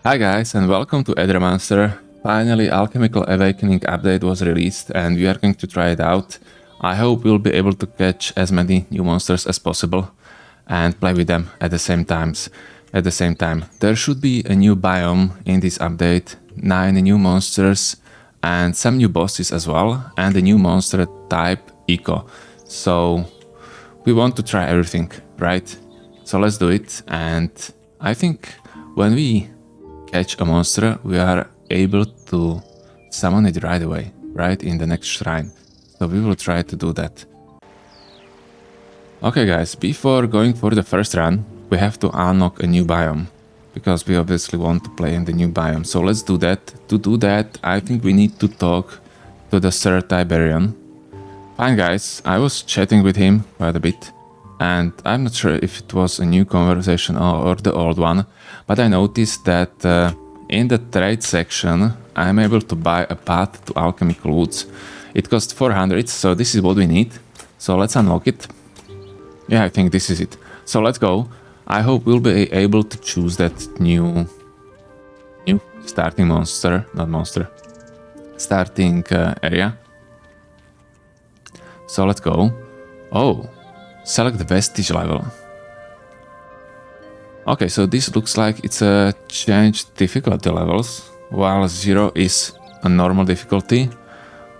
Hi guys and welcome to Aethermancer. Finally, Alchemical Awakening update was released and we are going to try it out. I hope we'll be able to catch as many new monsters as possible and play with them at the same time. There should be a new biome in this update, 9 new monsters and some new bosses as well, and a new monster type Eco. So we want to try everything, right? So let's do it. And I think when we catch a monster, we are able to summon it right away, right in the next shrine. So we will try to do that. Okay guys, before going for the first run, we have to unlock a new biome, because we obviously want to play in the new biome. So let's do that. To do that, I think we need to talk to the Sir Tiberian. Fine guys, I was chatting with him quite a bit, and I'm not sure if it was a new conversation or the old one, but I noticed that in the trade section I'm able to buy a path to Alchemical Woods. It costs 400, so this is what we need. So let's unlock it. Yeah, I think this is it. So let's go. I hope we'll be able to choose that new starting starting area. So let's go. Oh, select the vestige level. Okay, so this looks like it's a changed difficulty levels. While 0 is a normal difficulty,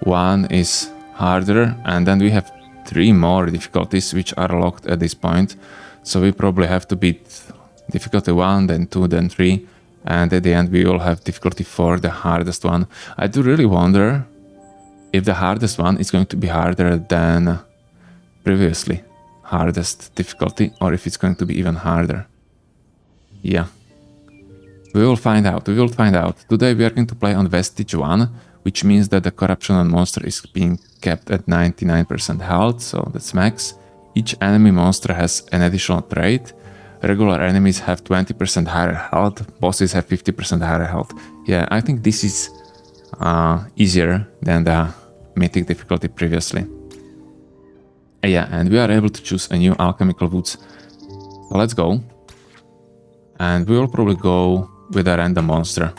1 is harder, and then we have 3 more difficulties which are locked at this point. So we probably have to beat difficulty 1, then 2, then 3, and at the end we will have difficulty 4, the hardest one. I do really wonder if the hardest one is going to be harder than previously hardest difficulty, or if it's going to be even harder. Yeah, we will find out. Today we are going to play on Vestige 1, which means that the corruption on monster is being kept at 99% health, so that's max. Each enemy monster has an additional trait. Regular enemies have 20% higher health, bosses have 50% higher health. Yeah, I think this is easier than the mythic difficulty previously. Yeah, and we are able to choose a new Alchemical Woods. So let's go. And we will probably go with a random monster.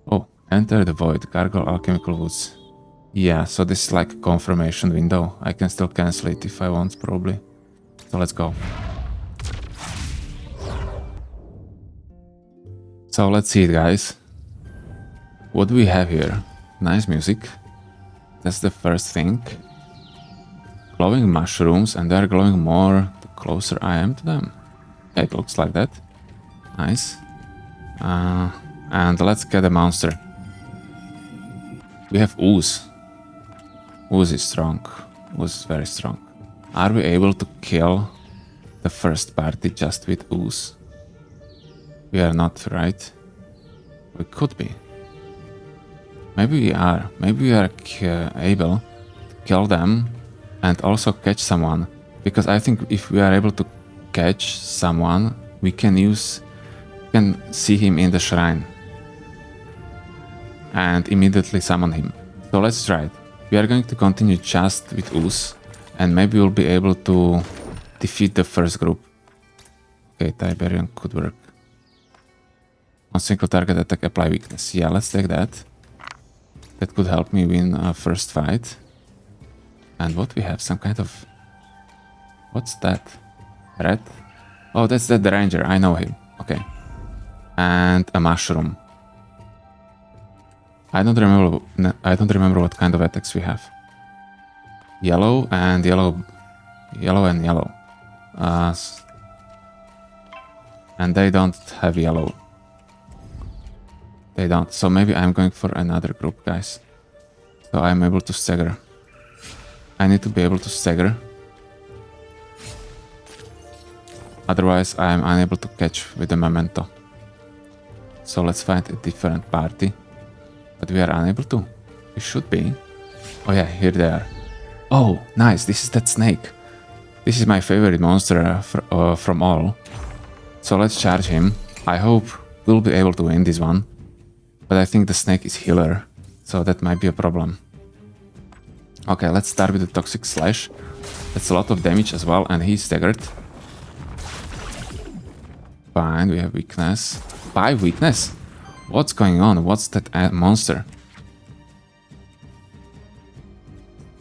Oh, enter the void, gargle Alchemical Woods. Yeah, so this is like a confirmation window. I can still cancel it if I want, probably. So let's go. So let's see it, guys. What do we have here? Nice music. That's the first thing. Glowing mushrooms, and they're glowing more the closer I am to them. Yeah, it looks like that. Nice. And let's get a monster. We have Ooze. Ooze is strong. Ooze is very strong. Are we able to kill the first party just with Ooze? We are not, right? We could be. Maybe we are. Maybe we are able to kill them and also catch someone. Because I think if we are able to catch someone, we can see him in the shrine and immediately summon him. So let's try it. We are going to continue just with Ooze, and maybe we'll be able to defeat the first group. Okay, Tiberian could work. On single target attack, apply weakness. Yeah, let's take that. That could help me win a first fight. And what we have? Some kind of... What's that? Red? Oh, that's the ranger. I know him. Okay. And a mushroom. I don't remember what kind of attacks we have. Yellow and yellow. Yellow and yellow. And they don't have yellow. They don't. So maybe I'm going for another group, guys. So I'm able to stagger. I need to be able to stagger. Otherwise, I am unable to catch with the memento. So let's find a different party. But we are unable to. We should be. Oh yeah, here they are. Oh, nice. This is that snake. This is my favorite monster from all. So let's charge him. I hope we'll be able to win this one. But I think the snake is healer. So that might be a problem. Okay, let's start with the Toxic Slash. That's a lot of damage as well, and he's staggered. Fine, we have weakness. 5 weakness? What's going on? What's that monster?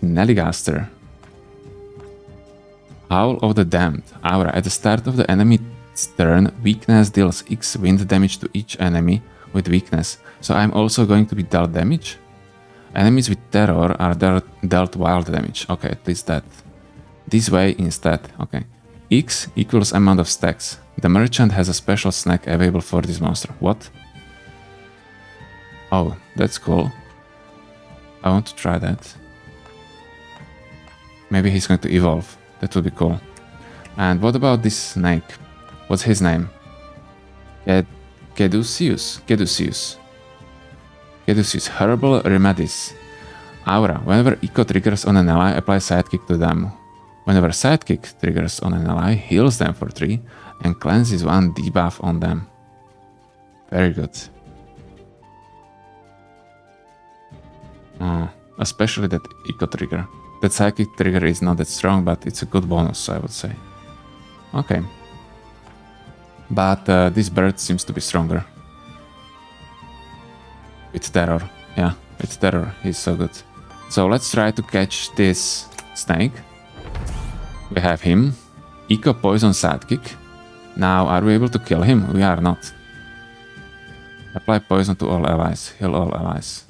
Nellygaster. Howl of the Damned. Aura. At the start of the enemy's turn, weakness deals X wind damage to each enemy with weakness. So I'm also going to be dealt damage? Enemies with terror are dealt wild damage. Okay, at least that. This way instead. Okay. X equals amount of stacks. The merchant has a special snack available for this monster. What? Oh, that's cool. I want to try that. Maybe he's going to evolve. That would be cool. And what about this snake? What's his name? Caduceus. Herbal Remedies. Aura. Whenever Eco triggers on an ally, apply sidekick to them. Whenever sidekick triggers on an ally, heals them for 3 and cleanses 1 debuff on them. Very good. Especially that Eco trigger. That psychic trigger is not that strong, but it's a good bonus, I would say. Okay. But this bird seems to be stronger. With terror. Yeah, with terror, he's so good. So let's try to catch this snake. We have him. Eco poison sidekick. Now, are we able to kill him? We are not. Apply poison to all allies. Heal all allies.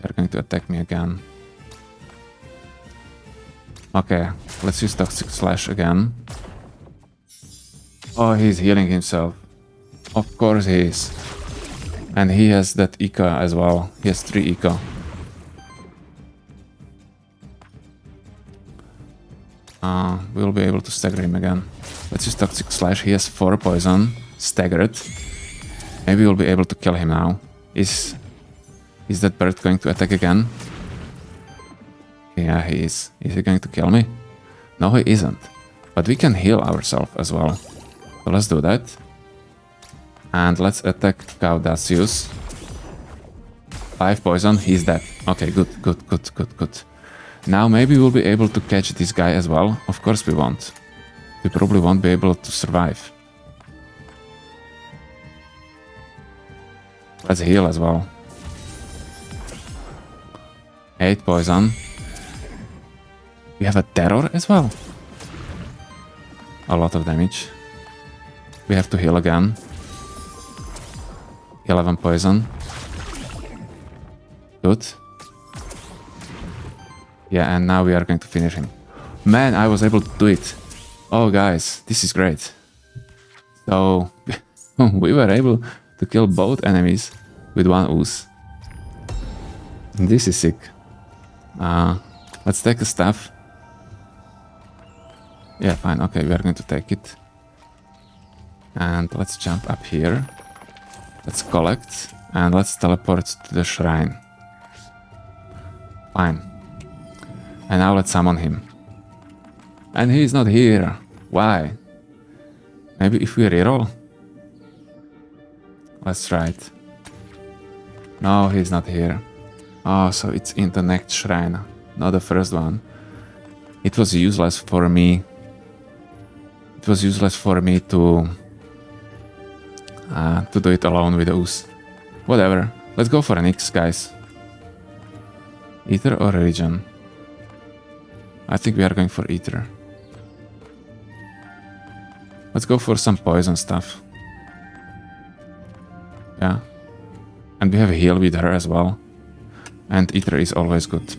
They're going to attack me again. Okay, let's use Toxic Slash again. Oh, he's healing himself. Of course he is. And he has that Eco as well. He has 3 Eco. We'll be able to stagger him again. Let's use Toxic Slash. He has 4 poison. Staggered. Maybe we'll be able to kill him now. Is that bird going to attack again? Yeah, he is. Is he going to kill me? No, he isn't. But we can heal ourselves as well. So let's do that. And let's attack Caduceus. 5 poison, he's dead. Okay, good. Now maybe we'll be able to catch this guy as well. Of course we won't. We probably won't be able to survive. Let's heal as well. 8 poison. We have a terror as well. A lot of damage. We have to heal again. 11 poison. Good. Yeah, and now we are going to finish him. Man, I was able to do it. Oh, guys, this is great. So, we were able to kill both enemies with 1 ooze. This is sick. Let's take the staff. Yeah, fine. Okay, we are going to take it. And let's jump up here. Let's collect. And let's teleport to the shrine. Fine. And now let's summon him. And he's not here. Why? Maybe if we reroll? Let's try it. No, he's not here. Oh, so it's in the next shrine, not the first one. It was useless for me. It was useless for me to do it alone with the ooze. Whatever. Let's go for an Nixe, guys. Aether or religion? I think we are going for Aether. Let's go for some poison stuff. Yeah. And we have a heal with her as well. And Aether is always good.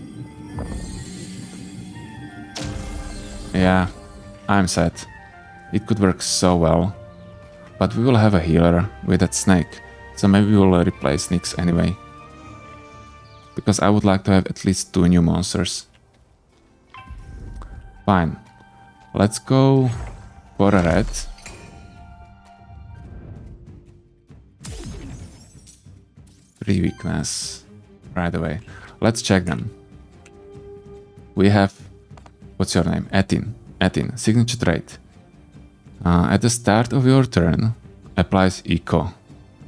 Yeah, I'm sad. It could work so well. But we will have a healer with that snake. So maybe we will replace Nixe anyway. Because I would like to have at least 2 new monsters. Fine. Let's go for a red. Free weakness. Right away. Let's check them. We have... What's your name? Atin. Signature trait. At the start of your turn, applies Eco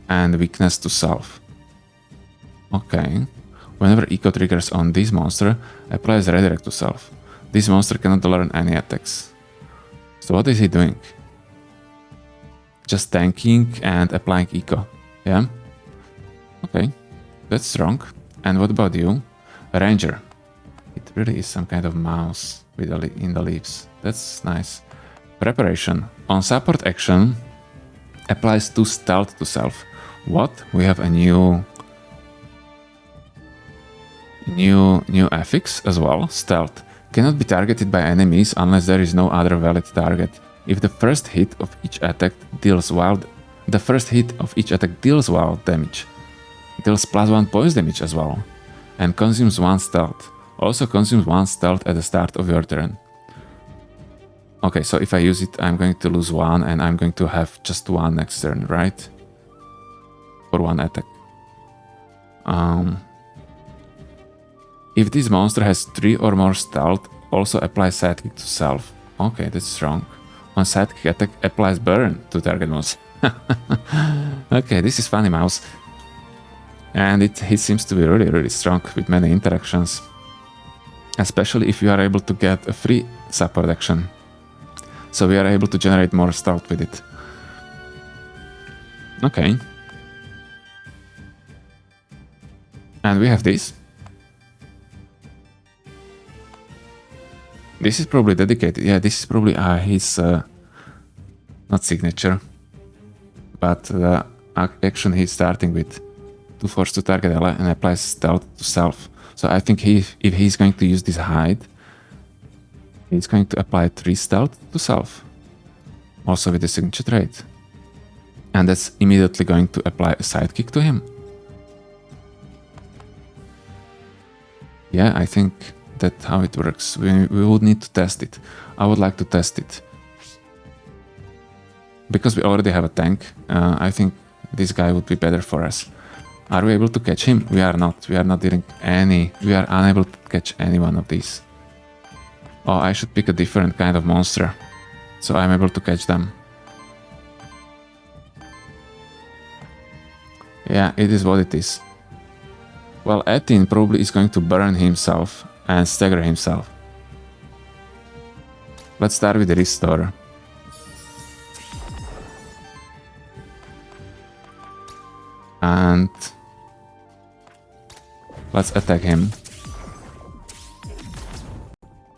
and weakness to self. Okay. Whenever Eco triggers on this monster, applies redirect to self. This monster cannot learn any attacks. So what is he doing? just tanking and applying eco. Yeah? Okay, that's strong. And what about you? Ranger. It really is some kind of mouse with in the leaves. That's nice. Preparation. On support action, applies 2 stealth to self. What? We have a new affix as well. Stealth. Cannot be targeted by enemies unless there is no other valid target. If the first hit of each attack deals wild damage. Deals +1 poison damage as well. And consumes 1 stealth. Also consumes 1 stealth at the start of your turn. Okay, so if I use it, I'm going to lose 1 and I'm going to have just 1 next turn, right? For 1 attack. If this monster has 3 or more stealth, also apply sidekick to self. Okay, that's strong. On sidekick attack, applies burn to target monster. Okay, this is funny mouse. And he seems to be really strong with many interactions. Especially if you are able to get a free support action. So we are able to generate more stealth with it. Okay. And we have this. This is probably dedicated. Yeah, this is probably his... not signature. But the action he's starting with. To force to target ally and applies stealth to self. So I think if he's going to use this hide, he's going to apply 3 stealth to self. Also with the signature trait. And that's immediately going to apply a sidekick to him. Yeah, I think that's how it works. We would need to test it. I would like to test it. Because we already have a tank, I think this guy would be better for us. Are we able to catch him? We are not. We are not dealing any... We are unable to catch any one of these. Oh, I should pick a different kind of monster. So I'm able to catch them. Yeah, it is what it is. Well, Aether probably is going to burn himself and stagger himself. Let's start with the restore. And... let's attack him.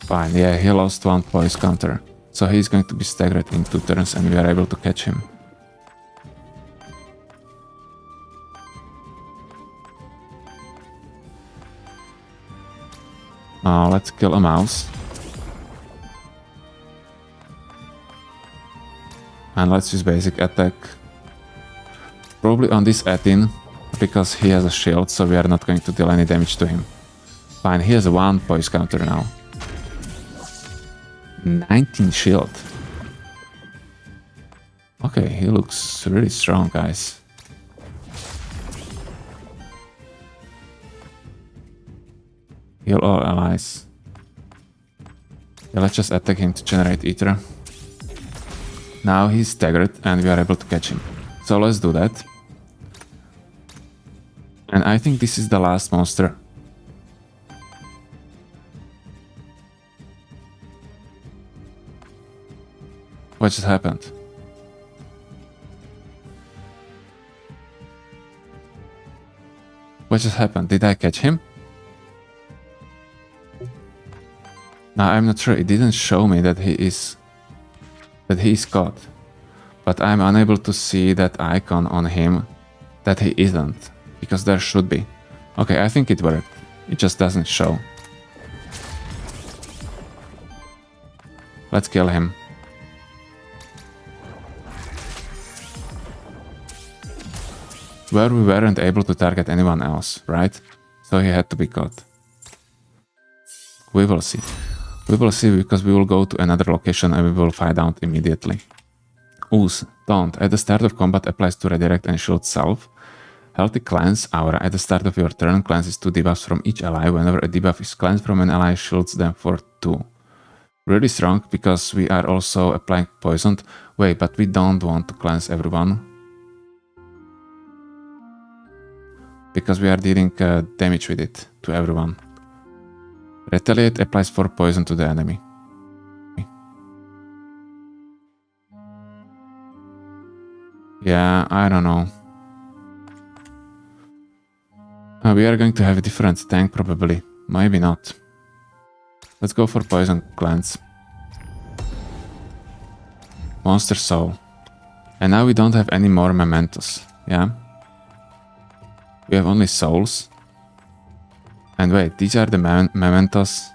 Fine, yeah, he lost 1 poise counter. So he's going to be staggered in 2 turns and we are able to catch him. Let's kill a mouse. And let's use basic attack. Probably on this Aether, because he has a shield, so we are not going to deal any damage to him. Fine, he has a 1 poise counter now. 19 shield. Okay, he looks really strong, guys. Heal all allies. Yeah, let's just attack him to generate Aether. Now he's staggered and we are able to catch him. So let's do that. And I think this is the last monster. What just happened? What just happened? Did I catch him? Now I'm not sure. It didn't show me that he is caught. But I'm unable to see that icon on him that he isn't. Because there should be. Okay, I think it worked. It just doesn't show. Let's kill him. Where we weren't able to target anyone else, right? So he had to be caught. We will see. We will see because we will go to another location and we will find out immediately. Ooze, Taunt. At the start of combat applies to redirect and shield self. Healthy Cleanse Aura. At the start of your turn, cleanses 2 debuffs from each ally. Whenever a debuff is cleansed from an ally, shields them for 2. Really strong, because we are also applying poisoned. Wait, but we don't want to cleanse everyone. Because we are dealing damage with it to everyone. Retaliate applies 4 poison to the enemy. Yeah, I don't know. We are going to have a different tank probably. Maybe not. Let's go for poison cleanse. Monster soul. And now we don't have any more mementos. Yeah. We have only souls. And wait, these are the mementos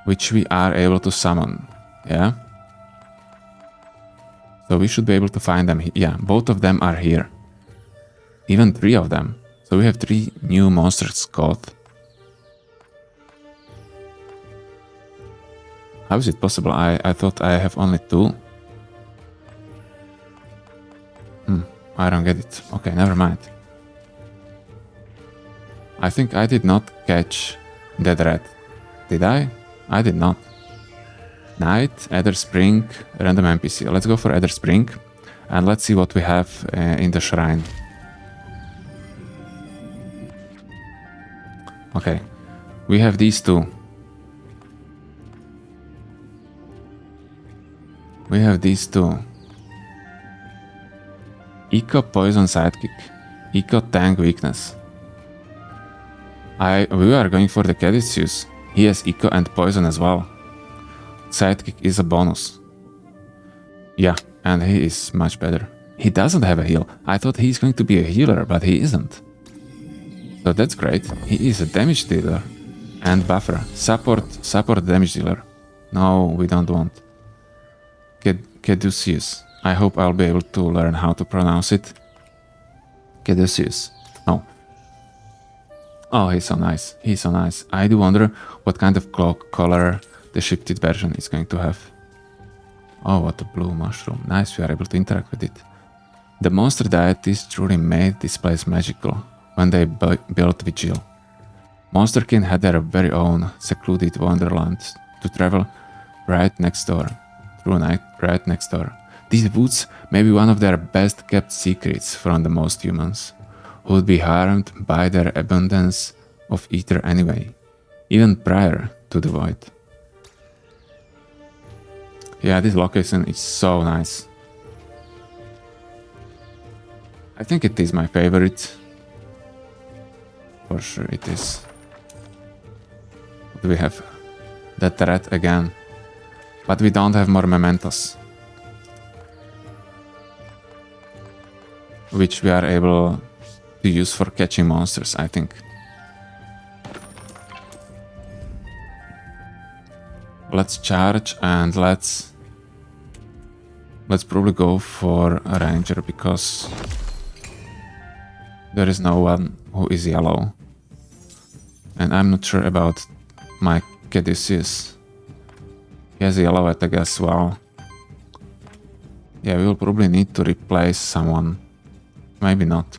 which we are able to summon. Yeah. So we should be able to find them. Yeah, both of them are here. Even 3 of them. So we have 3 new monsters caught. How is it possible? I thought I have only 2. I don't get it. Okay, never mind. I think I did not catch that red. Did I? I did not. Night, Aether Spring, random NPC. Let's go for Aether Spring. And let's see what we have in the shrine. Okay. We have these 2. We have these 2. Eco Poison Sidekick. Eco Tank Weakness. We are going for the Caduceus. He has Eco and Poison as well. Sidekick is a bonus. Yeah, and he is much better. He doesn't have a heal. I thought he's going to be a healer, but he isn't. So that's great. He is a damage dealer. And buffer. Support damage dealer. No, we don't want. Caduceus. I hope I'll be able to learn how to pronounce it. Caduceus. No. Oh, he's so nice. He's so nice. I do wonder what kind of color the shifted version is going to have. Oh, what a blue mushroom. Nice, we are able to interact with it. The monster deities truly made this place magical when they built Vigil. Monsterkin had their very own secluded wonderland to travel right next door. Through night, right next door. These woods may be one of their best kept secrets from the most humans, who would be harmed by their abundance of ether anyway, even prior to the void. Yeah, this location is so nice. I think it is my favorite. For sure it is. What do we have? That red again. But we don't have more mementos. Which we are able to use for catching monsters, I think. Let's charge and let's probably go for a ranger because there is no one who is yellow. And I'm not sure about my Caduceus. He has a yellow attack as well. Yeah, we will probably need to replace someone. Maybe not.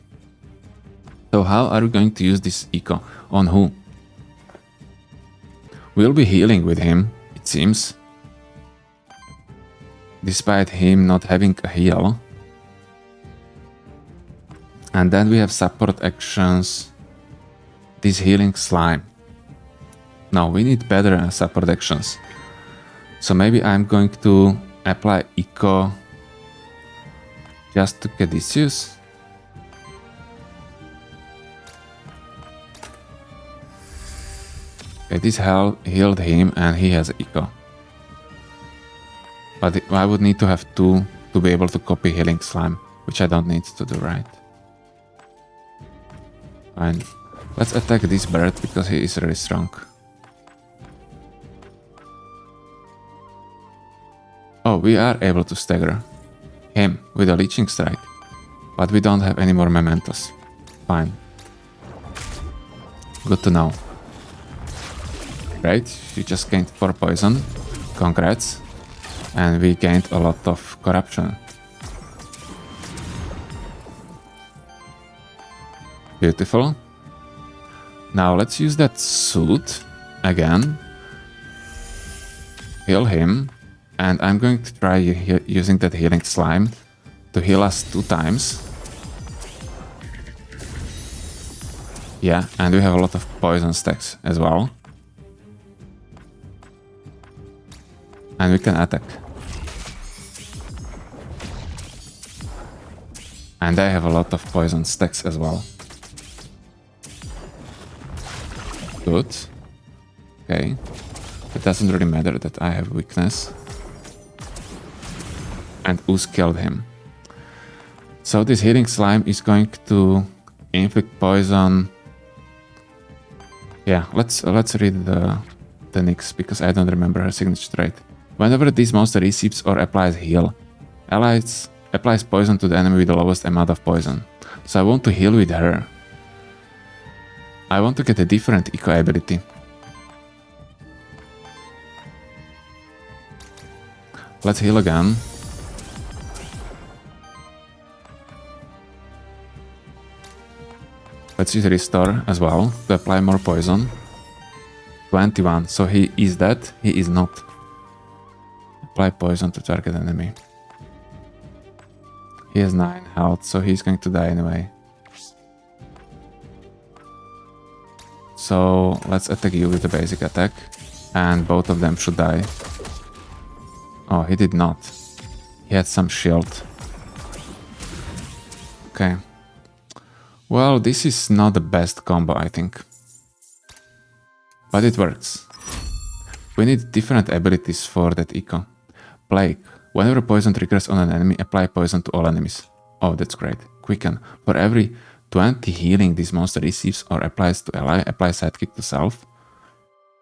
So how are we going to use this eco? On who? We'll be healing with him, it seems. Despite him not having a heal. And then we have support actions. This healing slime. No, we need better support actions. So maybe I'm going to apply eco just to Caduceus. Okay, this healed him and he has eco. But I would need to have 2 to be able to copy healing slime, which I don't need to do, right? Fine. Let's attack this bird because he is really strong. Oh, we are able to stagger him with a leeching strike. But we don't have any more mementos. Fine. Good to know. Great, you just gained 4 poison. Congrats. And we gained a lot of corruption. Beautiful. Now let's use that suit again. Heal him. And I'm going to try using that healing slime to heal us 2 times. Yeah, and we have a lot of poison stacks as well. And we can attack. And they have a lot of poison stacks as well. Good. Okay. It doesn't really matter that I have weakness. And Ooze killed him. So this healing slime is going to inflict poison. Yeah, let's read the Nixe because I don't remember her signature trait. Whenever this monster receives or applies heal, applies poison to the enemy with the lowest amount of poison. So I want to heal with her. I want to get a different eco ability. Let's heal again. Let's use Restore as well to apply more poison. 21, so he is dead, he is not. Apply poison to target enemy. He has 9 health, so he's going to die anyway. So let's attack you with the basic attack, and both of them should die. Oh, he did not. He had some shield. Okay. Well, this is not the best combo, I think. But it works. We need different abilities for that eco. Plague. Whenever poison triggers on an enemy, apply poison to all enemies. Oh, that's great. Quicken. For every 20 healing this monster receives or applies to ally, apply sidekick to self.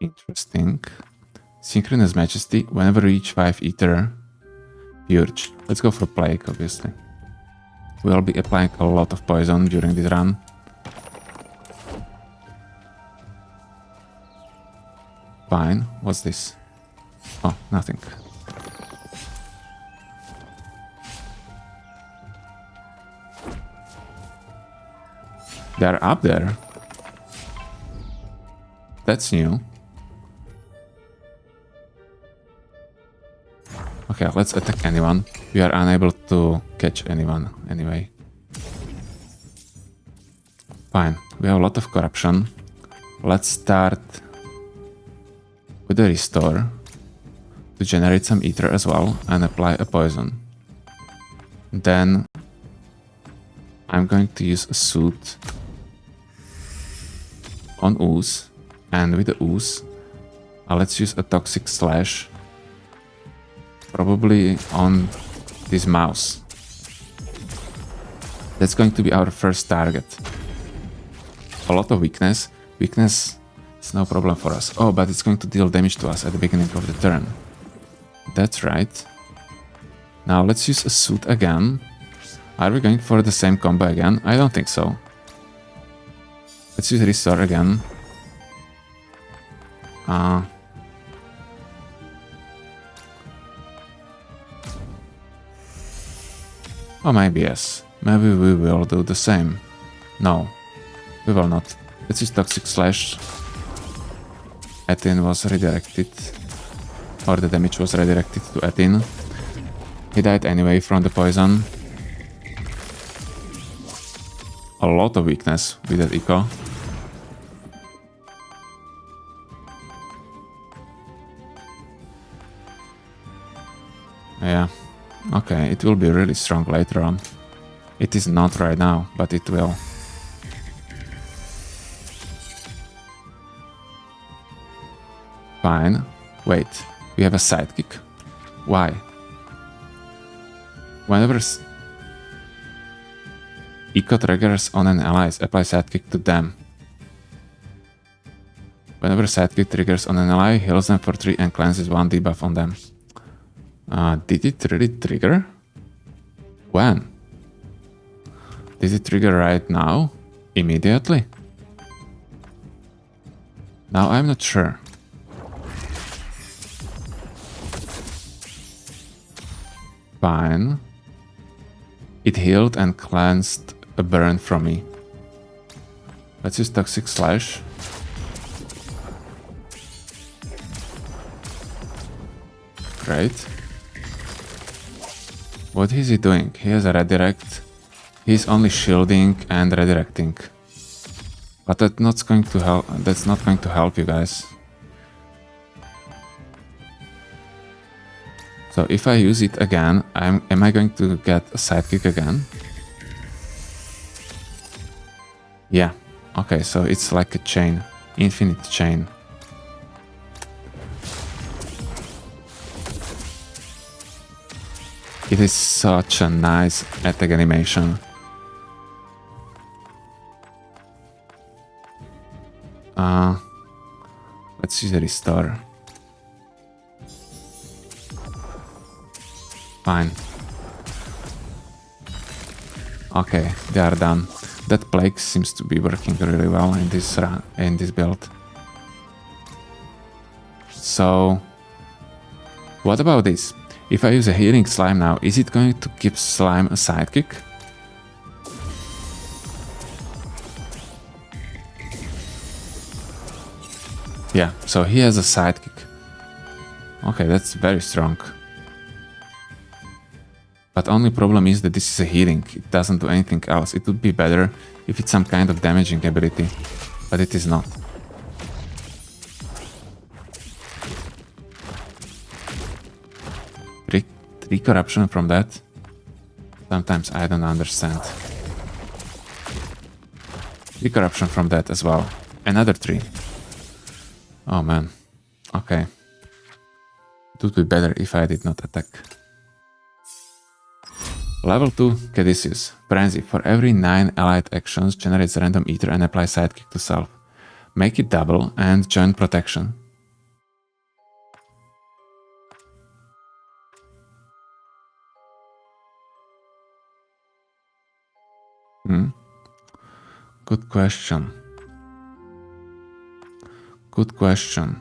Interesting. Synchronous Majesty. Whenever you reach 5 Aether, Purge. Let's go for Plague, obviously. We'll be applying a lot of poison during this run. Fine. What's this? Oh, nothing. They're up there. That's new. Okay, let's attack anyone. We are unable to catch anyone anyway. Fine, we have a lot of corruption. Let's start with a Restore to generate some Aether as well and apply a poison. Then I'm going to use a Suit on Ooze, and with the Ooze, let's use a Toxic Slash. Probably on this mouse. That's going to be our first target. A lot of weakness. Weakness is no problem for us. Oh, but it's going to deal damage to us at the beginning of the turn. That's right. Now let's use a Suit again. Are we going for the same combo again? I don't think so. Let's use Restore again. Oh, maybe yes. Maybe we will do the same. No, we will not. Let's use Toxic Slash. Aether was redirected. Or the damage was redirected to Aether. He died anyway from the poison. A lot of weakness with that eco. Yeah. Okay, it will be really strong later on. It is not right now, but it will. Fine. Wait, we have a sidekick. Why? Whenever eco triggers on an ally, apply sidekick to them. Whenever sidekick triggers on an ally, heals them for 3 and cleanses 1 debuff on them. Did it really trigger? When? Did it trigger right now? Immediately? Now I'm not sure. Fine. It healed and cleansed a burn from me. Let's use Toxic Slash. Great. What is he doing? He has a redirect. He's only shielding and redirecting. But that's not going to help. That's not going to help you guys. So if I use it again, am I going to get a sidekick again? Yeah, okay, so it's like a chain, infinite chain. It is such a nice attack animation. Let's use a restore. Fine. Okay, they are done. That plague seems to be working really well in this build. So, what about this? If I use a healing slime now, is it going to give slime a sidekick? Yeah, so he has a sidekick. Okay, that's very strong. But only problem is that this is a healing, it doesn't do anything else. It would be better if it's some kind of damaging ability, but it is not. Three corruption from that? Sometimes I don't understand. 3 corruption from that as well. Another 3. Oh man. Okay. It would be better if I did not attack. Level 2, Caduceus. Frenzy. For every 9 allied actions, generates random ether and apply sidekick to self. Make it double and join protection. Good question. Good question.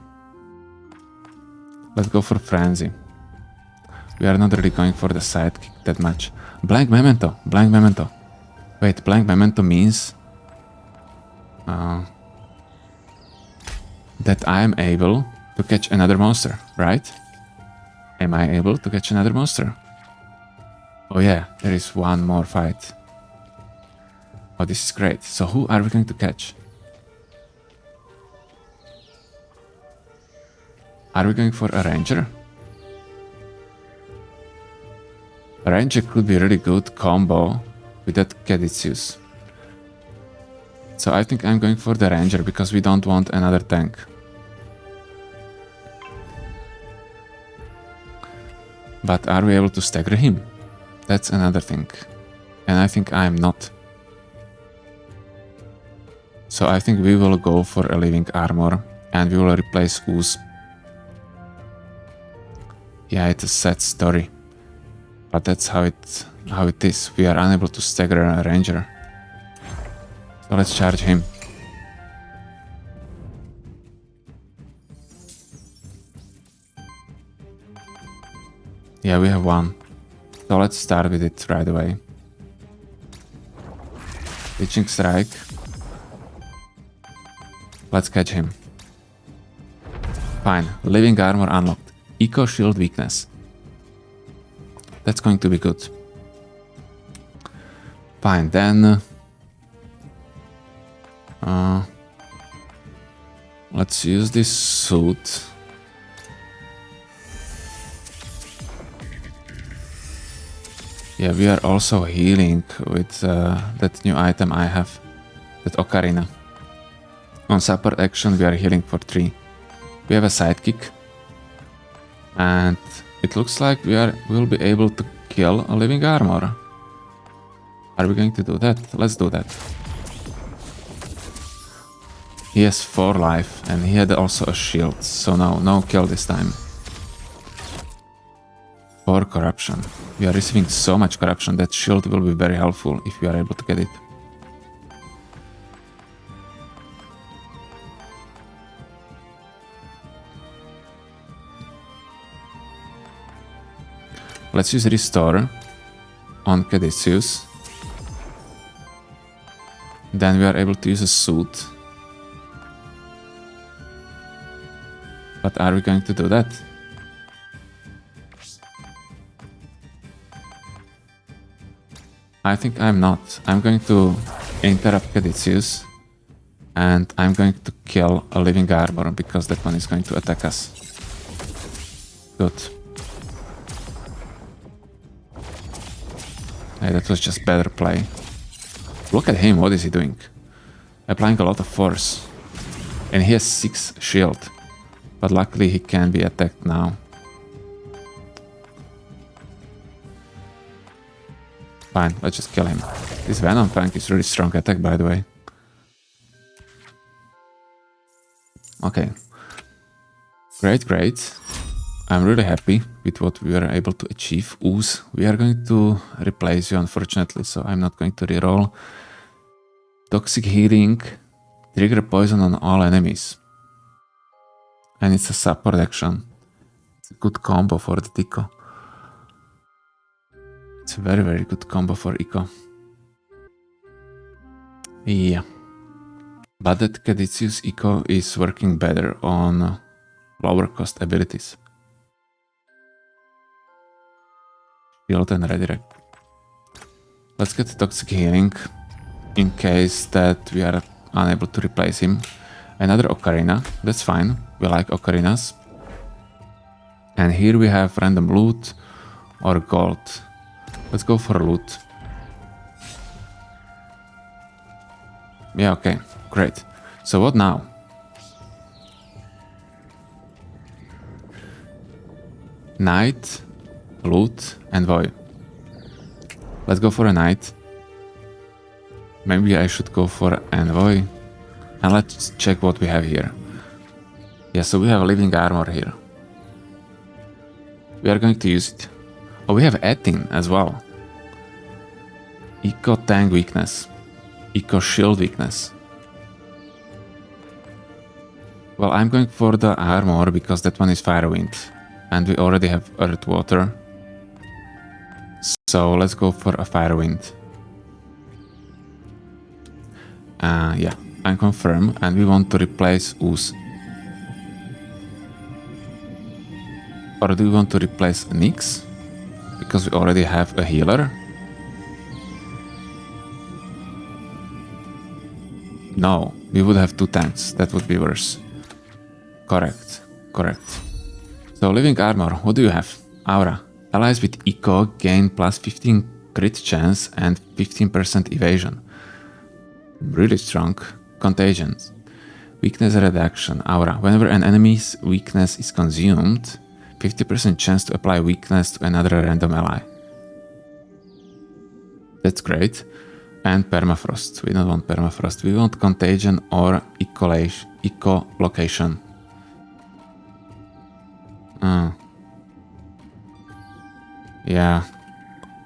Let's go for Frenzy. We are not really going for the sidekick that much. Blank Memento. Blank Memento. Wait, Blank Memento means that I am able to catch another monster, right? Am I able to catch another monster? Oh yeah, there is one more fight. Oh, this is great. So who are we going to catch? Are we going for a ranger? A ranger could be a really good combo with that Caduceus. So I think I'm going for the ranger because we don't want another tank. But are we able to stagger him? That's another thing. And I think I'm not. So I think we will go for a living armor and we will replace Ooze. Yeah, it's a sad story. But that's how it is. We are unable to stagger a ranger. So let's charge him. Yeah, we have one. So let's start with it right away. Witching Strike. Let's catch him. Fine. Living armor unlocked. Eco shield weakness. That's going to be good. Fine, then... let's use this suit. Yeah, we are also healing with that new item I have. That Ocarina. On support action we are healing for 3. We have a sidekick. And it looks like we'll be able to kill a living armor. Are we going to do that? Let's do that. He has 4 life and he had also a shield, so no kill this time. 4 corruption. We are receiving so much corruption that shield will be very helpful if we are able to get it. Let's use Restore on Caduceus. Then we are able to use a suit. But are we going to do that? I think I'm not. I'm going to interrupt Caduceus. And I'm going to kill a living armor because that one is going to attack us. Good. Hey, that was just better play. Look at him, what is he doing? applying a lot of force. And he has 6 shield. But luckily he can be attacked now. Fine, let's just kill him. This Venom Fang is really strong attack, by the way. Okay. Great, great. I'm really happy with what we were able to achieve. Ooze, we are going to replace you, unfortunately, so I'm not going to reroll. Toxic healing. Trigger poison on all enemies. And it's a support action. It's a good combo for the Tico. It's a very, very good combo for Eco. Yeah. But that Caduceus Eco is working better on lower cost abilities. Shield and redirect. Let's get Toxic Healing in case that we are unable to replace him. Another Ocarina, that's fine. We like Ocarinas. And here we have random loot or gold. Let's go for loot. Yeah, okay, great. So what now? Knight, loot, envoy. Let's go for a knight. Maybe I should go for envoy. And let's check what we have here. Yeah, so we have a living armor here. We are going to use it. Oh, we have Aether as well. Eco tank weakness. Eco shield weakness. Well, I'm going for the armor because that one is Firewind. And we already have Earth Water. So let's go for a Firewind. Yeah, I confirm. And we want to replace Ooze. Or do we want to replace Nixe? Because we already have a healer. No, we would have 2 tanks. That would be worse. Correct, correct. So living armor, what do you have? Aura. Allies with Eco gain plus 15 crit chance and 15% evasion. Really strong. Contagion. Weakness reduction. Aura. Whenever an enemy's weakness is consumed, 50% chance to apply weakness to another random ally. That's great. And permafrost. We don't want permafrost. We want contagion or echolocation. Yeah.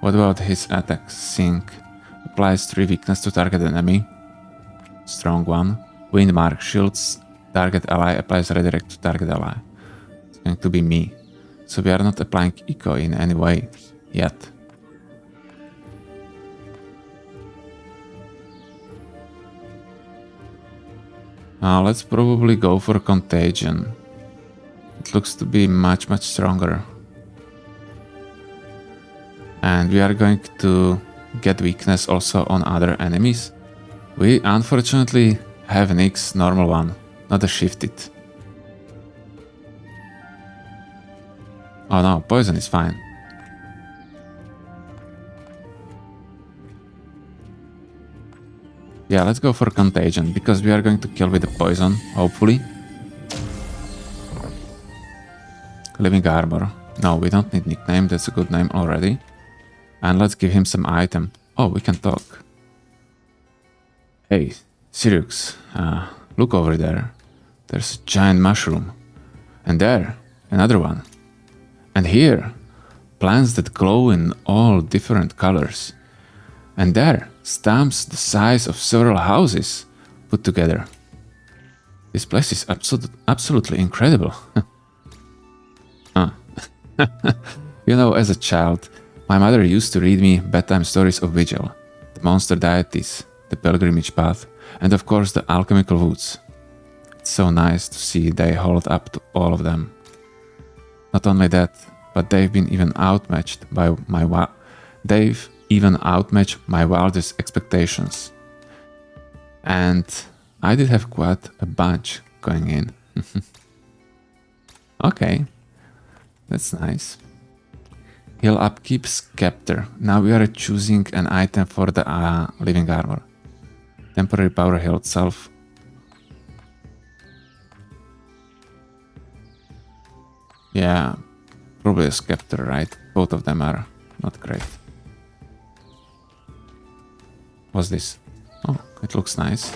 What about his attack? Sync. Applies 3 weakness to target enemy. Strong one. Windmark. Shields target ally. Applies redirect to target ally. It's going to be me. So we are not applying eco in any way yet. Let's probably go for contagion. It looks to be much stronger. And we are going to get weakness also on other enemies. We unfortunately have Nixe normal one, not a shifted. Oh no, poison is fine. Yeah, let's go for contagion, because we are going to kill with the poison, hopefully. Living armor. No, we don't need nickname, that's a good name already. And let's give him some item. Oh, we can talk. Hey, Sirius, look over there. There's a giant mushroom. And there, another one. And here, plants that glow in all different colors. And there, stamps the size of several houses put together. This place is absolutely incredible. You know, as a child, my mother used to read me bedtime stories of Vigil, the monster deities, the pilgrimage path, and of course the alchemical woods. It's so nice to see they hold up to all of them. Not only that, but they've even outmatched my wildest expectations. And I did have quite a bunch going in. Okay, that's nice. Heal upkeep Scepter. Now we are choosing an item for the living armor. Temporary power heal itself. Yeah, probably a scepter, right? Both of them are not great. What's this? Oh, it looks nice.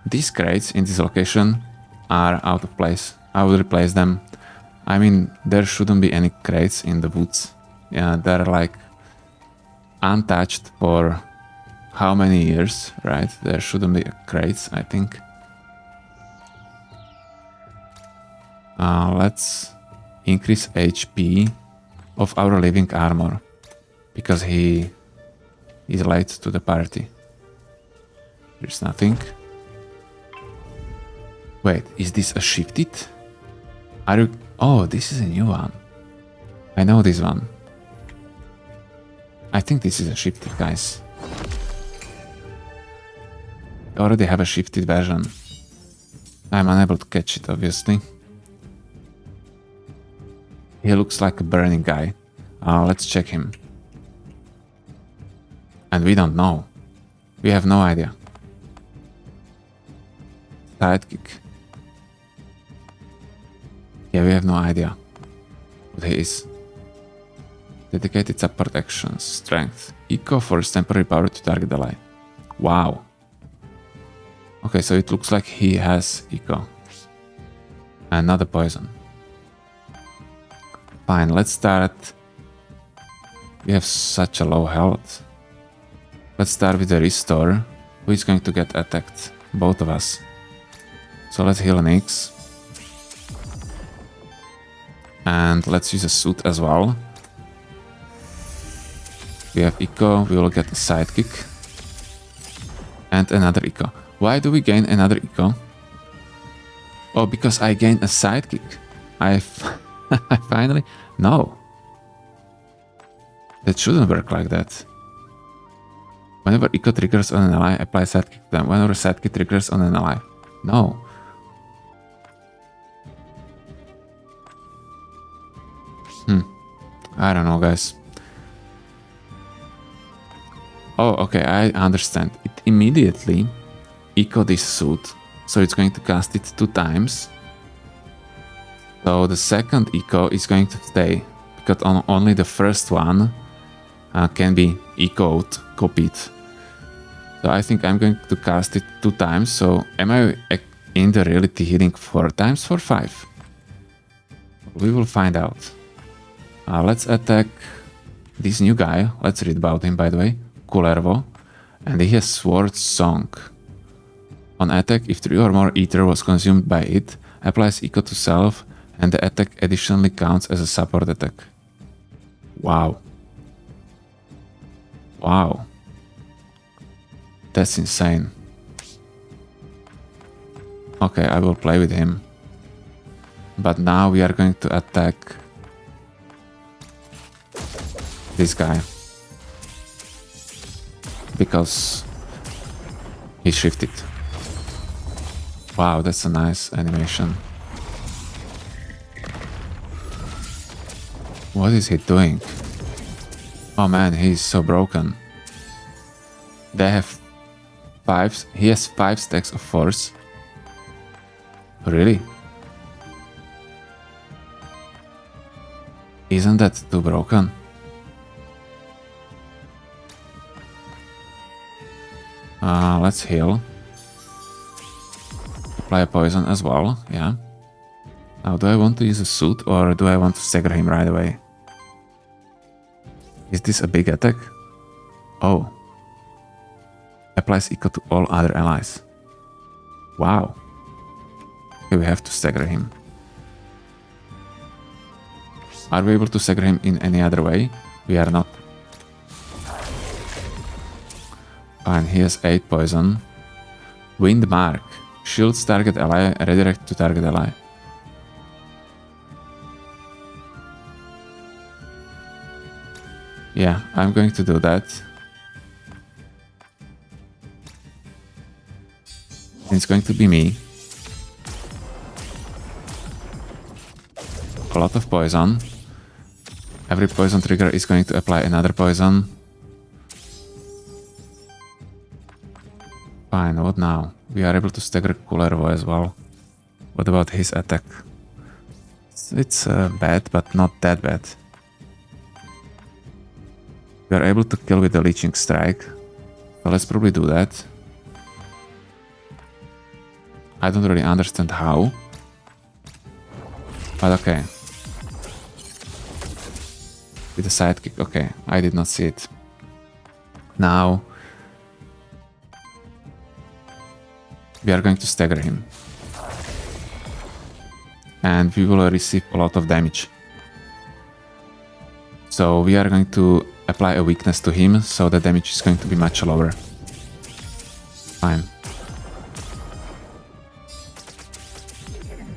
These crates in this location are out of place. I will replace them. I mean, there shouldn't be any crates in the woods. Yeah, they're like untouched for how many years, right? There shouldn't be crates, I think. Let's increase HP of our living armor because he is late to the party. There's nothing. Wait, is this a shifted? Are you... Oh, this is a new one. I know this one. I think this is a shifted, guys. I already have a shifted version. I'm unable to catch it, obviously. He looks like a burning guy. Let's check him. And we don't know. We have no idea. Sidekick. Yeah, we have no idea what he is. Dedicated support actions. Strength. Eco force temporary power to target ally. Wow. Okay, so it looks like he has eco. And not a poison. Fine, let's start. We have such a low health. Let's start with the restore. Who is going to get attacked? Both of us. So let's heal Nixe. And let's use a suit as well. We have eco, we will get a sidekick. And another eco. Why do we gain another eco? Oh, because I gain a sidekick. I finally... No. That shouldn't work like that. Whenever eco triggers on an ally, apply sidekick to them. Whenever sidekick triggers on an ally. No. I don't know, guys. Oh, okay, I understand. It immediately eco this suit, so it's going to cast it 2 times. So the second eco is going to stay, because only the first one can be copied. So I think I'm going to cast it 2 times, so am I in the reality healing 4 times for 5? We will find out. Let's attack this new guy. Let's read about him, by the way. Kullervo. And he has Sword Song. On attack, if 3 or more ether was consumed by it, applies eco to self, and the attack additionally counts as a support attack. Wow. Wow. That's insane. Okay, I will play with him. But now we are going to attack this guy. Because he shifted. Wow, that's a nice animation. What is he doing? Oh man, he's so broken. They have 5. He has 5 stacks of force. Really? Isn't that too broken? Let's heal. Apply a poison as well, yeah. Now, do I want to use a suit or do I want to stagger him right away? Is this a big attack? Oh. Applies eco to all other allies. Wow. Okay, we have to stagger him. Are we able to stagger him in any other way? We are not. Fine, he has 8 poison. Wind Mark. Shields target ally, redirect to target ally. Yeah, I'm going to do that. It's going to be me. A lot of poison. Every poison trigger is going to apply another poison. Fine, what now? We are able to stagger Kullervo as well. What about his attack? It's bad, but not that bad. We are able to kill with the Leeching Strike. So let's probably do that. I don't really understand how. But okay. With the sidekick, okay. I did not see it. Now we are going to stagger him. And we will receive a lot of damage. So we are going to apply a weakness to him, so the damage is going to be much lower. Fine.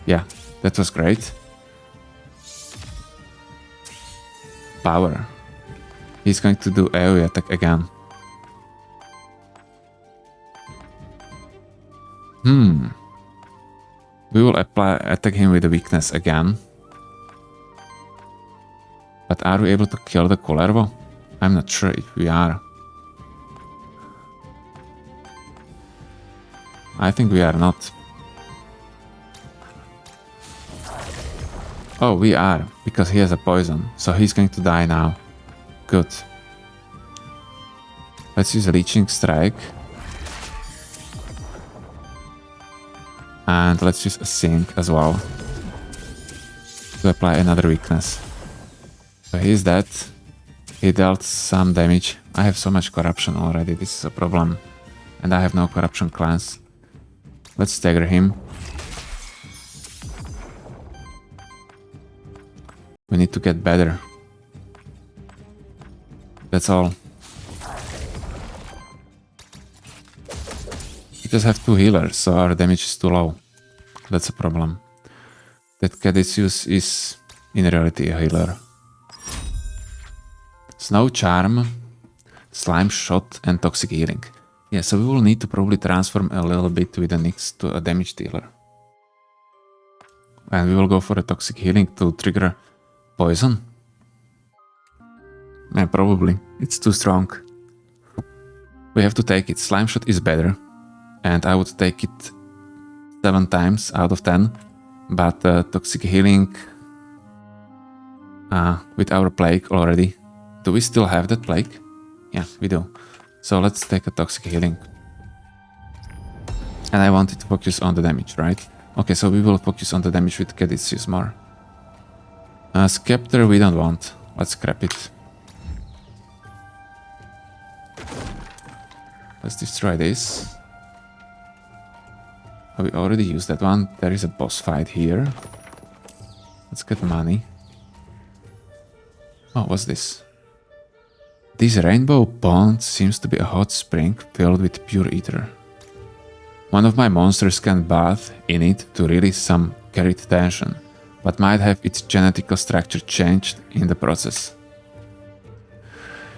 Yeah, that was great. Power. He's going to do AoE attack again. We will attack him with a weakness again. But are we able to kill the Kullervo? I'm not sure if we are. I think we are not. Oh, we are, because he has a poison, so he's going to die now. Good. Let's use a Leeching Strike. And let's use a Sink as well to apply another weakness. So he's dead. He dealt some damage. I have so much corruption already, this is a problem. And I have no corruption class. Let's stagger him. We need to get better. That's all. We just have 2 healers, so our damage is too low. That's a problem. That Caduceus is in reality a healer. Snow Charm, Slime Shot and Toxic Healing. Yeah, so we will need to probably transform a little bit with a Nixe to a damage dealer. And we will go for a Toxic Healing to trigger poison. Yeah, probably. It's too strong. We have to take it. Slime Shot is better. And I would take it 7 times out of 10. But Toxic Healing with our Plague already. Do we still have that Plague? Yeah, we do. So let's take a Toxic Healing. And I wanted to focus on the damage, right? Okay, so we will focus on the damage with Caduceus more. Scepter we don't want. Let's scrap it. Let's destroy this. We already used that one. There is a boss fight here. Let's get money. Oh, what's this? This rainbow pond seems to be a hot spring filled with pure ether. One of my monsters can bath in it to release some carried tension, but might have its genetical structure changed in the process.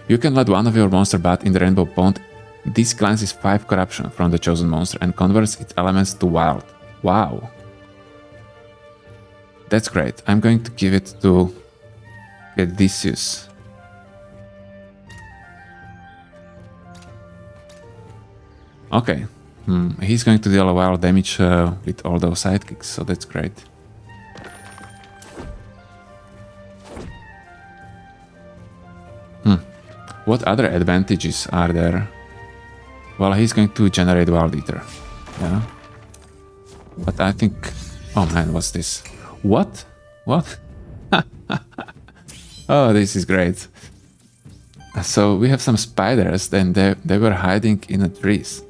You can let one of your monsters bath in the rainbow pond. This cleanses 5 corruption from the chosen monster and converts its elements to wild. Wow. That's great. I'm going to give it to Caduceus. Okay. He's going to deal a wild damage with all those sidekicks, so that's great. What other advantages are there? Well, he's going to generate Wild Ether. Yeah. But I think... Oh man, what's this? What? What? Oh, this is great. So we have some spiders, and they were hiding in the trees.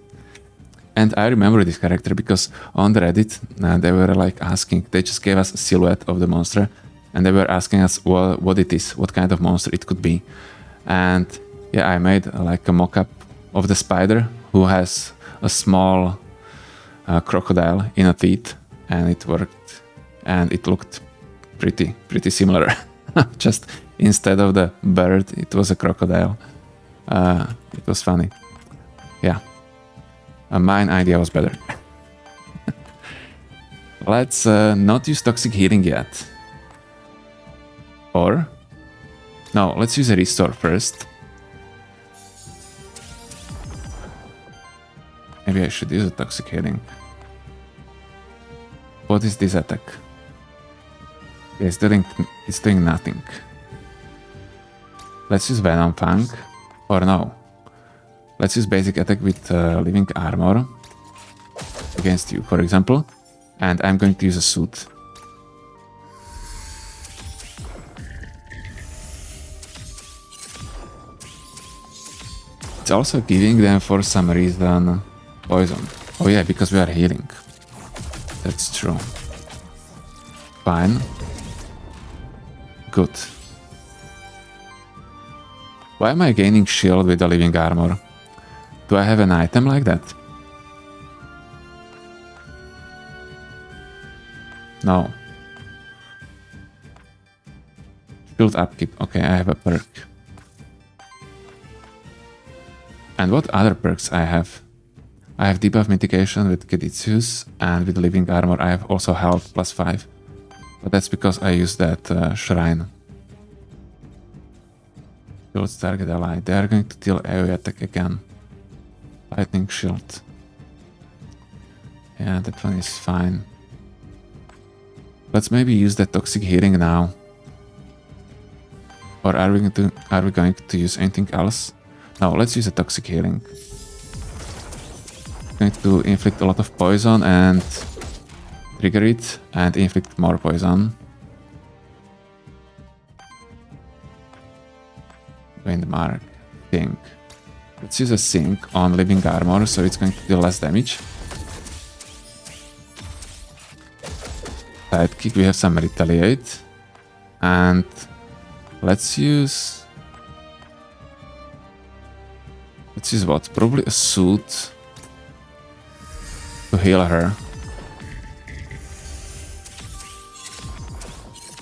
And I remember this character because on the Reddit, they were like asking, they just gave us a silhouette of the monster, and they were asking us what it is, what kind of monster it could be. And yeah, I made like a mock-up of the spider who has a small crocodile in a teeth, and it worked, and it looked pretty similar. Just instead of the bird, it was a crocodile. It was funny. Yeah. Mine idea was better. Let's not use Toxic Healing yet. Or... No, let's use a Restore first. Maybe I should use a toxic healing. What is this attack? Yeah, it's doing nothing. Let's use Venom Fang. Or no. Let's use basic attack with living armor. Against you, for example. And I'm going to use a suit. It's also giving them, for some reason, poison. Oh yeah, because we are healing. That's true. Fine. Good. Why am I gaining shield with the living armor? Do I have an item like that? No. Shield upkeep. Okay, I have a perk. And what other perks I have? I have debuff mitigation with Caduceus, and with living armor I have also health +5. But that's because I use that shrine. Shields target ally. They are going to deal AoE attack again. Lightning shield. Yeah, that one is fine. Let's maybe use that toxic healing now. Or are we going to use anything else? No, let's use a toxic healing. Going to inflict a lot of poison and trigger it and inflict more poison. Wind mark. Sink. Let's use a sink on living armor, so it's going to deal less damage. Sidekick, we have some retaliate. And let's use what? Probably a suit to heal her.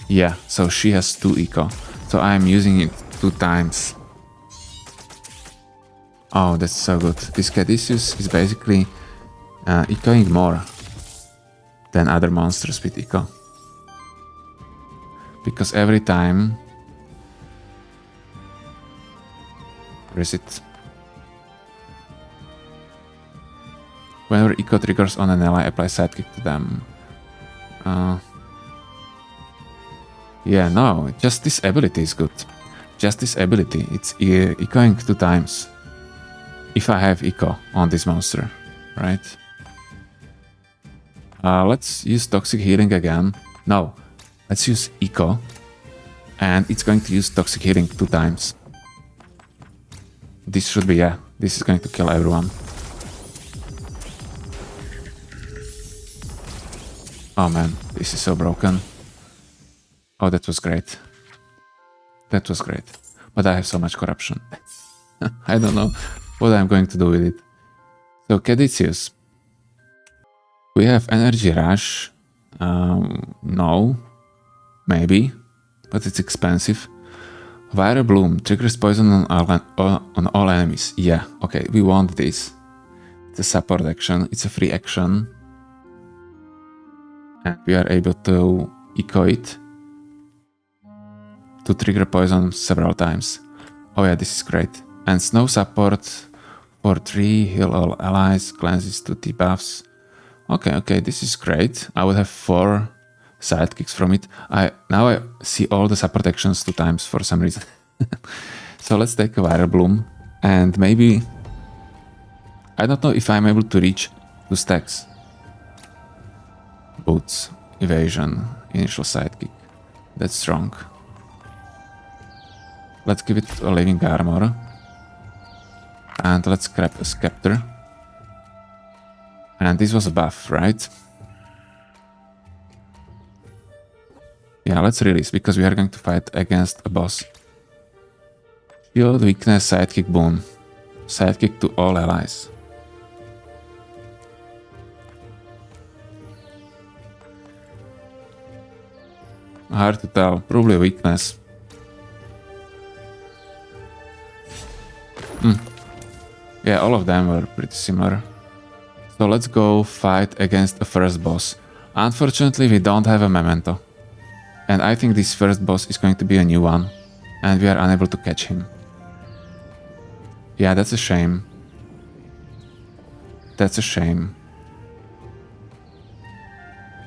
Yeah, so she has 2 eco. So I'm using it 2 times. Oh, that's so good. This Caduceus is basically ecoing more than other monsters with eco. Because every time... Where is it? Whenever eco triggers on an ally, apply sidekick to them. Yeah, no, just this ability is good. Just this ability, it's ecoing 2 times. If I have eco on this monster, right? Let's use toxic healing again. No, let's use eco. And it's going to use toxic healing 2 times. This should be, yeah, this is going to kill everyone. Oh man, this is so broken. Oh, that was great. That was great. But I have so much corruption. I don't know what I'm going to do with it. So, Caduceus. We have Energy Rush. No. Maybe. But it's expensive. Fire Bloom. Triggers poison on all enemies. Yeah, okay, we want this. It's a support action. It's a free action. And we are able to eco it to trigger poison several times. Oh yeah, this is great. And snow support for 3, heal all allies, cleanses 2 debuffs. Okay, this is great. I would have 4 sidekicks from it. Now I see all the support actions 2 times for some reason. So let's take a Fire Bloom. And maybe... I don't know if I'm able to reach 2 stacks. Boots, evasion, initial sidekick. That's strong. Let's give it a living armor. And let's grab a scepter. And this was a buff, right? Yeah, let's release, because we are going to fight against a boss. Shield, weakness, sidekick, boon. Sidekick to all allies. Hard to tell, probably a weakness. Yeah, all of them were pretty similar. So let's go fight against the first boss. Unfortunately, we don't have a memento. And I think this first boss is going to be a new one. And we are unable to catch him. Yeah, that's a shame. That's a shame.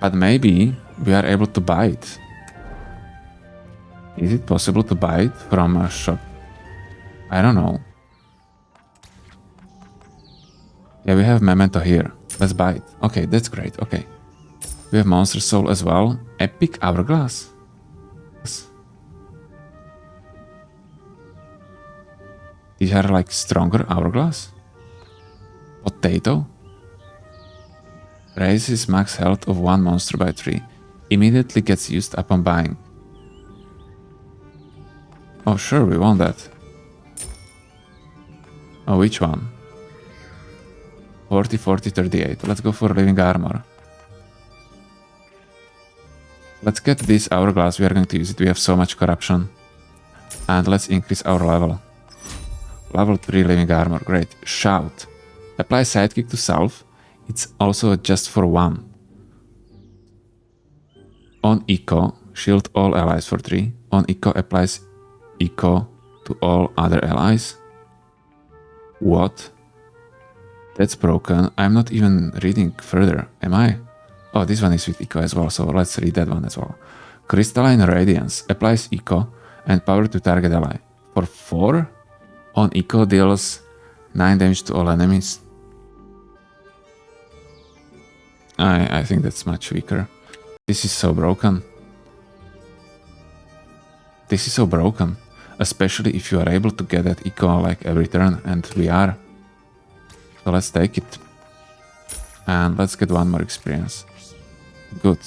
But maybe we are able to buy it. Is it possible to buy it from a shop? I don't know. Yeah, we have Memento here. Let's buy it. Okay, that's great. Okay. We have Monster Soul as well. Epic Hourglass. These are like stronger Hourglass. Potato. Raises max health of one monster by 3. Immediately gets used upon buying. Oh sure, we want that. Oh, which one? 40, 40, 38. Let's go for Living Armor. Let's get this Hourglass. We are going to use it. We have so much corruption. And let's increase our level. Level 3 Living Armor. Great. Shout. Apply Sidekick to self. It's also just for 1. On Eco, shield all allies for 3. On Eco, applies Eco to all other allies. What? That's broken. I'm not even reading further, am I? Oh, this one is with Eco as well, so let's read that one as well. Crystalline Radiance applies Eco and power to target ally. For 4, on Eco deals 9 damage to all enemies. I think that's much weaker. This is so broken. This is so broken. Especially if you are able to get that Eco like every turn, and we are. So let's take it. And let's get one more experience. Good.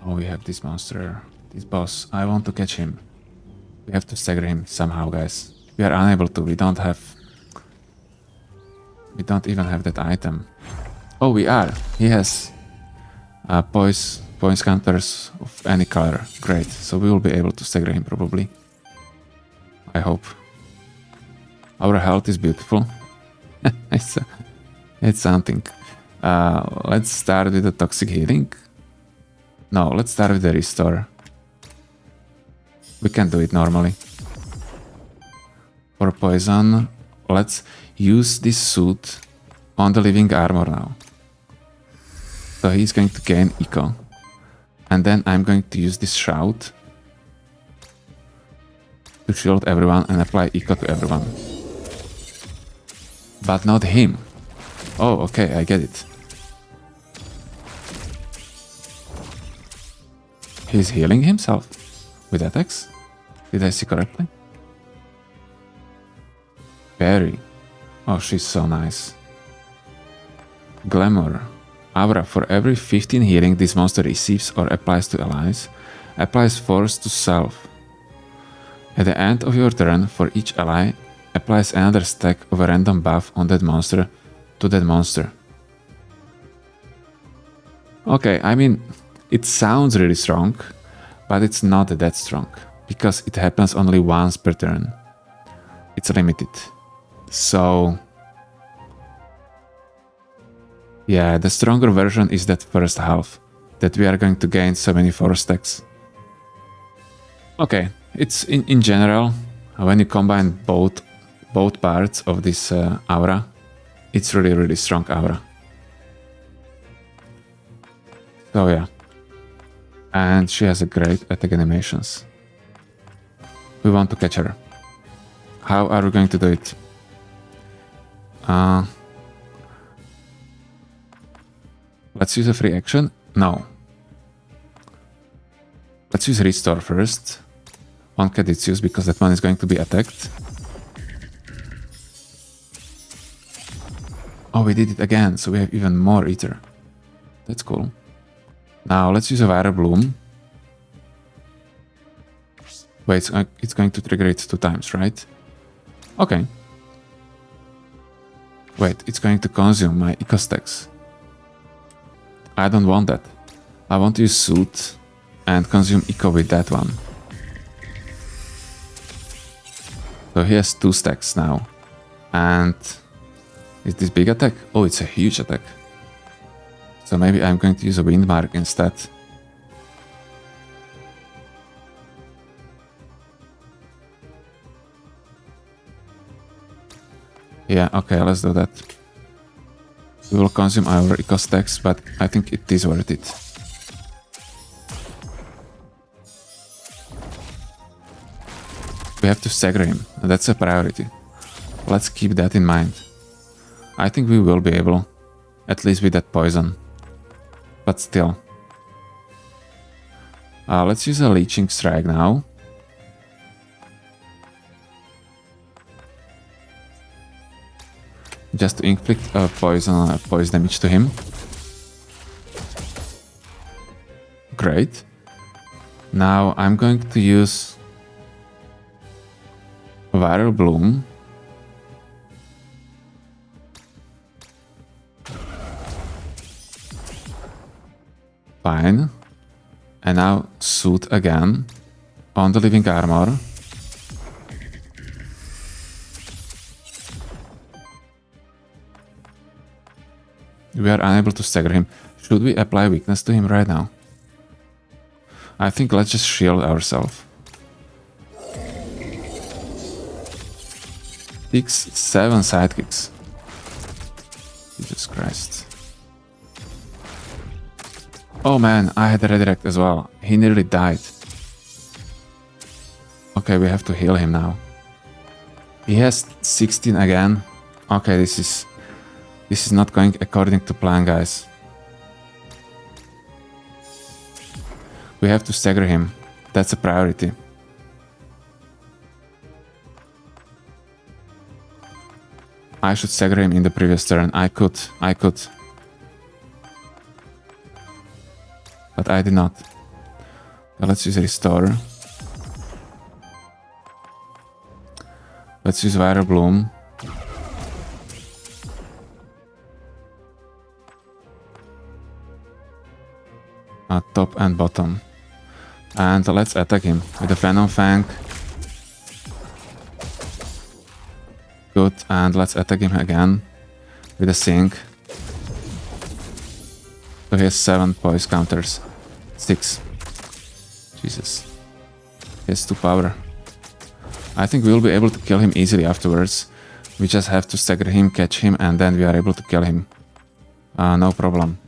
Oh, we have this monster, this boss. I want to catch him. We have to stagger him somehow, guys. We are unable to. We don't even have that item. Oh, we are. He has poise counters of any color. Great. So we will be able to stagger him probably. I hope. Our health is beautiful. It's something. Let's start with the toxic healing. No, let's start with the restore. We can do it normally. For poison, let's use this suit on the living armor now. So he's going to gain Eco. And then I'm going to use this shout to shield everyone and apply Eco to everyone. But not him. Oh, okay, I get it. He's healing himself with attacks? Did I see correctly? Perry. Oh, she's so nice. Glamour. Aura. For every 15 healing this monster receives or applies to allies, applies force to self. At the end of your turn, for each ally, applies another stack of a random buff on that monster to that monster. Okay, I mean, it sounds really strong, but it's not that strong, because it happens only once per turn. It's limited. So yeah, the stronger version is that first half, that we are going to gain so many force stacks. Okay, it's in general, when you combine both parts of this aura, it's really strong aura. So yeah. And she has a great attack animations. We want to catch her. How are we going to do it? Let's use a free action. No. Let's use restore first on Caduceus, because that one is going to be attacked. Oh, we did it again, so we have even more Aether. That's cool. Now let's use a Viral Bloom. Wait, it's going to trigger it 2 times, right? Okay. Wait, it's going to consume my Eco stacks. I don't want that. I want to use Suit and consume Eco with that one. So he has 2 stacks now. And is this big attack? Oh, it's a huge attack. So maybe I'm going to use a Windmark instead. Yeah, okay, let's do that. We will consume our eco stacks, but I think it is worth it. We have to stagger him, and that's a priority. Let's keep that in mind. I think we will be able, at least with that poison. But still. Let's use a leeching strike now. Just to inflict poison damage to him. Great. Now I'm going to use Viral Bloom. Fine. And now Soothe again on the Living Armor. We are unable to stagger him. Should we apply weakness to him right now? I think let's just shield ourselves. 7 sidekicks. Jesus Christ. Oh man, I had a redirect as well. He nearly died. Okay, we have to heal him now. He has 16 again. Okay, this is not going according to plan, guys. We have to stagger him. That's a priority. I should stagger him in the previous turn. I could. But I did not. Let's use Restore. Let's use Viral Bloom. Top and bottom. And let's attack him with the Venom Fang. Good, and let's attack him again with a Sink. So he has 7 poise counters. 6. Jesus. He has 2 power. I think we'll be able to kill him easily afterwards. We just have to stagger him, catch him, and then we are able to kill him. No problem.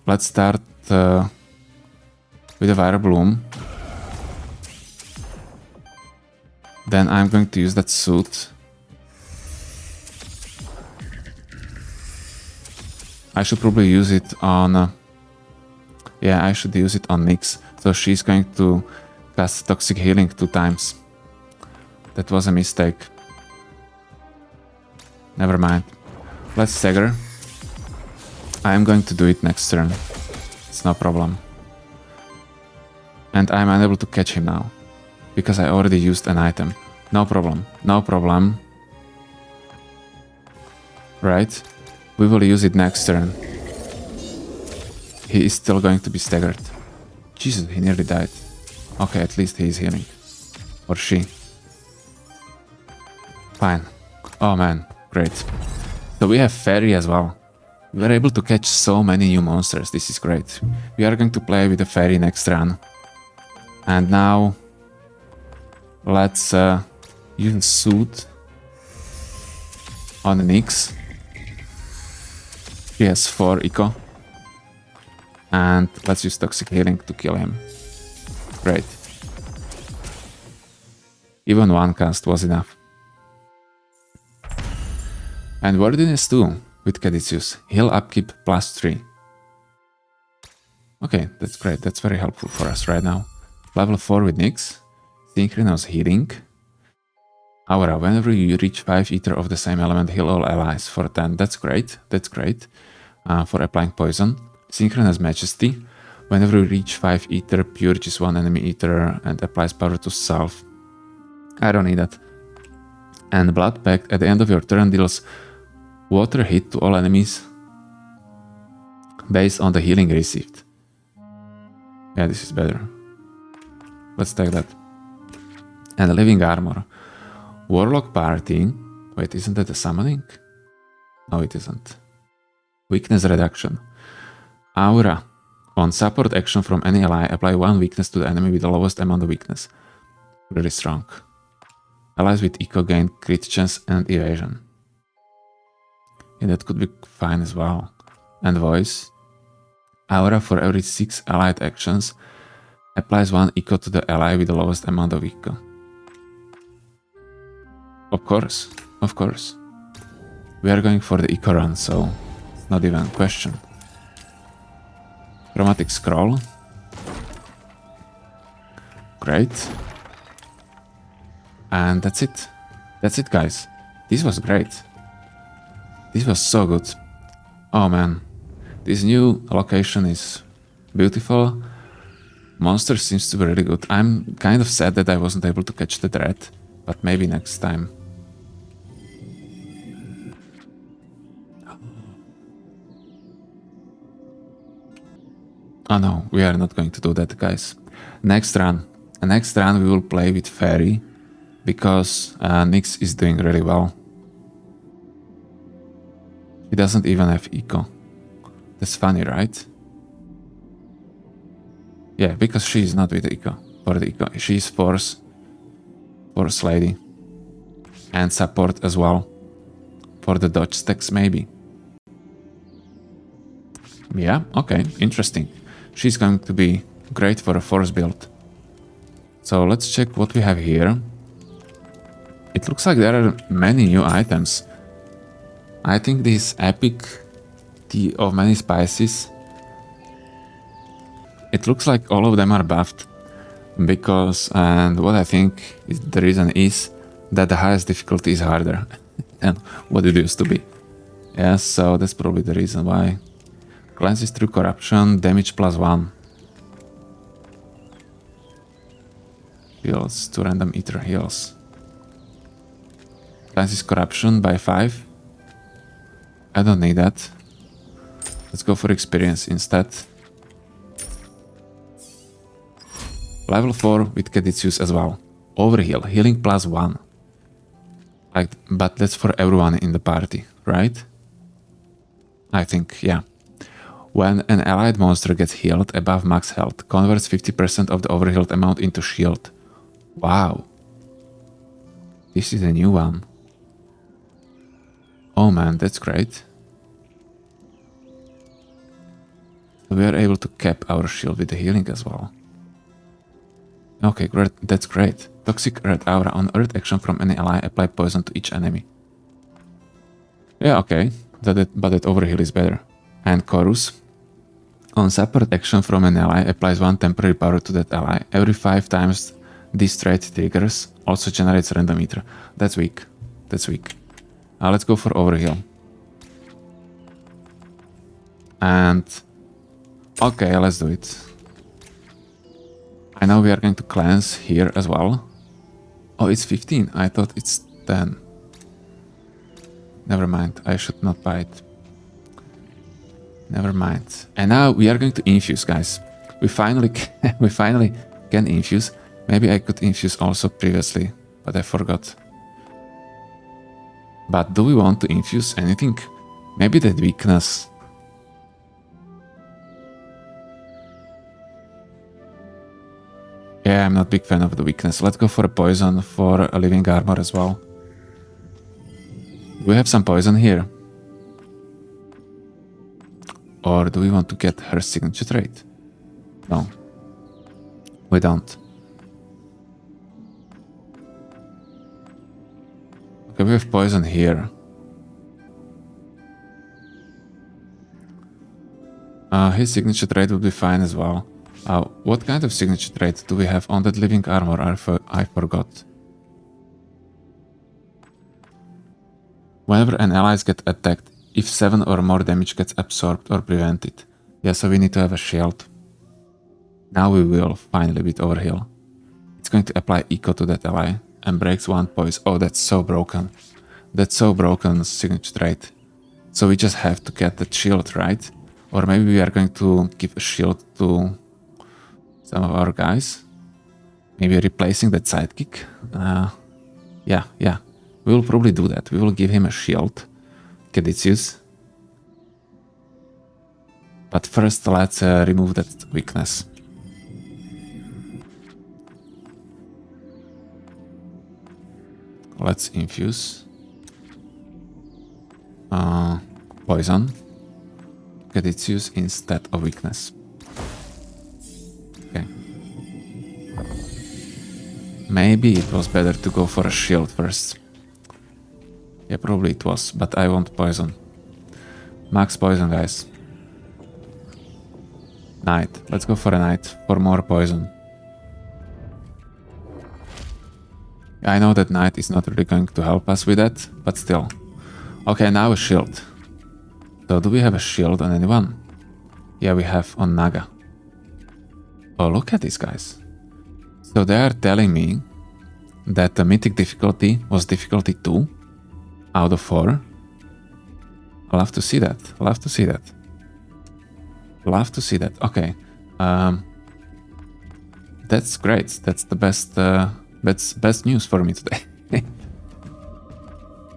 Let's start with a Viral Bloom. Then I'm going to use that Soothe. I should probably use it on... yeah, I should use it on Nixe. So she's going to cast Toxic Healing 2 times. That was a mistake. Never mind. Let's stagger. I am going to do it next turn. It's no problem. And I'm unable to catch him now. Because I already used an item. No problem. No problem. Right. We will use it next turn. He is still going to be staggered. Jesus, he nearly died. Okay, at least he is healing. Or she. Fine. Oh man, great. So we have Fairy as well. We were able to catch so many new monsters. This is great. We are going to play with the Fairy next run. And now... let's use Soothe on Nixe. He has 4 eco. And let's use Toxic Healing to kill him. Great. Even 1 cast was enough. And Wordiness 2 with Caduceus. Heal upkeep +3. Okay, that's great. That's very helpful for us right now. Level 4 with Nixe. Synchronous Healing. Aura. Whenever you reach 5 Aether of the same element, heal all allies for 10. That's great. That's great. For applying poison. Synchronous Majesty. Whenever you reach 5 Aether, purges 1 enemy Aether and applies power to self. I don't need that. And Blood Pact. At the end of your turn deals water hit to all enemies based on the healing received. Yeah, this is better. Let's take that. And the Living Armor. Warlock Party. Wait, isn't that a summoning? No, it isn't. Weakness Reduction. Aura. On support action from any ally, apply 1 weakness to the enemy with the lowest amount of weakness. Really strong. Allies with eco gain crit chance and evasion. Yeah, that could be fine as well. And voice. Aura for every 6 allied actions applies 1 eco to the ally with the lowest amount of eco. Of course, of course. We are going for the eco run, so it's not even a question. Chromatic scroll. Great. And that's it. That's it, guys. This was great. This was so good. Oh man. This new location is beautiful. Monster seems to be really good. I'm kind of sad that I wasn't able to catch the dread, but maybe next time. Oh no, we are not going to do that, guys. Next run we will play with Fairy, because Nixe is doing really well. He doesn't even have eco. That's funny, right? Yeah, because she is not with the eco. For the eco, she is force lady. And support as well. For the dodge stacks, maybe. Yeah, okay, interesting. She's going to be great for a force build. So let's check what we have here. It looks like there are many new items. I think this epic tea of many spices, it looks like all of them are buffed. Because, and what I think is the reason is that the highest difficulty is harder than what it used to be. Yeah, so that's probably the reason why. Cleanses through corruption, damage +1. Heals to random Aether heals. Cleanses corruption by 5. I don't need that. Let's go for experience instead. Level 4 with Caduceus as well. Overheal, healing +1. But that's for everyone in the party, right? I think, yeah. When an allied monster gets healed above max health, converts 50% of the overhealed amount into shield. Wow. This is a new one. Oh man, that's great. We are able to cap our shield with the healing as well. Okay, great. That's great. Toxic red aura on earth action from any ally, apply poison to each enemy. Yeah, okay. But that overheal is better. And chorus. On support action from an ally, applies 1 temporary power to that ally. Every 5 times this trait triggers, also generates random Aether. That's weak. That's weak. Let's go for overheal. And... okay, let's do it. I know we are going to cleanse here as well. Oh, it's 15. I thought it's 10. Never mind. I should not buy it. Never mind. And now we are going to infuse, guys. We finally can infuse. Maybe I could infuse also previously, but I forgot. But do we want to infuse anything? Maybe that weakness. Yeah, I'm not a big fan of the weakness. Let's go for a poison for a living armor as well. Do we have some poison here? Or do we want to get her signature trait? No. We don't. Okay, we have poison here. His signature trait would be fine as well. What kind of signature trait do we have on that living armor? I forgot. Whenever an ally gets attacked, if 7 or more damage gets absorbed or prevented. Yeah, so we need to have a shield. Now we will, finally, with overheal. It's going to apply eco to that ally and breaks 1 poison. Oh, that's so broken. That's so broken signature trait. So we just have to get that shield, right? Or maybe we are going to give a shield to some of our guys. Maybe replacing that sidekick. Yeah. We will probably do that. We will give him a shield. Caduceus. But first let's remove that weakness. let's infuse. Poison. Caduceus instead of weakness. Okay. Maybe it was better to go for a shield first. Yeah, probably it was, but I want poison. Max poison, guys. Knight. Let's go for a knight for more poison. I know that knight is not really going to help us with that, but still. Okay, now a shield. So do we have a shield on anyone? Yeah, we have on Naga. Oh, look at these guys. So they are telling me that the mythic difficulty was difficulty 2 out of 4. I'll have to see that. I'll have to see that. Love to see that. Okay. That's great. That's the best news for me today.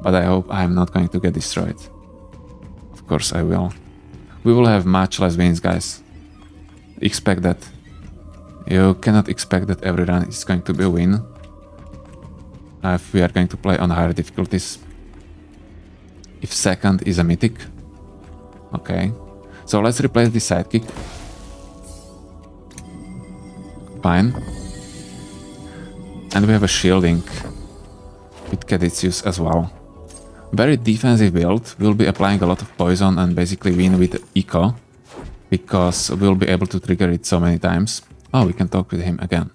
But I hope I'm not going to get destroyed. Of course I will. We will have much less wins, guys. Expect that. You cannot expect that every run is going to be a win. If we are going to play on higher difficulties. If second is a mythic. Okay. So let's replace the sidekick. Fine. And we have a shielding with Caduceus as well. Very defensive build. We'll be applying a lot of poison and basically win with eco. Because we'll be able to trigger it so many times. Oh, we can talk with him again.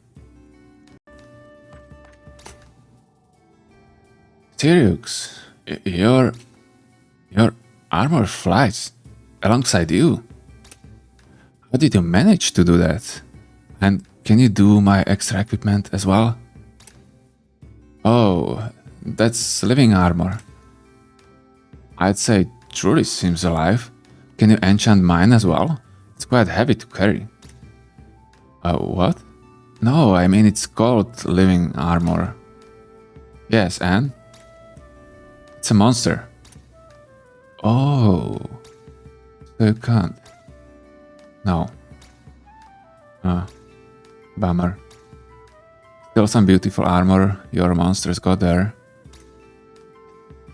Sirius, your armor flies alongside you. How did you manage to do that? And can you do my extra equipment as well? Oh, that's living armor. I'd say truly seems alive. Can you enchant mine as well? It's quite heavy to carry. What? No, I mean it's called living armor. Yes, and? It's a monster. Oh. So you can't. No. Bummer. Still some beautiful armor your monsters got there.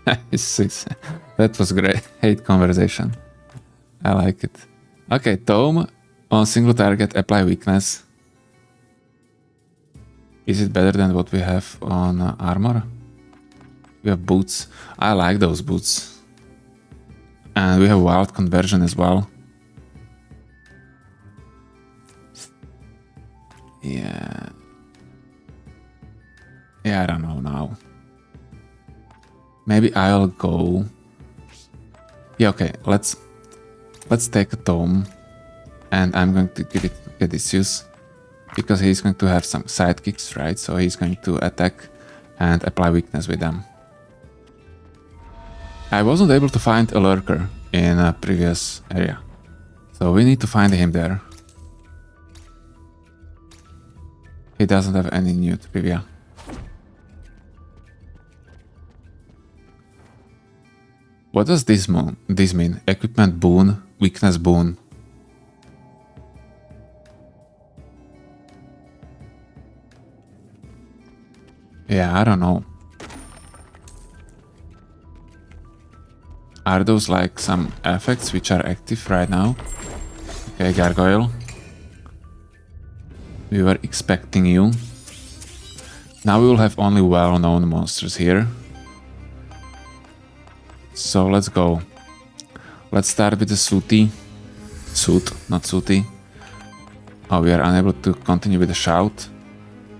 That was great. Hate conversation. I like it. Okay, Tome. On single target, apply weakness. Is it better than what we have on armor? We have boots. I like those boots. And we have wild conversion as well. Yeah. Yeah, I don't know now. Maybe I'll go. Yeah, okay. Let's take a tome. And I'm going to give it to Caduceus. Because he's going to have some sidekicks, right? So he's going to attack and apply weakness with them. I wasn't able to find a lurker in a previous area. So we need to find him there. He doesn't have any new trivia. What does this mean? Equipment boon, weakness boon. Yeah, I don't know. Are those like some effects which are active right now? Okay, Gargoyle. We were expecting you. Now we will have only well-known monsters here. So let's go. Let's start with the Suit, not Sooty. Oh, we are unable to continue with the Shout.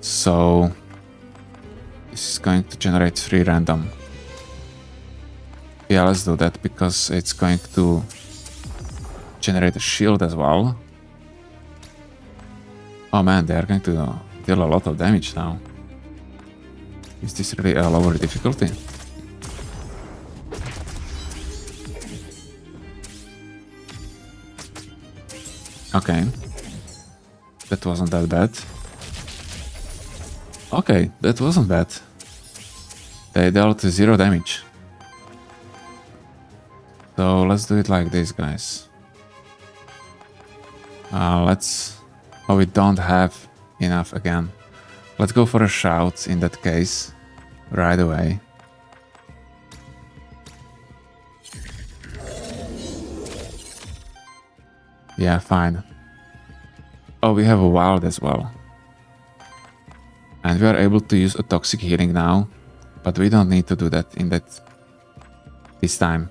So this is going to generate 3 random. Yeah, let's do that because it's going to generate a shield as well. Oh man, they are going to deal a lot of damage now. Is this really a lower difficulty? Okay. That wasn't that bad. Okay, that wasn't bad. They dealt 0 damage. So let's do it like this, guys. Oh, we don't have enough again. Let's go for a shout in that case. right away. Yeah, fine. Oh, we have a wild as well. And we are able to use a toxic healing now, but we don't need to do that this time.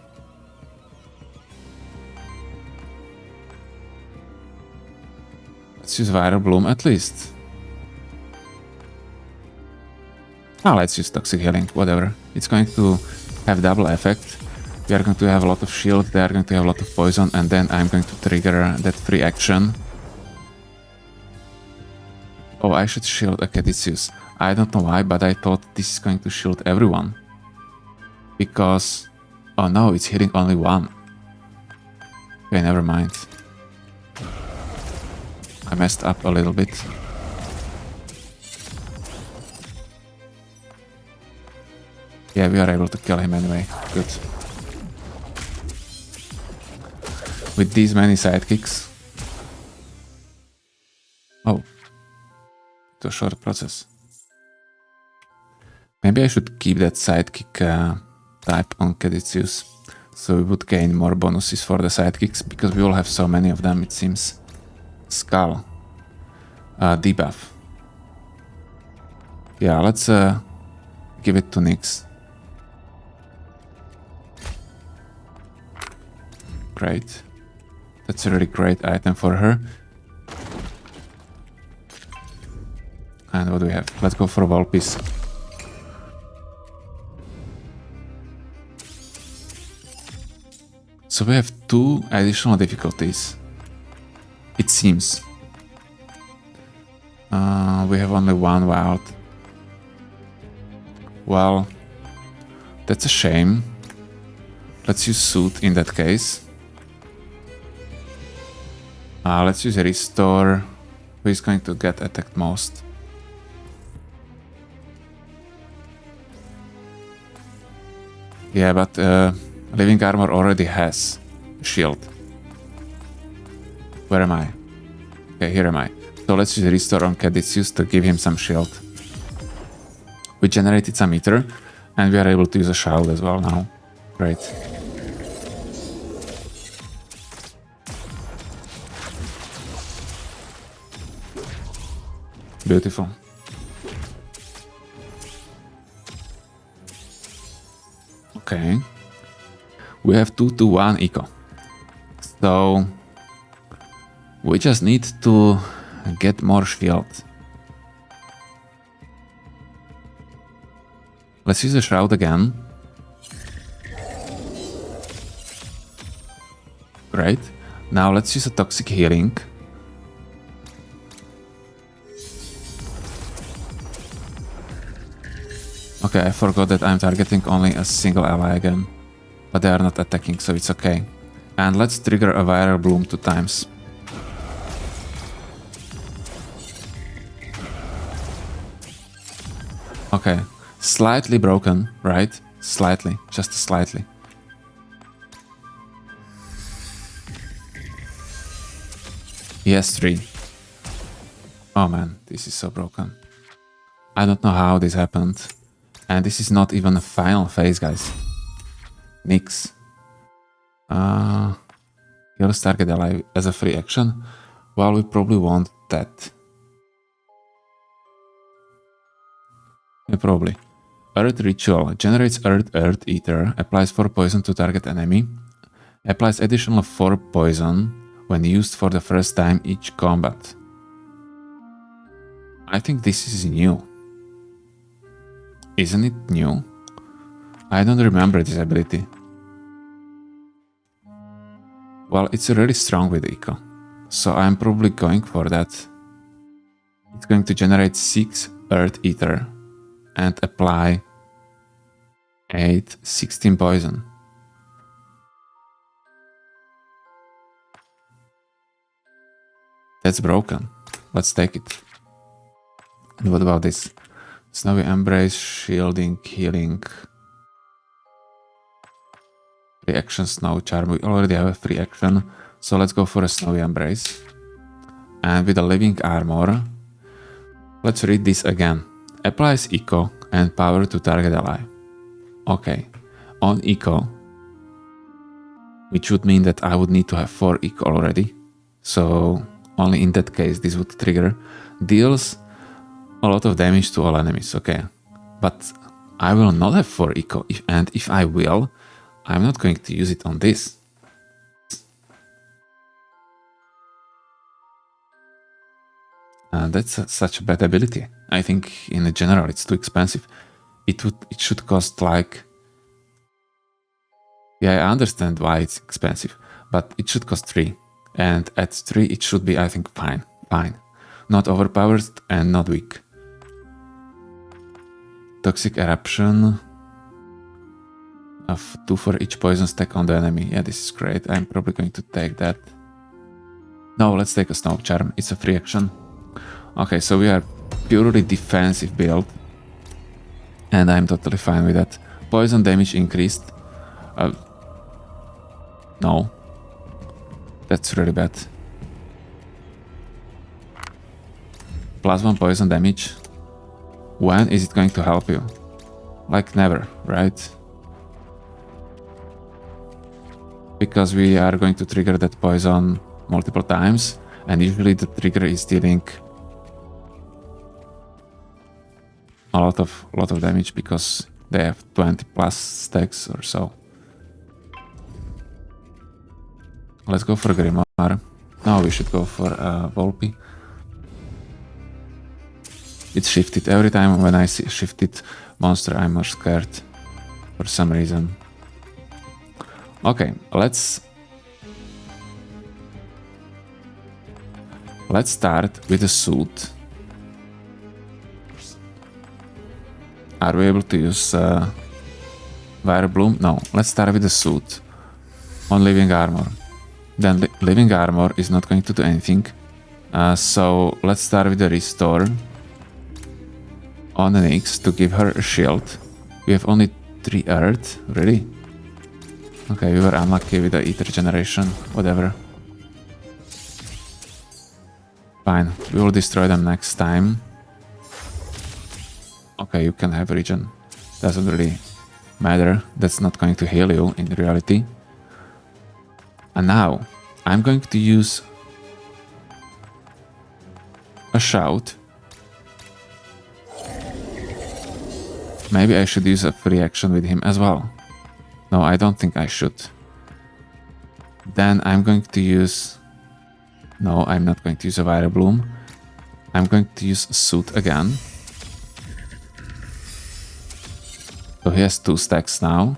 Let's use Viral Bloom at least. Ah, let's use toxic healing, whatever. It's going to have double effect. We are going to have a lot of shield, they are going to have a lot of poison, and then I'm going to trigger that free action. Oh, I should shield a Caduceus. I don't know why, but I thought this is going to shield everyone. Because... oh no, it's hitting only one. Okay, never mind. I messed up a little bit. Yeah, we are able to kill him anyway. Good. With these many sidekicks. Oh. It was a short process. Maybe I should keep that sidekick type on Caduceus. So we would gain more bonuses for the sidekicks, because we all have so many of them, it seems. Skull. Debuff. Yeah, let's give it to Nixe. Great. That's a really great item for her. And what do we have? Let's go for a wall piece. So we have 2 additional difficulties. It seems. We have only 1 wild. Well, that's a shame. Let's use Suit in that case. Let's use Restore. Who is going to get attacked most? Yeah, but Living Armor already has shield. Where am I? Okay, here am I. So let's use Restore on Caduceus to give him some shield. We generated some Aether, and we are able to use a Shroud as well now. Great. Beautiful. Okay. We have 2-1 eco. So we just need to get more shield. Let's use the Shroud again. Great. Now let's use a toxic healing. Okay, I forgot that I'm targeting only a single ally again. But they are not attacking, so it's okay. And let's trigger a Viral Bloom 2 times. Okay, slightly broken, right? Slightly, just slightly. Yes, 3. Oh man, this is so broken. I don't know how this happened. And this is not even a final phase, guys. Nixe. Heals target ally as a free action. Well, we probably want that. Yeah, probably. Earth Ritual. Generates Earth Ether. Applies 4 poison to target enemy. Applies additional 4 poison when used for the first time each combat. I think this is new. Isn't it new? I don't remember this ability. Well, it's really strong with eco, so I'm probably going for that. It's going to generate 6 Earth Ether and apply 16 poison. That's broken. Let's take it. And what about this? Snowy Embrace, Shielding, Healing. Free action, Snow Charm. We already have a free action, so let's go for a Snowy Embrace. And with a Living Armor, let's read this again. Applies Eco and power to target ally. Okay, on eco, which would mean that I would need to have 4 eco already. So only in that case this would trigger. Deals a lot of damage to all enemies, okay. But I will not have 4 eco, and if I will, I'm not going to use it on this. That's such a bad ability. I think in general it's too expensive. It should cost like... Yeah, I understand why it's expensive, but it should cost 3. And at 3 it should be, I think, fine. Not overpowered and not weak. Toxic Eruption of 2 for each poison stack on the enemy. Yeah, this is great. I'm probably going to take that. No, let's take a Snow Charm. It's a free action. Okay, so we are purely defensive build. And I'm totally fine with that. Poison damage increased. No. That's really bad. +1 poison damage. When is it going to help you? Like never, right? Because we are going to trigger that poison multiple times, and usually the trigger is dealing a lot of damage because they have 20 plus stacks or so. Let's go for Grimoire. No, we should go for Volpi. It's shifted. Every time when I see shifted monster, I'm more scared for some reason. Okay, let's start with a suit. Are we able to use Fire Bloom? No, let's start with a suit on Living Armor. Then Living Armor is not going to do anything. So let's start with the Restore on the Nixe to give her a shield. We have only 3 Earth, really? Okay, we were unlucky with the Aether generation, whatever. Fine, we will destroy them next time. Okay, you can have regen. Doesn't really matter. That's not going to heal you in reality. And now, I'm going to use a Shout. Maybe I should use a free action with him as well. No, I don't think I should. Then I'm going to use... No, I'm not going to use a Fire Bloom. I'm going to use a Suit again. So he has 2 stacks now.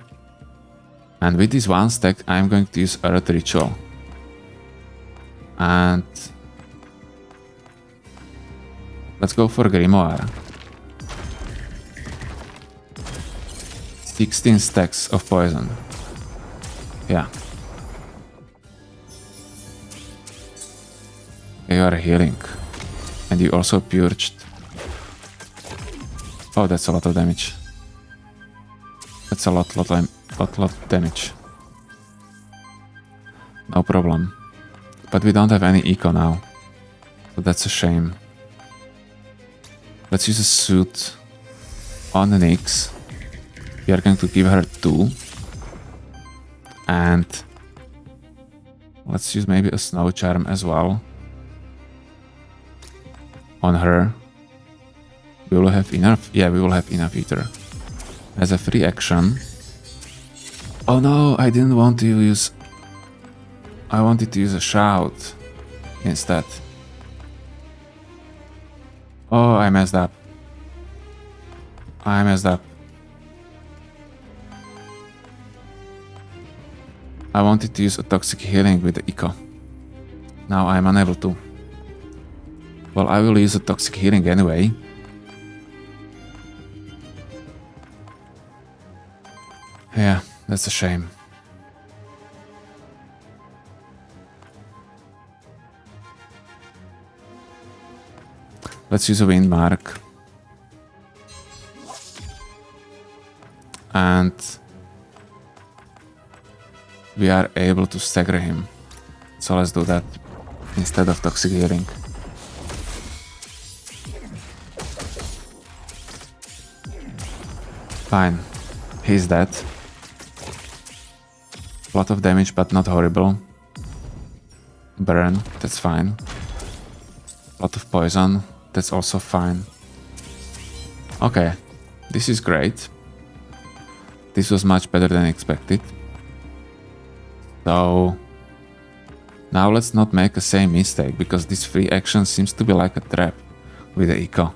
And with this 1 stack, I'm going to use Earth Ritual. And... let's go for Grimoire. 16 stacks of poison. Yeah. You are healing. And you also purged. Oh, that's a lot of damage. That's a lot damage. No problem. But we don't have any eco now. So that's a shame. Let's use a suit on the Nixe. We are going to give her 2. And let's use maybe a Snow Charm as well. On her. We will have enough. Yeah, we will have enough Aether. As a free action. Oh no, I didn't want to use... I wanted to use a Shout instead. Oh, I messed up. I wanted to use a Toxic Healing with the eco. Now I'm unable to. Well, I will use a Toxic Healing anyway. Yeah, that's a shame. Let's use a Wind Mark. And we are able to stagger him. So let's do that instead of Toxic Healing. Fine. He's dead. A lot of damage, but not horrible. Burn, that's fine. A lot of poison, that's also fine. Okay, this is great. This was much better than expected. So now let's not make the same mistake, because this free action seems to be like a trap with the eco.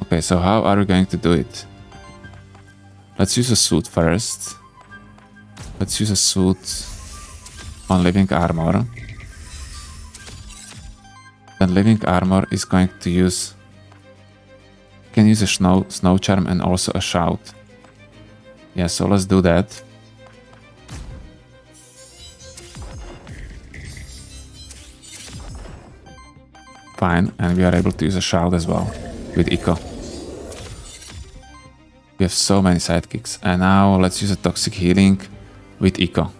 Okay, so how are we going to do it? Let's use a suit first. Let's use a suit on living armor. Then living armor is going to use... can use a snow charm and also a shout. Yeah, so let's do that. Fine, and we are able to use a shout as well with eco. We have so many sidekicks. And now let's use a toxic healing with eco.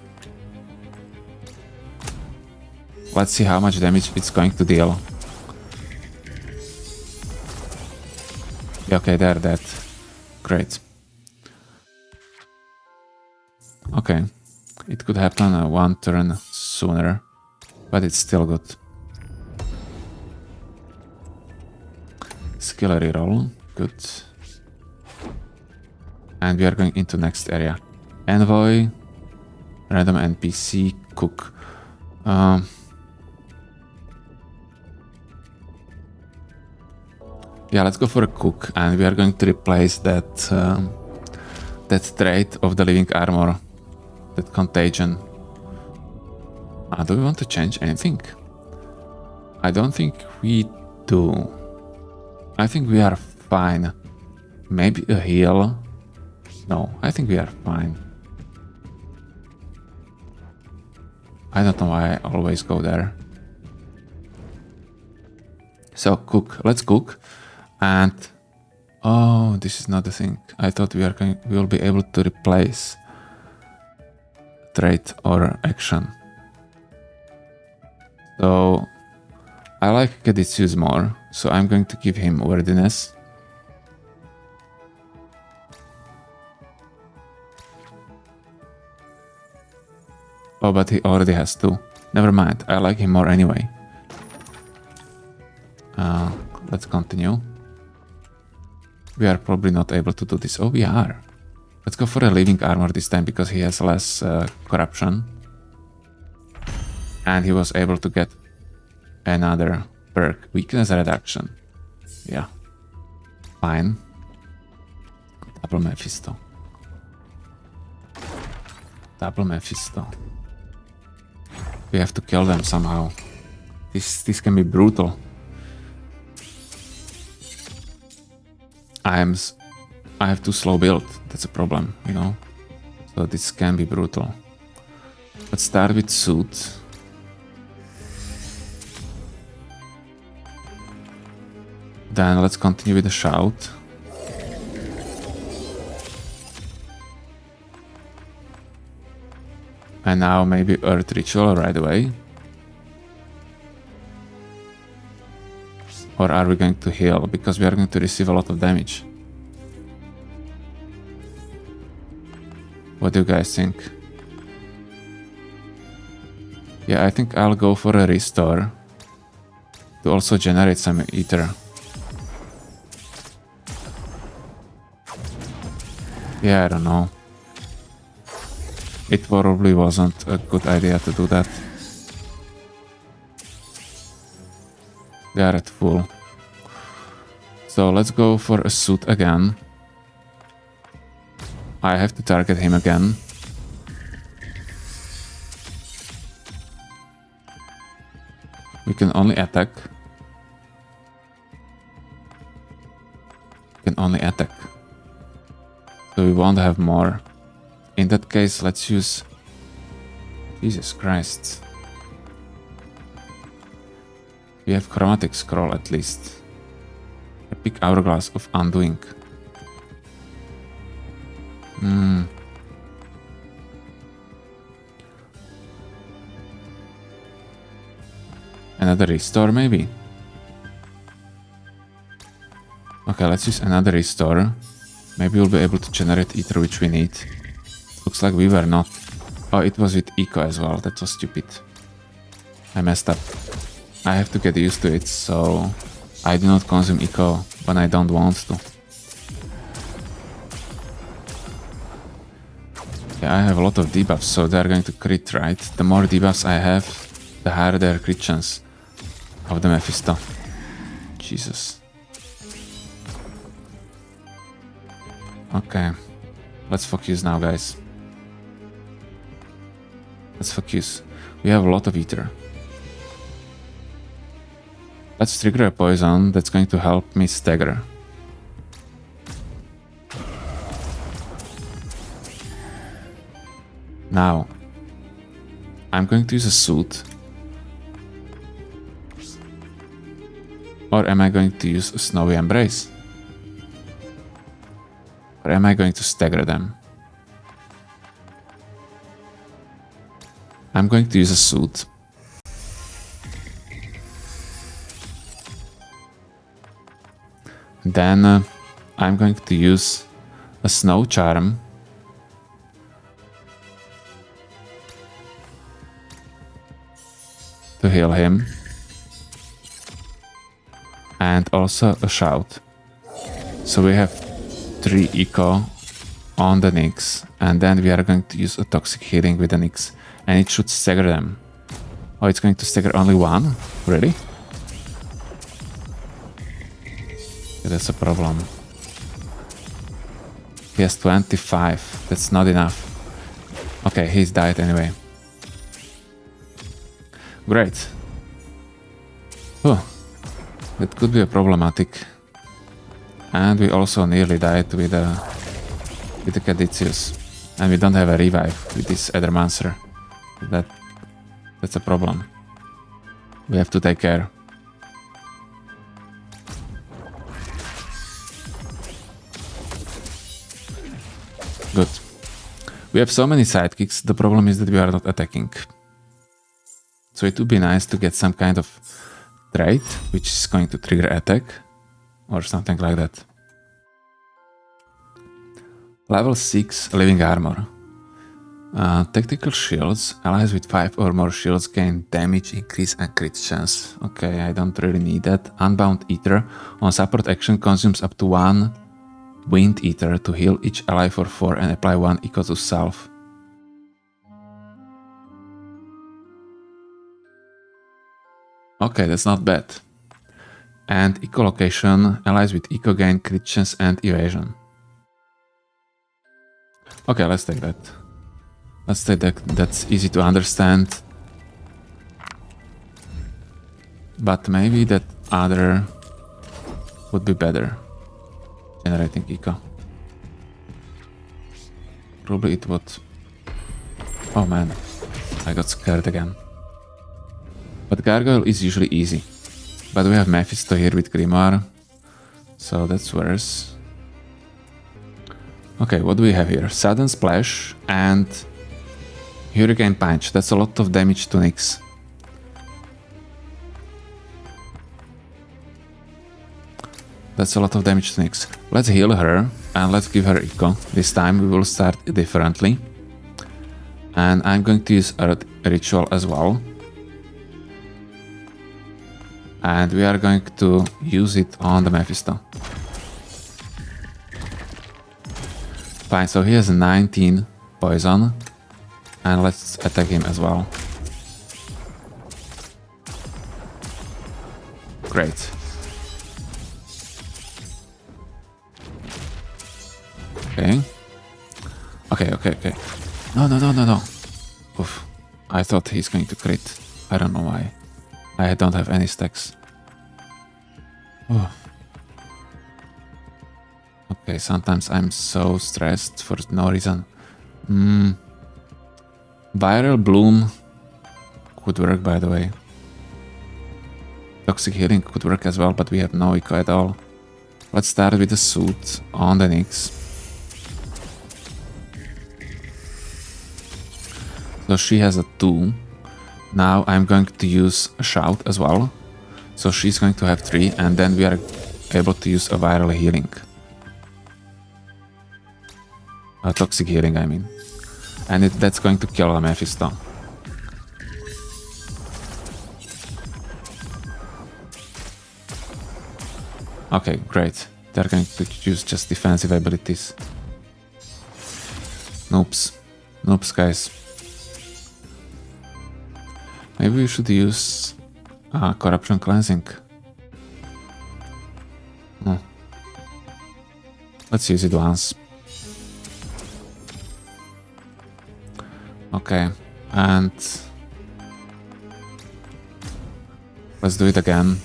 Let's see how much damage it's going to deal. Yeah, okay, they're dead. Great. Okay. It could happen one turn sooner, but it's still good. Skill reroll. Good. And we are going into next area. Envoy, random NPC, cook. Yeah, let's go for a cook, and we are going to replace that that trait of the living armor, that contagion. Do we want to change anything? I don't think we do. I think we are fine. Maybe a heal. No, I think we are fine. I don't know why I always go there. So cook, let's cook. And oh, this is not the thing. I thought we will be able to replace trait or action. So I like Caduceus more, so I'm going to give him worthiness. Oh, but he already has 2. Never mind, I like him more anyway. Let's continue. We are probably not able to do this. Oh, we are. Let's go for a living armor this time, because he has less corruption. And he was able to get another perk. Weakness reduction. Yeah. Fine. Double Mephisto. Double Mephisto. We have to kill them somehow. This can be brutal. I have too slow build. That's a problem, you know. So this can be brutal. Let's start with suit. Then let's continue with the shout. And now maybe Earth Ritual right away. Or are we going to heal? Because we are going to receive a lot of damage. What do you guys think? Yeah, I think I'll go for a restore. To also generate some Aether. Yeah, I don't know. It probably wasn't a good idea to do that. They are at full. So let's go for a suit again. I have to target him again. We can only attack. We can only attack. So we won't have more. In that case, let's use... Jesus Christ. We have Chromatic Scroll at least. Epic Hourglass of Undoing. Another restore maybe? Okay, let's use another restore. Maybe we'll be able to generate Aether, which we need. Looks like we were not. Oh, it was with Eco as well. That was stupid. I messed up. I have to get used to it, so I do not consume Eco when I don't want to. Yeah, I have a lot of debuffs, so they're going to crit, right? The more debuffs I have, the higher their crit chance of the Mephisto. Jesus. Okay. Let's focus now, guys. Let's focus. We have a lot of Aether. Let's trigger a poison that's going to help me stagger. Now, I'm going to use a suit. Or am I going to use a snowy embrace? Or am I going to stagger them? I'm going to use a suit. Then I'm going to use a snow charm. To heal him. And also a shout. So we have 3 eco on the Nixe, and then we are going to use a toxic healing with the Nixe, and it should stagger them. Oh, it's going to stagger only 1? Really? Yeah, that's a problem. He has 25. That's not enough. Okay, he's died anyway. Great. Oh, that could be problematic. And we also nearly died with the Caduceus. And we don't have a revive with this Aethermancer. That's a problem. We have to take care. Good. We have so many sidekicks, the problem is that we are not attacking. So it would be nice to get some kind of trait, which is going to trigger attack, or something like that. Level 6 Living Armor. Tactical shields. Allies with 5 or more shields gain damage, increase and crit chance. Okay, I don't really need that. Unbound Aether. On support action consumes up to 1 Wind Aether to heal each ally for 4 and apply 1 eco to self. Okay, that's not bad. And echolocation, allies with eco gain crit chance and evasion. Okay, let's take that. Let's take that. That's easy to understand. But maybe that other would be better. Generating eco. Probably it would. Oh man, I got scared again. But Gargoyle is usually easy. But we have Mephisto here with Grimoire, so that's worse. Okay, what do we have here? Sudden Splash and Hurricane Punch. That's a lot of damage to Nixe. That's a lot of damage to Nixe. Let's heal her and let's give her eco. This time we will start differently. And I'm going to use a ritual as well. And we are going to use it on the Mephisto. Fine, so he has 19 poison. And let's attack him as well. Great. Okay. Okay. No. Oof. I thought he's going to crit. I don't know why. I don't have any stacks. Oh. Okay, sometimes I'm so stressed for no reason. Viral Bloom could work, by the way. Toxic Healing could work as well, but we have no eco at all. Let's start with the suit on the Nixe. So she has a 2. Now I'm going to use a shout as well. So she's going to have 3, and then we are able to use a viral healing. A toxic healing, I mean. And that's going to kill a Mephisto. Okay, great. They're going to use just defensive abilities. Noobs. Noobs, guys. Maybe we should use corruption cleansing. Let's use it once. Okay, and let's do it again.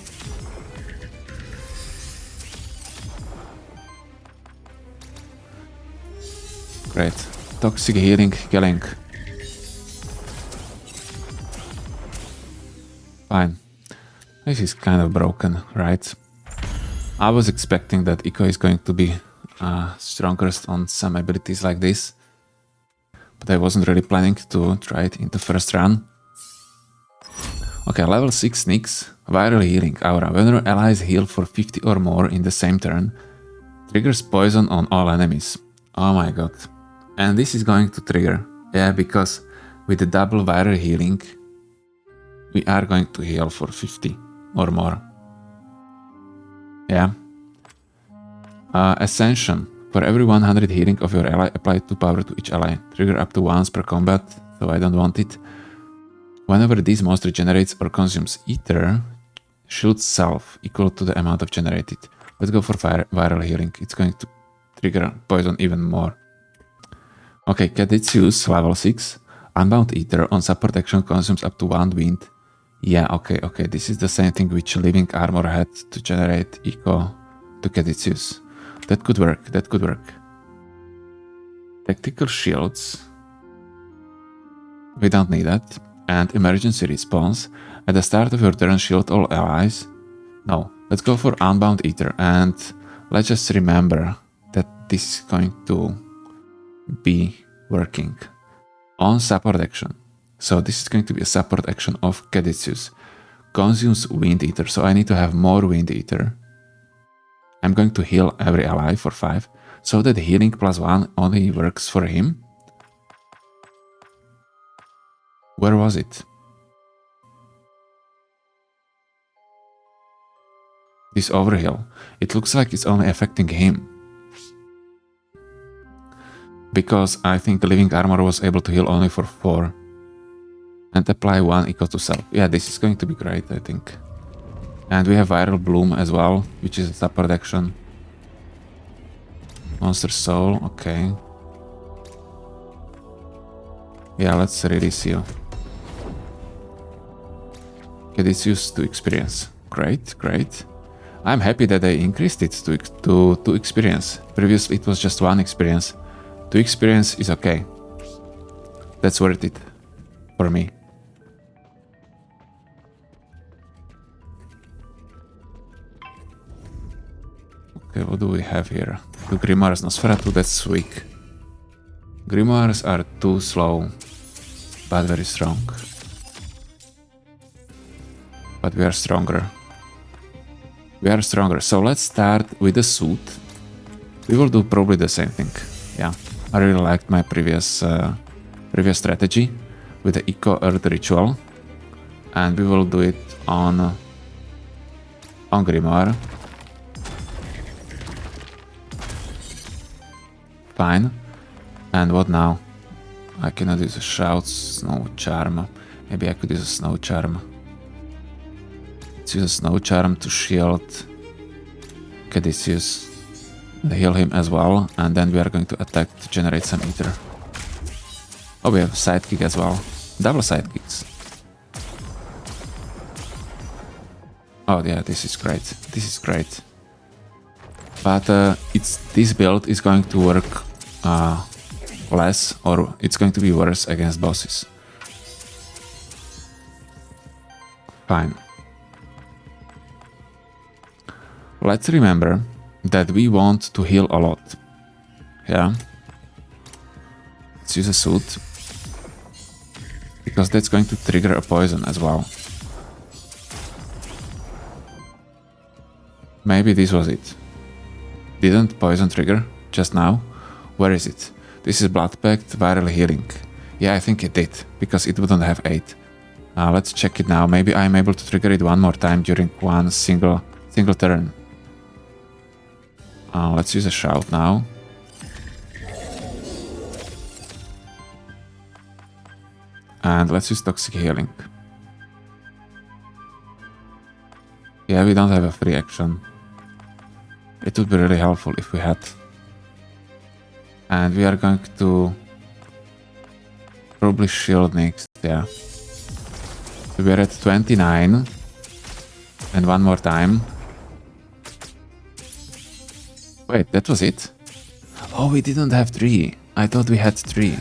Great. Toxic healing, killing. Fine. This is kind of broken, right? I was expecting that Eco is going to be strongest on some abilities like this, but I wasn't really planning to try it in the first run. Okay, level 6 Nixe, viral healing aura. When your allies heal for 50 or more in the same turn, triggers poison on all enemies. Oh my god. And this is going to trigger, yeah, because with the double viral healing, we are going to heal for 50 or more. Yeah. Ascension. For every 100 healing of your ally, apply 2 power to each ally. Trigger up to once per combat, so I don't want it. Whenever this monster generates or consumes Aether, shields self equal to the amount of generated. Let's go for viral healing. It's going to trigger poison even more. Okay, Caduceus, level 6. Unbound Aether on support action consumes up to 1 wind. Yeah, okay, this is the same thing which Living Armor had to generate eco to Caduceus. That could work, that could work. Tactical shields. We don't need that. And emergency response. At the start of your turn, shield all allies. No, let's go for Unbound Aether. And let's just remember that this is going to be working on support action. So this is going to be a support action of Caduceus. Consumes Wind Aether, so I need to have more Wind Aether. I'm going to heal every ally for 5, so that healing +1 only works for him. Where was it? This overheal. It looks like it's only affecting him. Because I think the Living Armor was able to heal only for 4. And apply 1 equal to self. Yeah, this is going to be great, I think. And we have Viral Bloom as well, which is a support action. Monster Soul, okay. Yeah, let's release you. Caduceus to experience. Great, great. I'm happy that they increased it to 2 experience. Previously it was just 1 experience. 2 experience is okay. That's worth it for me. Okay, what do we have here? 2 Grimoires Nosferatu, that's weak. Grimoires are too slow, but very strong. But we are stronger. We are stronger, so let's start with the suit. We will do probably the same thing. Yeah, I really liked my previous strategy with the Eco Earth Ritual. And we will do it on Grimoire. Fine. And what now? I cannot use a Shout, Snow Charm. Maybe I could use a Snow Charm. Let's use a Snow Charm to shield Caduceus. And heal him as well. And then we are going to attack to generate some Aether. Oh, we have Sidekick as well. Double Sidekicks. Oh yeah, this is great. This is great. But this build is going to work less, or it's going to be worse against bosses. Fine. Let's remember that we want to heal a lot. Yeah. Let's use a suit. Because that's going to trigger a poison as well. Maybe this was it. Didn't poison trigger just now? Where is it? This is Blood Pact, viral healing. Yeah, I think it did, because it wouldn't have 8. Let's check it now. Maybe I'm able to trigger it one more time during one single turn. Let's use a shout now. And let's use toxic healing. Yeah, we don't have a free action. It would be really helpful if we had. And we are going to probably shield Nixe, yeah. So we're at 29. And one more time. Wait, that was it? Oh, we didn't have 3. I thought we had 3.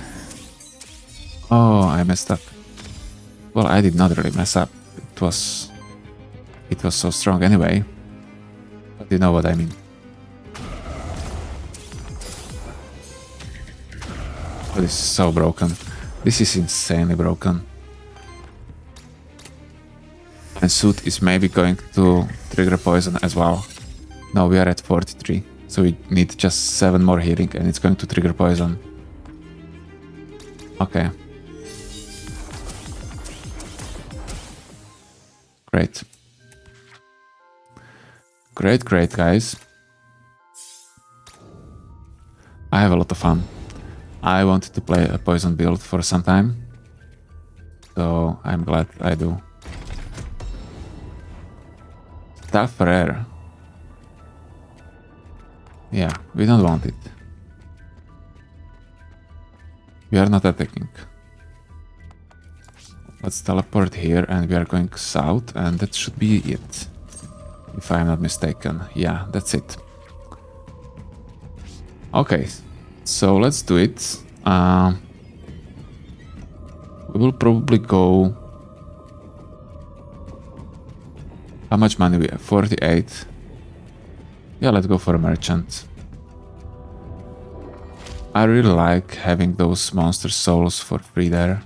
Oh, I messed up. Well, I did not really mess up. It was so strong anyway. But you know what I mean. Oh, this is so broken. This is insanely broken. And Suit is maybe going to trigger poison as well. No, we are at 43. So we need just 7 more healing and it's going to trigger poison. Okay. Great. Great, guys. I have a lot of fun. I wanted to play a poison build for some time. So I'm glad I do. Tough rare. Yeah, we don't want it. We are not attacking. Let's teleport here and we are going south and that should be it. If I'm not mistaken. Yeah, that's it. Okay, so let's do it. We will probably go... How much money we have? 48. Yeah, let's go for a merchant. I really like having those monster souls for free there.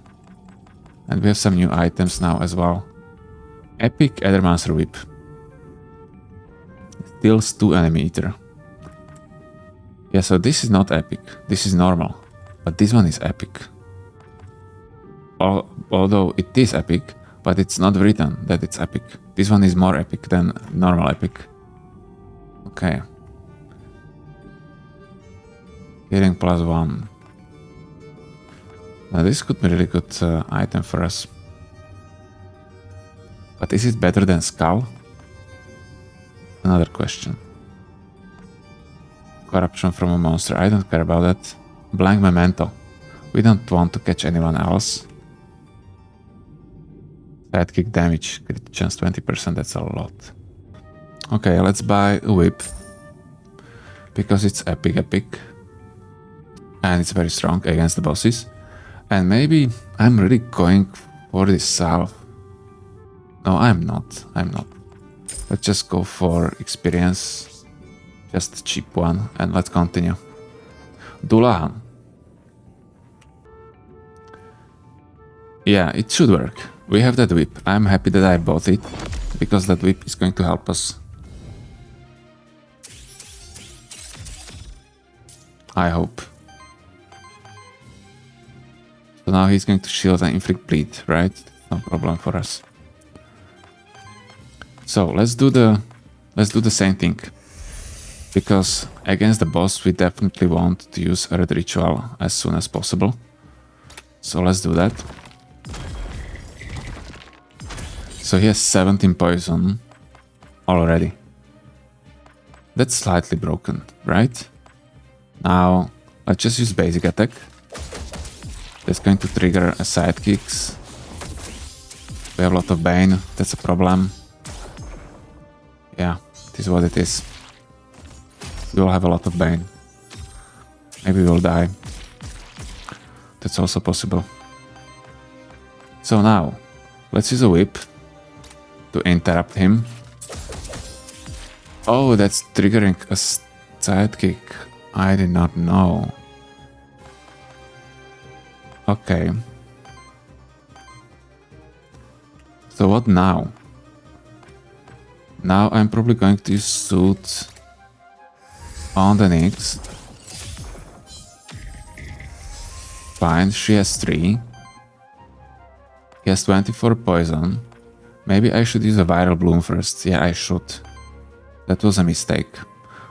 And we have some new items now as well. Epic Aethermancer whip. Deals 2 enemy ether. Yeah, so this is not epic. This is normal. But this one is epic. Although it is epic, but it's not written that it's epic. This one is more epic than normal epic. Okay. Healing +1. Now this could be a really good item for us. But is it better than Skull? Another question. Corruption from a monster. I don't care about that. Blank Memento. We don't want to catch anyone else. Sidekick damage. Crit chance 20%. That's a lot. Okay, let's buy a whip. Because it's epic. And it's very strong against the bosses. And maybe I'm really going for this salve. No, I'm not. Let's just go for experience. Just a cheap one. And let's continue. Dullahan. Yeah, it should work. We have that whip. I'm happy that I bought it. Because that whip is going to help us. I hope. So now he's going to shield and inflict bleed, right? No problem for us. So let's do the same thing. Because against the boss we definitely want to use a red ritual as soon as possible. So let's do that. So he has 17 poison already. That's slightly broken, right? Now let's just use basic attack. That's going to trigger a sidekicks. We have a lot of Bane, that's a problem. Yeah, this is what it is. We will have a lot of Bane. Maybe we'll die. That's also possible. So now, let's use a whip to interrupt him. Oh, that's triggering a sidekick. I did not know. Okay. So what now? Now I'm probably going to use Suit on the Nixe. Fine, she has 3. He has 24 poison. Maybe I should use a Viral Bloom first. Yeah, I should. That was a mistake.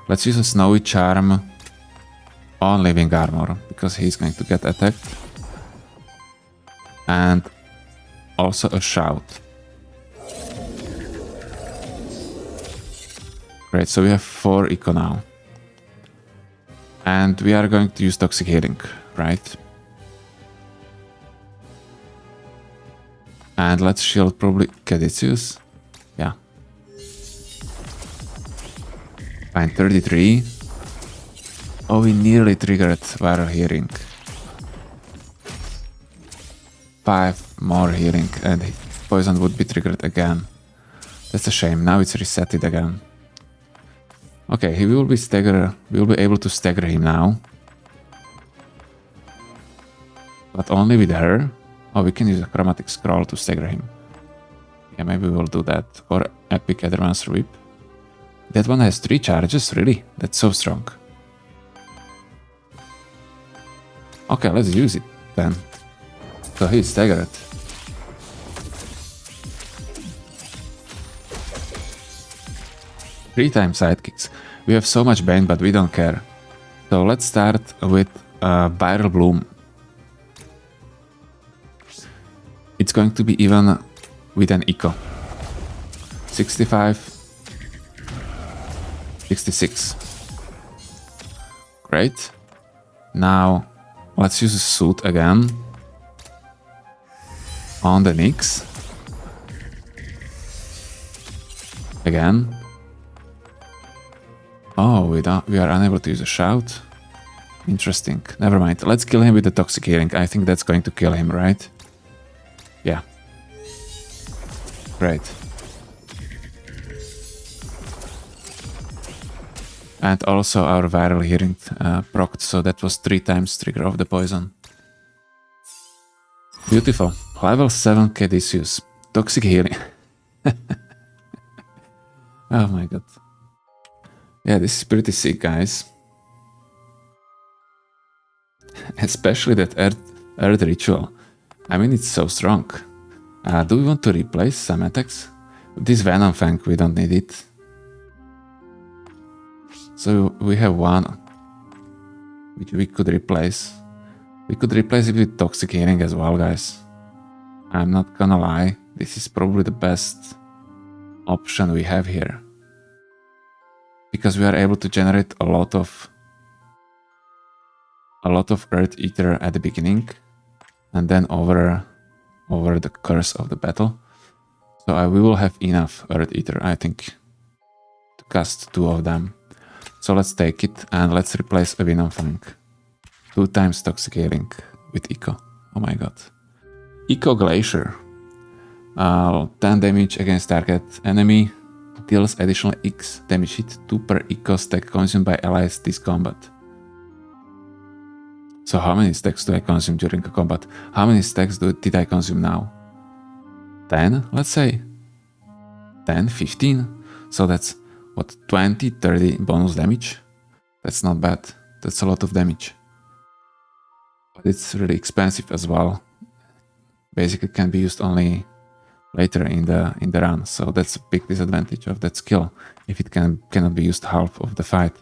Let's use a Snowy Charm on Living Armor, because he's going to get attacked. And also a Shout. Great, so we have 4 eco now. And we are going to use Toxic Healing, right? And let's shield probably Caduceus. Yeah. Fine, 33. Oh, we nearly triggered Viral Healing. 5 more healing and poison would be triggered again. That's a shame, now it's resetted again. Okay, he will be we'll be able to stagger him now. But only with her. Oh, we can use a Chromatic Scroll to stagger him. Yeah, maybe we'll do that. Or Epic Aethermancer Whip. That one has 3 charges, really? That's so strong. Okay, let's use it then. So he's staggered. Three times sidekicks. We have so much Bane, but we don't care. So let's start with Viral Bloom. It's going to be even with an eco. 65. 66. Great. Now let's use a Suit again. On the Nixe. Again. Oh, we are unable to use a Shout. Interesting. Never mind. Let's kill him with the Toxic Healing. I think that's going to kill him, right? Yeah. Great. And also our Viral Healing procced, so that was 3 times trigger of the poison. Beautiful. Level 7 Caduceus. Toxic Healing. Oh my god. Yeah, this is pretty sick, guys. Especially that Earth Ritual. I mean, it's so strong. Do we want to replace some attacks? This Venom Fang, we don't need it. So we have one which we could replace. We could replace it with Toxic Healing as well, guys. I'm not gonna lie, this is probably the best option we have here. Because we are able to generate a lot of Earth Ether at the beginning, and then over the course of the battle. So we will have enough Earth Ether, I think, to cast 2 of them. So let's take it and let's replace a Venom Fang. 2 times Toxic Healing with Eco. Oh my god. Eco Glacier. 10 damage against target enemy. Deals additional X damage hit 2 per Eco stack consumed by allies this combat. So how many stacks do I consume during a combat? How many stacks did I consume now? 10, let's say. 10, 15. So that's what, 20, 30 bonus damage? That's not bad. That's a lot of damage. But it's really expensive as well. Basically can be used only later in the run. So that's a big disadvantage of that skill. If it cannot be used half of the fight.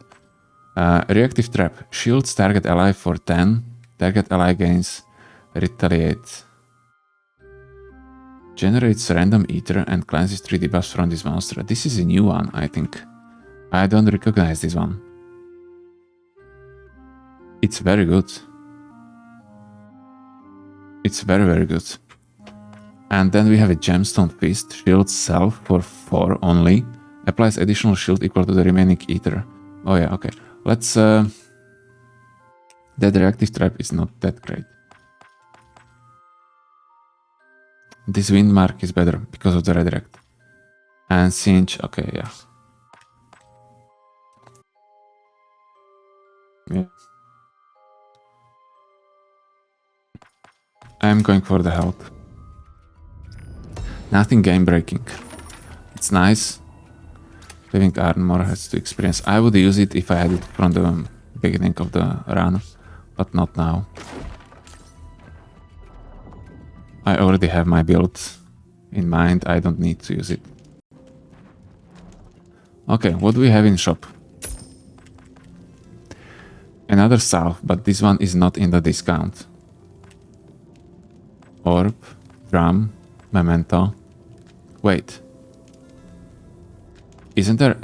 Reactive Trap. Shields target ally for 10. Target ally gains Retaliate. Generates random ether and cleanses 3 debuffs from this monster. This is a new one, I think. I don't recognize this one. It's very good. It's very, very good. And then we have a Gemstone Fist. Shields self for 4 only. Applies additional shield equal to the remaining ether. Oh yeah, okay. Let's... that reactive trap is not that great. This wind mark is better because of the redirect. And Singe, okay, yeah. Yeah. I'm going for the health. Nothing game breaking. It's nice. Living armor has 2 experience. I would use it if I had it from the beginning of the run, but not now. I already have my build in mind, I don't need to use it. Okay, what do we have in shop? Another salve, but this one is not in the discount. Orb, drum, memento. Wait. Isn't there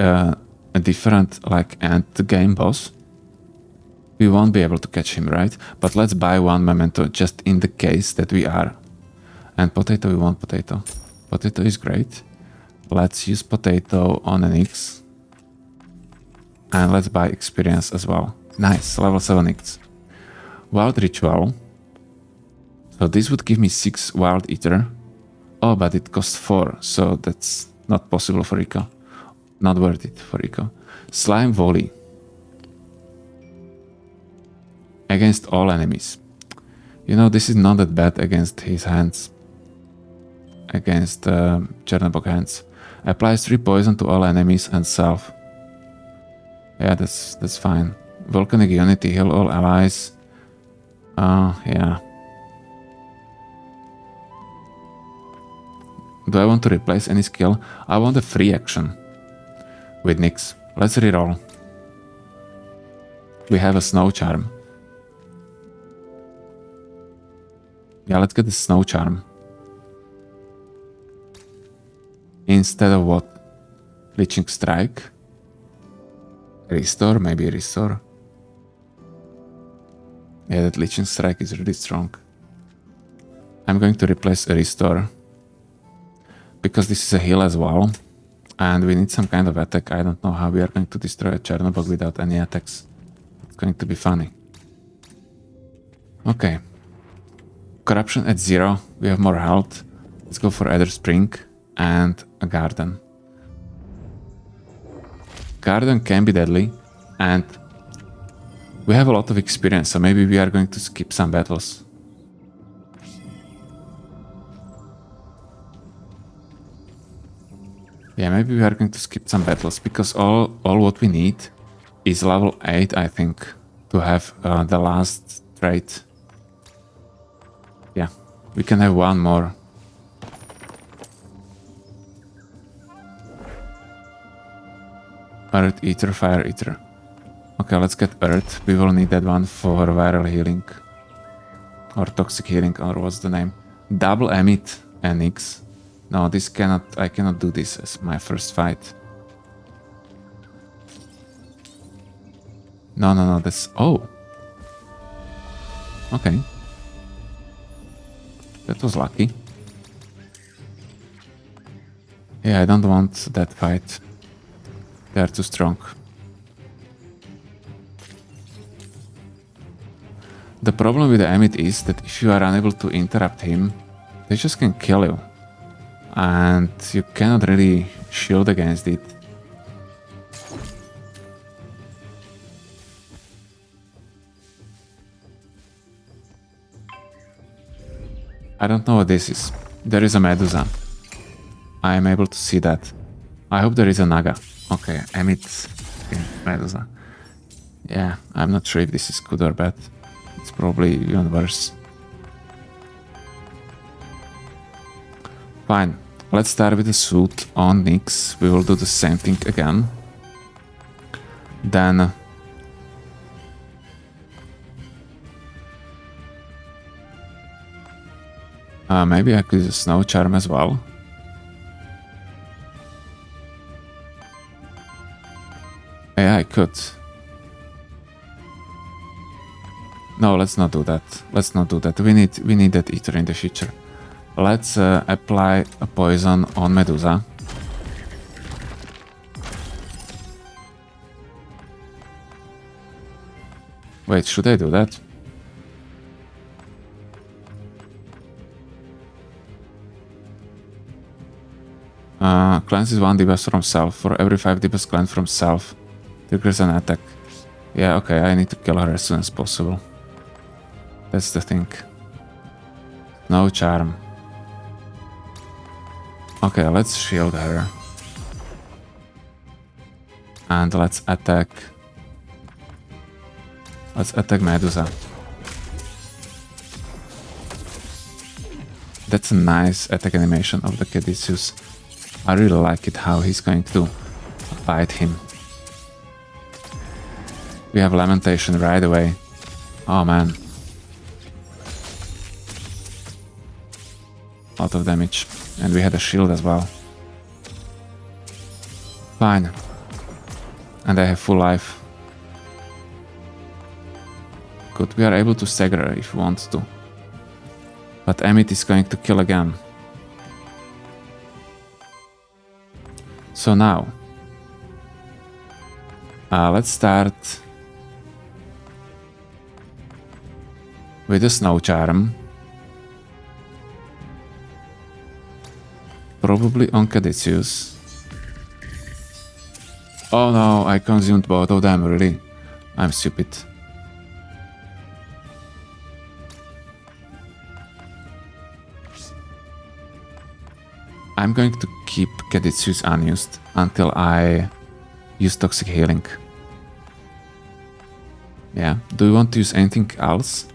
a different, like, end game boss? We won't be able to catch him, right? But let's buy 1 memento just in the case that we are. And potato, we want potato. Potato is great. Let's use potato on an Nixe. And let's buy experience as well. Nice, level 7 Nixe. Wild Ritual. So this would give me 6 Wild Ether. Oh, but it costs 4, so that's not possible for Rico. Not worth it for Rico. Slime Volley. Against all enemies. You know, this is not that bad against his hands. Against Chernobog hands. Applies 3 poison to all enemies and self. Yeah, that's fine. Volcanic Unity, heal all allies. Yeah. Do I want to replace any skill? I want a free action with Nixe. Let's reroll. We have a Snow Charm. Yeah, let's get the Snow Charm. Instead of what? Leeching Strike? Restore? Maybe Restore? Yeah, that Leeching Strike is really strong. I'm going to replace a Restore. Because this is a heal as well. And we need some kind of attack. I don't know how we are going to destroy a Chernobog without any attacks. It's going to be funny. Okay. Corruption at 0. We have more health. Let's go for Aether Spring and a Garden. Garden can be deadly. And we have a lot of experience. So maybe we are going to skip some battles. Yeah, maybe we are going to skip some battles, because all what we need is level 8, I think, to have the last trait. Yeah, we can have 1 more. Earth Ether, Fire Ether. Okay, let's get Earth. We will need that one for viral healing. Or toxic healing, or what's the name? Double Emit and Nixe. No, this cannot, I cannot do this as my first fight. No, that's, oh. Okay. That was lucky. Yeah, I don't want that fight. They are too strong. The problem with the Emit is that if you are unable to interrupt him, they just can kill you. And you cannot really shield against it. I don't know what this is. There is a Medusa. I am able to see that. I hope there is a Naga. Okay, Emit in Medusa. Yeah, I'm not sure if this is good or bad. It's probably even worse. Fine. Let's start with the suit on Nixe. We will do the same thing again. Then maybe I could use a Snow Charm as well. Yeah, I could. No, let's not do that. Let's not do that. We need that Ether in the future. Let's apply a poison on Medusa. Wait, should I do that? Cleanses 1 debuff from self. For every 5 debuffs cleansed from self, triggers an attack. Yeah, okay, I need to kill her as soon as possible. That's the thing. No charm. Okay, let's shield her. And let's attack. Let's attack Medusa. That's a nice attack animation of the Caduceus. I really like it how he's going to fight him. We have Lamentation right away. Oh man. A lot of damage. And we had a shield as well. Fine. And I have full life. Good, we are able to stagger her if we want to. But Amit is going to kill again. So now, let's start with a Snow Charm. Probably on Caduceus. Oh no, I consumed both of them, really? I'm stupid. I'm going to keep Caduceus unused until I use Toxic Healing. Yeah, do you want to use anything else?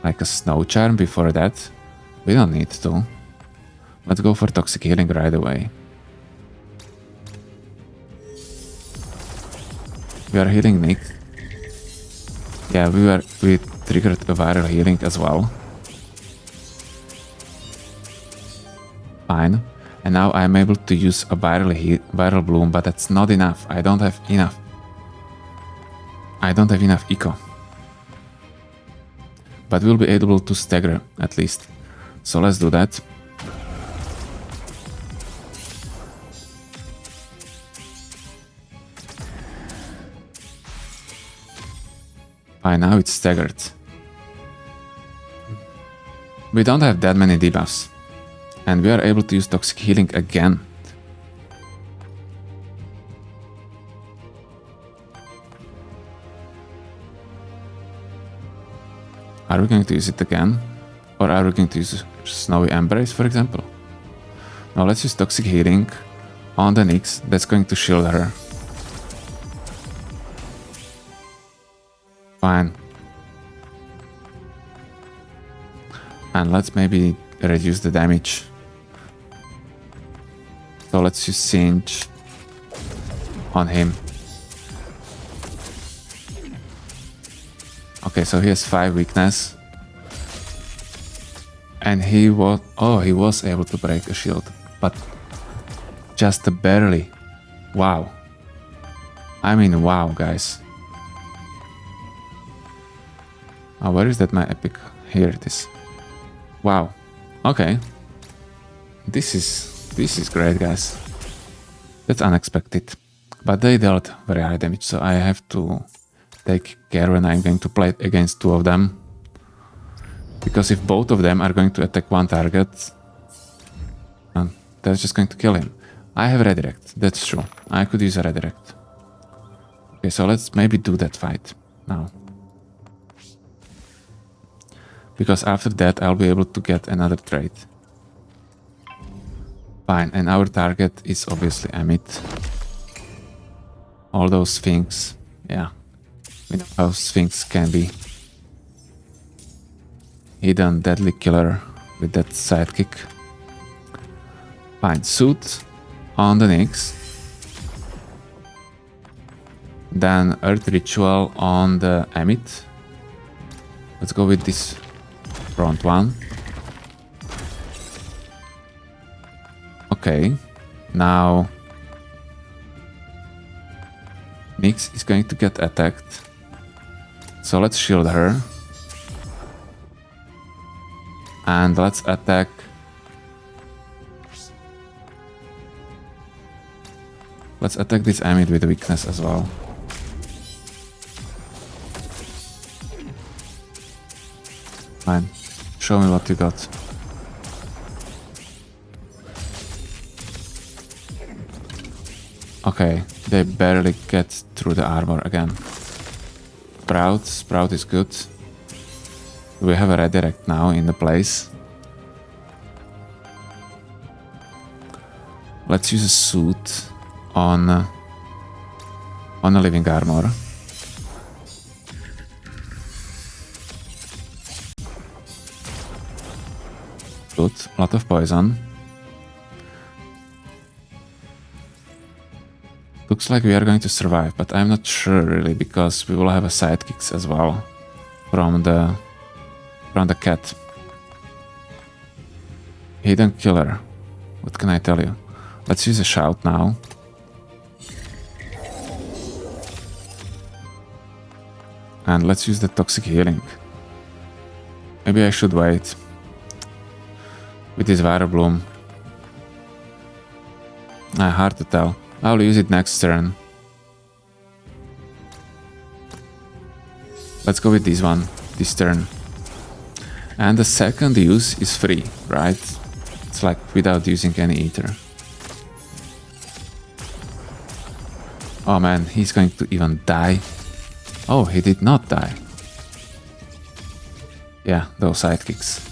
Like a Snow Charm before that? We don't need to. Let's go for Toxic Healing right away. We are healing Nixe. Yeah, we triggered a viral healing as well. Fine. And now I'm able to use a viral bloom, but that's not enough. I don't have enough. I don't have enough eco. But we'll be able to stagger at least. So let's do that. Fine, now it's staggered. We don't have that many debuffs. And we are able to use Toxic Healing again. Are we going to use it again? Or are we going to use Snowy Embrace, for example? Now let's use Toxic Healing on the Nixe. That's going to shield her. Fine. And let's maybe reduce the damage. So let's use Singe on him. Okay, so he has 5 weakness. And he was able to break a shield, but just barely. Wow. I mean, wow, guys. Oh, where is that my epic? Here it is. Wow. Okay. This is great, guys. That's unexpected. But they dealt very high damage, so I have to take care when I'm going to play against 2 of them. Because if both of them are going to attack one target, that's just going to kill him. I have redirect, that's true. I could use a redirect. Okay, so let's maybe do that fight now. Because after that I'll be able to get another trait. Fine, and our target is obviously Amit. All those Sphinx, yeah. We know how Sphinx can be. Hidden deadly killer with that sidekick. Fine, suit on the Nixe. Then Earth Ritual on the Amit. Let's go with this front one. Okay, now Nixe is going to get attacked. So let's shield her. And let's attack. Let's attack this Amit with weakness as well. Fine. Show me what you got. Okay, they barely get through the armor again. Sprout is good. We have a redirect now in the place. Let's use a suit on a living armor. Good, a lot of poison. Looks like we are going to survive, but I'm not sure really, because we will have a sidekicks as well from the cat. Hidden killer. What can I tell you? Let's use a shout now. And let's use the toxic healing. Maybe I should wait with this Viral Bloom. Hard to tell. I'll use it next turn. Let's go with this one, this turn. And the second use is free, right? It's like without using any Aether. Oh man, he's going to even die. Oh, he did not die. Yeah, those sidekicks.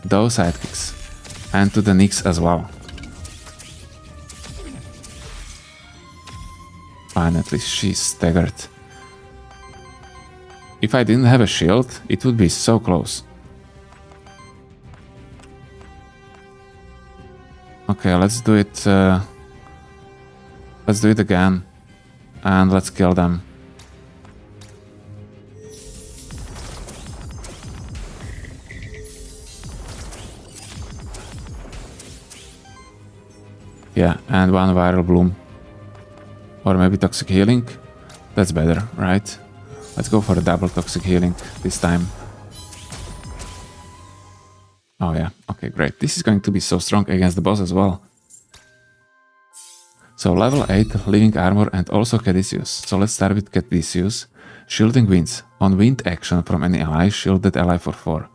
Those sidekicks. And to the Nixe as well. Finally, she's staggered. If I didn't have a shield, it would be so close. Okay, let's do it. Let's do it again. And let's kill them. Yeah, and one Viral Bloom. Or maybe Toxic Healing. That's better, right? Let's go for a double Toxic Healing this time. Oh yeah, okay, great. This is going to be so strong against the boss as well. So level 8, Living Armor and also Caduceus. So let's start with Caduceus. Shielding Winds. On wind action from any ally, shield that ally for 4.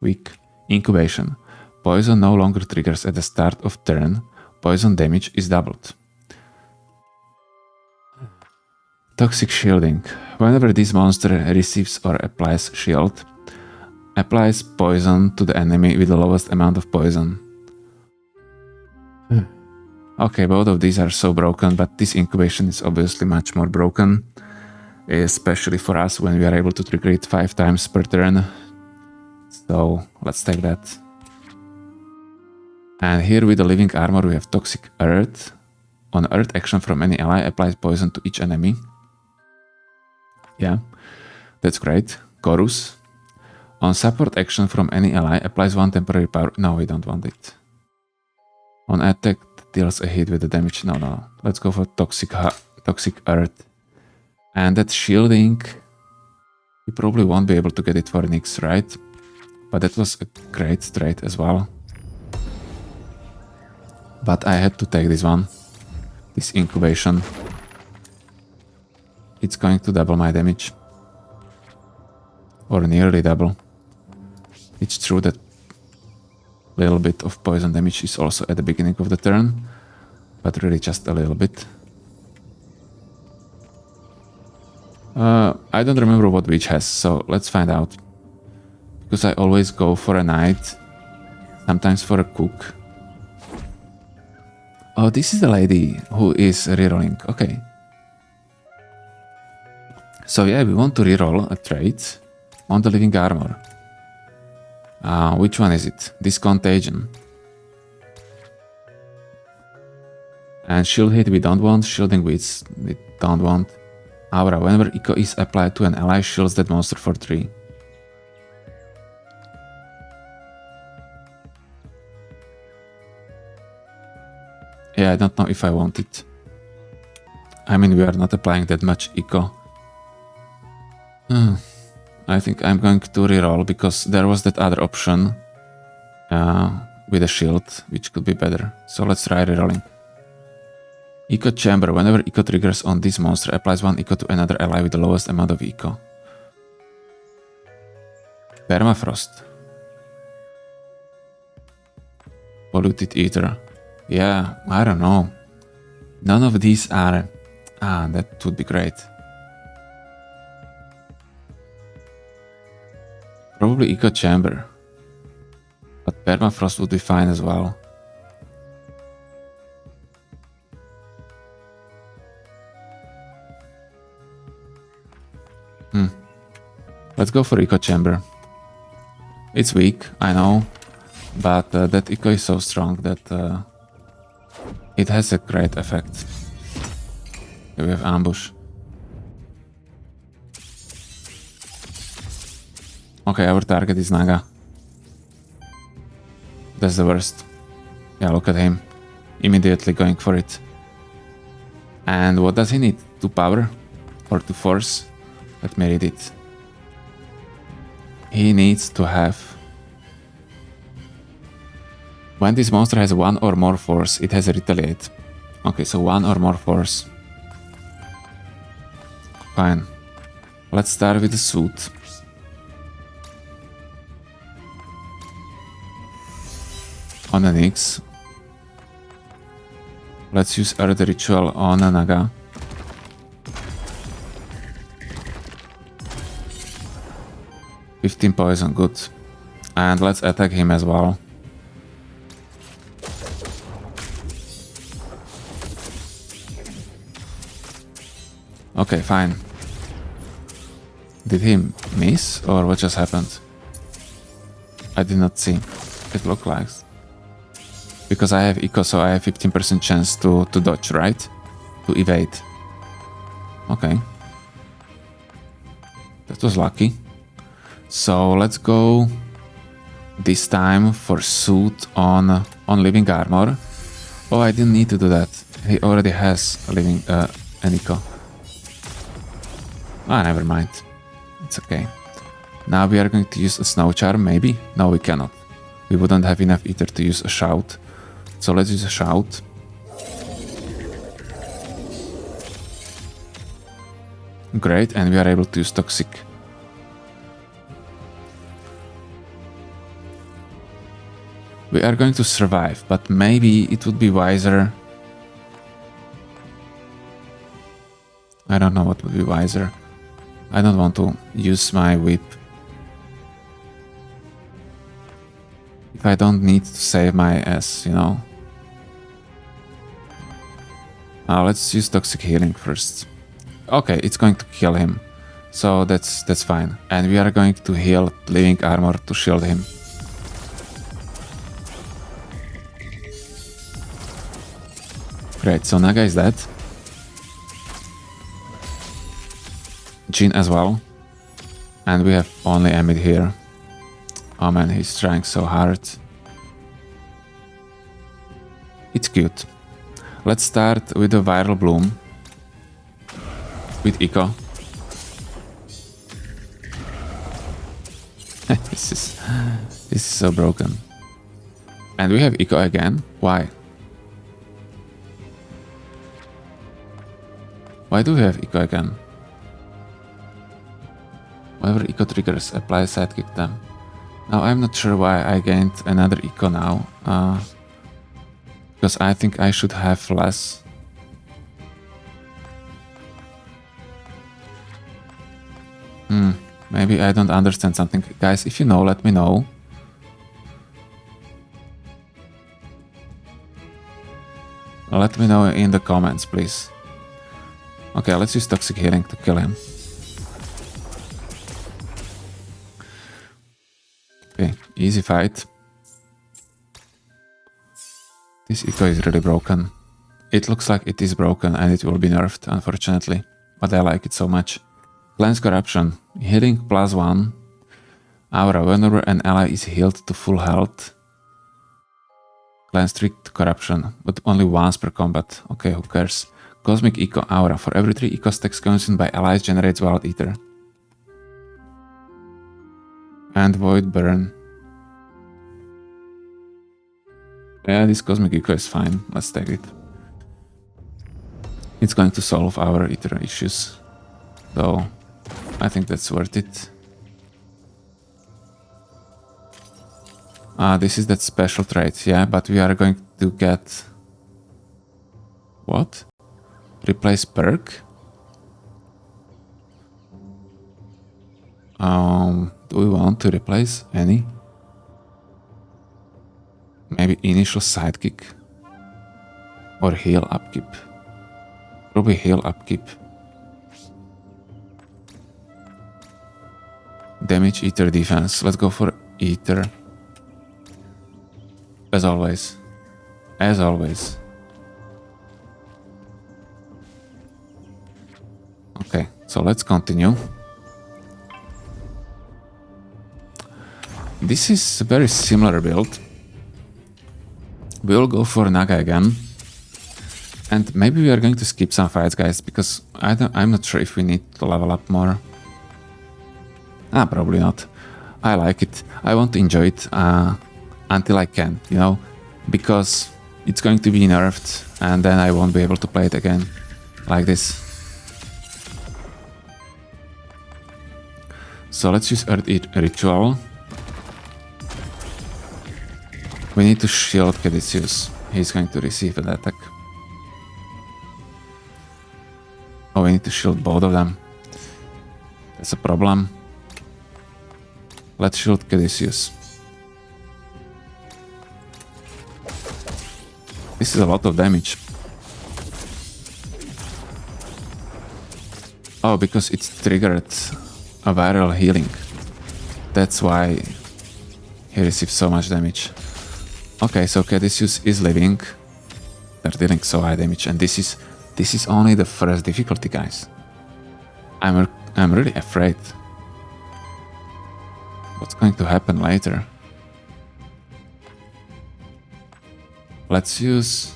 Weak. Incubation. Poison no longer triggers at the start of turn. Poison damage is doubled. Toxic Shielding. Whenever this monster receives or applies shield, applies poison to the enemy with the lowest amount of poison. Okay, both of these are so broken, but this incubation is obviously much more broken. Especially for us when we are able to trigger it 5 times per turn. So let's take that. And here with the Living Armor we have Toxic Earth. On Earth action from any ally, applies poison to each enemy. Yeah, that's great. Chorus. On support action from any ally, applies 1 temporary power. No, we don't want it. On attack, deals a hit with the damage. No. Let's go for Toxic Earth. And that shielding, we probably won't be able to get it for Nixe, right? But that was a great trait as well. But I had to take this one. This incubation. It's going to double my damage. Or nearly double. It's true that little bit of poison damage is also at the beginning of the turn, but really just a little bit. I don't remember what witch has, so let's find out. Because I always go for a knight, sometimes for a cook. Oh, this is the lady who is rerolling. Okay. So yeah, we want to reroll a trait on the Living Armor. Which one is it? This Contagion. And Shield Hit we don't want, Shielding Winds we don't want. Aura. Whenever Echo is applied to an ally, shields that monster for 3. Yeah, I don't know if I want it. I mean, we are not applying that much Echo. I think I'm going to reroll because there was that other option with a shield, which could be better. So let's try rerolling. Echo Chamber. Whenever Echo triggers on this monster, applies 1 Echo to another ally with the lowest amount of Echo. Permafrost. Polluted Aether. Yeah, I don't know. None of these are... that would be great. Probably Echo Chamber. But Permafrost would be fine as well. Let's go for Eco Chamber. It's weak, I know, but that Eco is so strong that it has a great effect. Here we have Ambush. Okay, our target is Naga. That's the worst. Yeah, look at him. Immediately going for it. And what does he need? 2 power? Or 2 force? Let me read it. He needs to have... When this monster has 1 or more force, it has a retaliate. Okay, so 1 or more force. Fine. Let's start with the suit. On a Nixe. Let's use Earth Ritual on a Naga. $15 poison, good. And let's attack him as well. Okay, fine. Did he miss or what just happened? I did not see. It looked like. Because I have Eco, so I have 15% chance to dodge, right? To evade. Okay. That was lucky. So let's go this time for suit on living armor. Oh, I didn't need to do that. He already has a living an Eco. Ah, never mind. It's okay. Now we are going to use a snow charm, maybe? No, we cannot. We wouldn't have enough Ether to use a shout. So let's use a shout. Great, and we are able to use toxic. We are going to survive, but maybe it would be wiser. I don't know what would be wiser. I don't want to use my whip if I don't need to save my ass, you know. Let's use toxic healing first. Okay, it's going to kill him, so that's fine. And we are going to heal living armor to shield him. Great, so Naga is dead. Jin as well. And we have only Emid here. Oh man, he's trying so hard. It's cute. Let's start with the Viral Bloom. With Eco. This is so broken. And we have Eco again. Why? Why do we have Eco again? Whatever Eco triggers, apply sidekick them. Now I'm not sure why I gained another Eco now. Because I think I should have less. Maybe I don't understand something. Guys, if you know, let me know. Let me know in the comments, please. Okay, let's use toxic healing to kill him. Okay, easy fight. This Eco is really broken. It looks like it is broken and it will be nerfed, unfortunately. But I like it so much. Cleanse Corruption. Healing +1. Aura. Whenever an ally is healed to full health. Cleanse Strict Corruption. But only once per combat. Okay, who cares? Cosmic Eco. Aura. For every 3 Eco stacks consumed by allies generates Wild Ether. And Void Burn. Yeah, this Cosmic Eco is fine. Let's take it. It's going to solve our Ether issues. Though, I think that's worth it. This is that special trait, yeah, but we are going to get... What? Replace perk? Do we want to replace any? Maybe initial sidekick? Or heal upkeep? Probably heal upkeep. Damage, Aether, defense. Let's go for Aether. As always. As always. Okay, so let's continue. This is a very similar build. We'll go for Naga again. And maybe we are going to skip some fights, guys, because I'm not sure if we need to level up more. Probably not. I like it. I want to enjoy it until I can, you know, because it's going to be nerfed and then I won't be able to play it again like this. So let's use Earth Ritual. We need to shield Caduceus. He's going to receive an attack. Oh, we need to shield both of them. That's a problem. Let's shield Caduceus. This is a lot of damage. Oh, because it's triggered a viral healing. That's why he receives so much damage. Okay, so Caduceus is living. They're dealing so high damage, and this is only the first difficulty, guys. I'm really afraid. What's going to happen later? Let's use...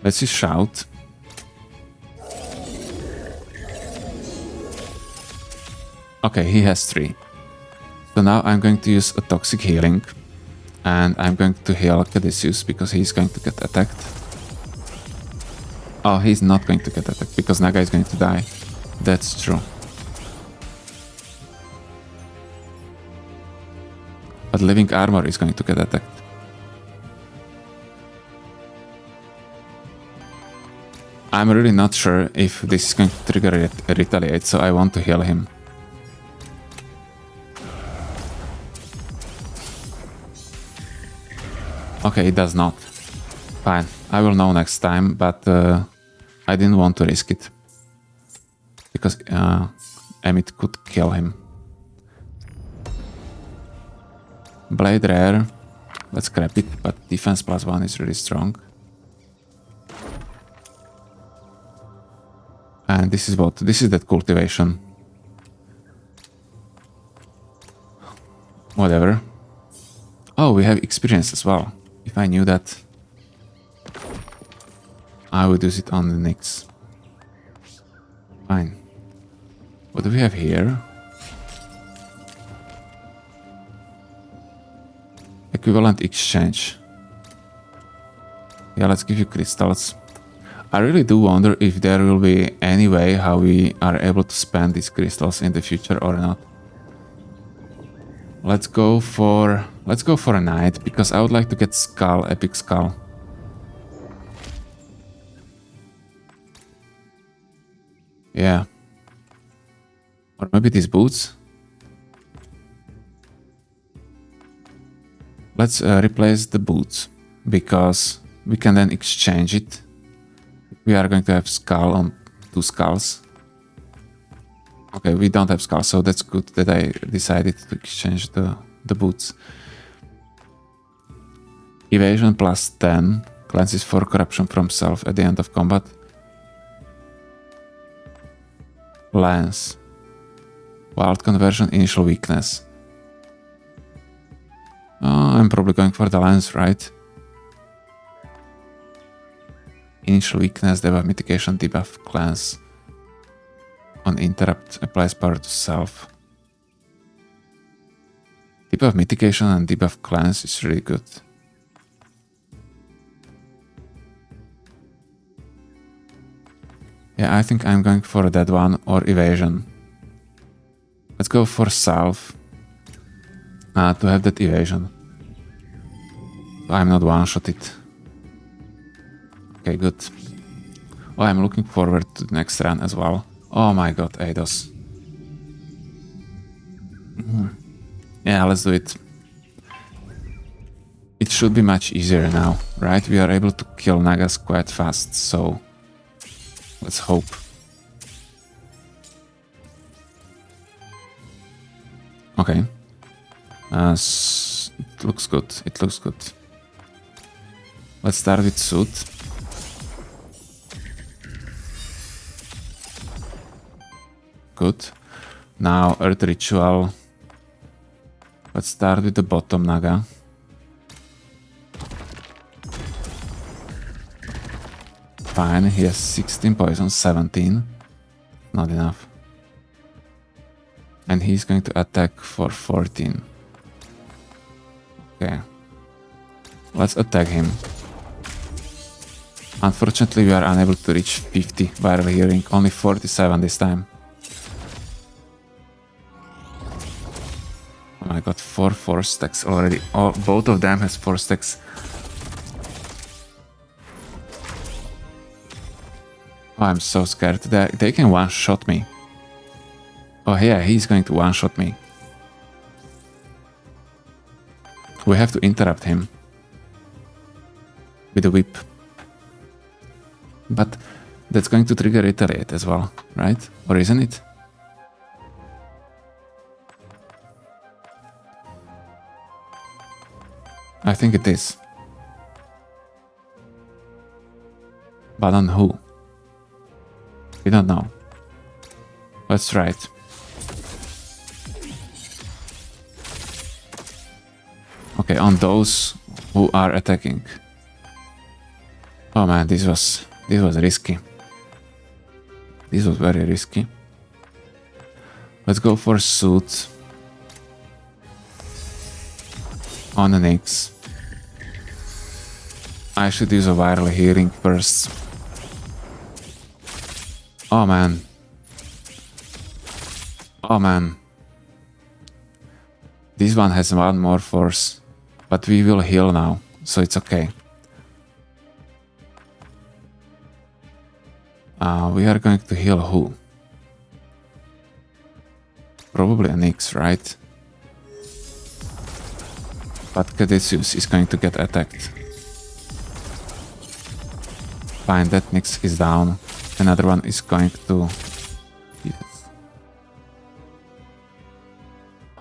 Let's use Shout. Okay, he has 3. So now I'm going to use a Toxic Healing. And I'm going to heal Caduceus because he's going to get attacked. Oh, he's not going to get attacked because Naga is going to die. That's true. But Living Armor is going to get attacked. I'm really not sure if this is going to trigger a Retaliate, so I want to heal him. Okay, it does not. Fine, I will know next time, but I didn't want to risk it. Because Emmett could kill him. Blade Rare. Let's scrap it, but defense +1 is really strong. And this is what? This is that cultivation. Whatever. Oh, we have experience as well. If I knew that, I would use it on the Nixe. Fine. What do we have here? Equivalent exchange. Yeah, let's give you crystals. I really do wonder if there will be any way how we are able to spend these crystals in the future or not. Let's go for a knight because I would like to get Skull, Epic Skull. Yeah. Or maybe these boots. Let's replace the boots because we can then exchange it. We are going to have skull on 2 skulls. Okay, we don't have skulls, so that's good that I decided to exchange the boots. Evasion +10, cleanses for corruption from self at the end of combat. Lance. Wild conversion, initial weakness. Oh, I'm probably going for the lance, right? Initial weakness, debuff mitigation, debuff cleanse. On interrupt, applies power to self. Debuff mitigation and debuff cleanse is really good. Yeah, I think I'm going for that one or evasion. Let's go for self to have that evasion. So I'm not one-shot it. Okay, good. Oh, I'm looking forward to the next run as well. Oh my god, Eidos. Yeah, let's do it. It should be much easier now, right? We are able to kill Nagas quite fast, so Let's hope. Okay. It looks good. It looks good. Let's start with suit. Good. Now Earth Ritual. Let's start with the bottom Naga. Fine, he has 16 poison, 17. Not enough. And he's going to attack for 14. Okay. Let's attack him. Unfortunately, we are unable to reach 50 viral healing. Only 47 this time. Oh my god, 4 stacks already. Oh, both of them has 4 stacks. Oh, I'm so scared. They can one-shot me. Oh yeah, he's going to one-shot me. We have to interrupt him. With a whip. But that's going to trigger retaliate as well, right? Or isn't it? I think it is. But on who? We don't know. Let's try it. Okay, on those who are attacking. Oh man, this was risky. This was very risky. Let's go for suit. On the Nixe. I should use a viral healing first. Oh man. Oh man. This one has one more force. But we will heal now, so it's okay. We are going to heal who? Probably a Nixe, right? But Caduceus is going to get attacked. Fine, that Nixe is down. Another one is going to... Yes.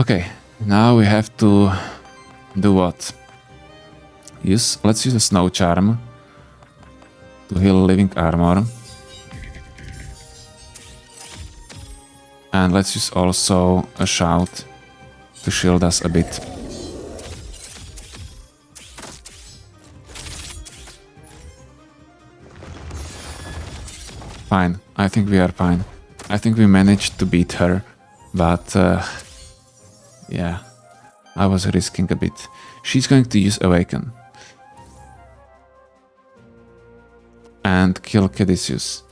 Okay, now we have to do what? Let's use a snow charm to heal living armor. And let's use also a shout to shield us a bit. Fine, I think we are fine. I think we managed to beat her, but yeah, I was risking a bit. She's going to use Awaken. And kill Caduceus.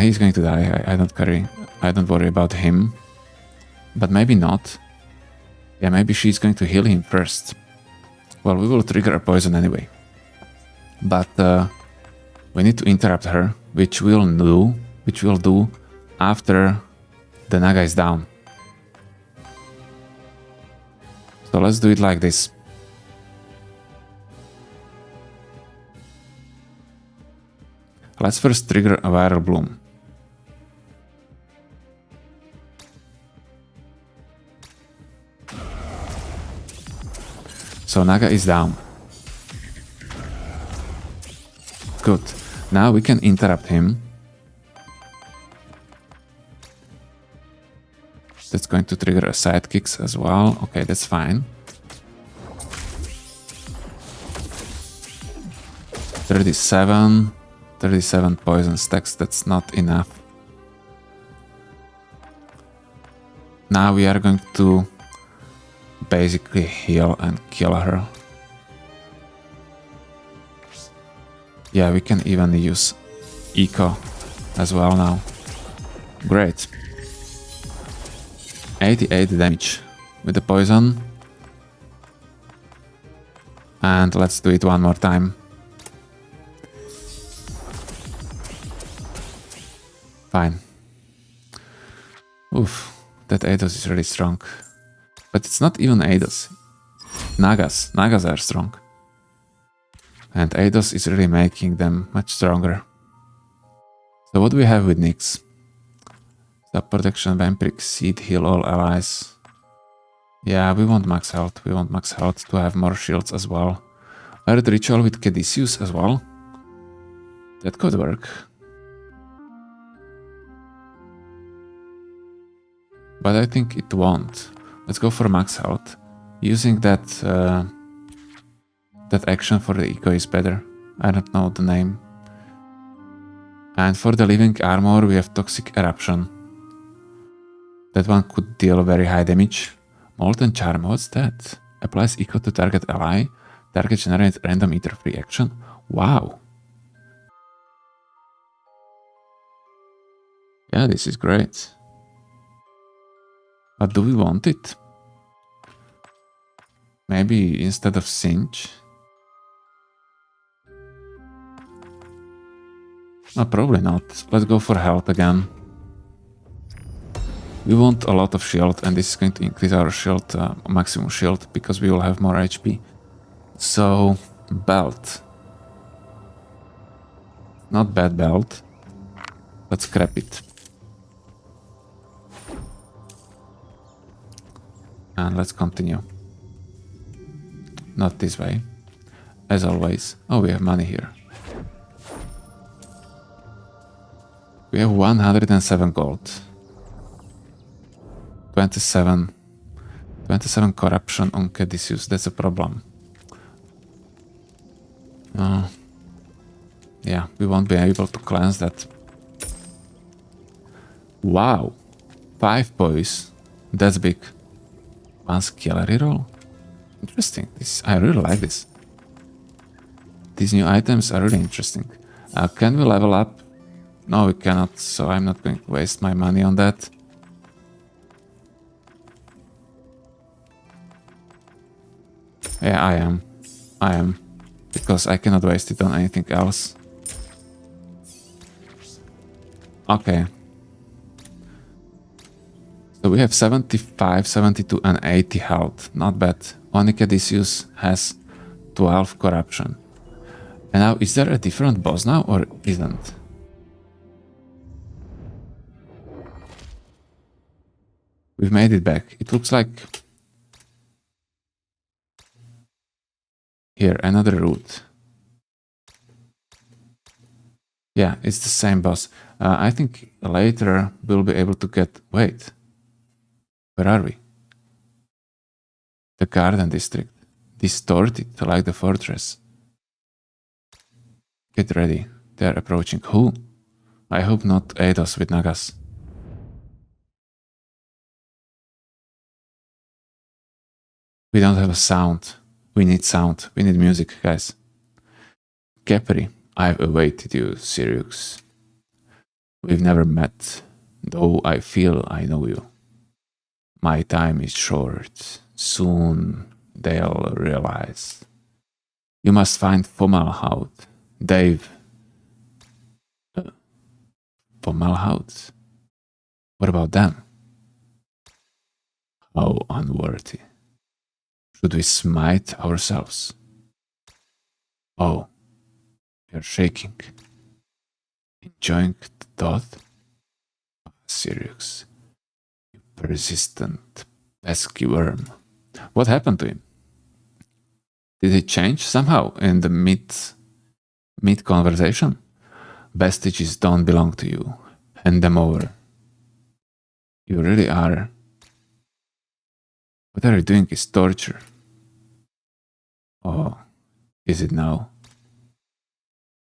He's going to die, I don't worry about him. But maybe not. Yeah, maybe she's going to heal him first. Well, we will trigger a poison anyway. But we need to interrupt her, which we'll do after the Naga is down. So let's do it like this. Let's first trigger a viral bloom. So Naga is down. Good. Now we can interrupt him. That's going to trigger a sidekicks as well. Okay, that's fine. 37 poison stacks, that's not enough. Now we are going to basically heal and kill her. Yeah, we can even use Eco as well now. Great. 88 damage with the poison. And let's do it one more time. Fine. Oof, that Eidos is really strong. But it's not even Eidos. Nagas are strong. And Eidos is really making them much stronger. So what do we have with Nixe? Sub protection, vampiric seed, heal all allies. Yeah, we want max health. We want max health to have more shields as well. Earth ritual with Caduceus as well. That could work. But I think it won't. Let's go for max health. Using that that action for the eco is better. I don't know the name. And for the living armor we have toxic eruption. That one could deal very high damage. Molten charm, what's that? Applies eco to target ally. Target generates random ether free action. Wow. Yeah, this is great. But do we want it? Maybe instead of Singe? No, probably not. Let's go for health again. We want a lot of shield, and this is going to increase our shield, maximum shield, because we will have more HP. So, belt. Not bad belt. Let's scrap it. And let's continue. Not this way. As always. Oh, we have money here. We have 107 gold. 27 corruption on Caduceus. That's a problem. Yeah, we won't be able to cleanse that. Wow. 5 boys. That's big. One skill reroll. Interesting. I really like this. These new items are really interesting. Can we level up? No, we cannot, so I'm not going to waste my money on that. Yeah, I am. Because I cannot waste it on anything else. Okay. So we have 75, 72 and 80 health. Not bad. Only Caduceus has 12 corruption. And now, is there a different boss now or isn't? We've made it back. It looks like... Here, another route. Yeah, it's the same boss. I think later we'll be able to get... Wait. Where are we? The garden district. Distorted, like the fortress. Get ready. They're approaching. Who? I hope not Eidos with Nagas. We don't have a sound. We need sound. We need music, guys. Capri, I've awaited you, Sirius. We've never met, though I feel I know you. My time is short. Soon they'll realize. You must find Fomalhaut. Dave. Fomalhaut? What about them? How unworthy. Should we smite ourselves? Oh, you're shaking. Enjoying the thought? Sirius, you persistent, pesky worm. What happened to him? Did he change somehow in the mid conversation? Vestiges don't belong to you. Hand them over. You really are. What are you doing is torture. Oh, is it now?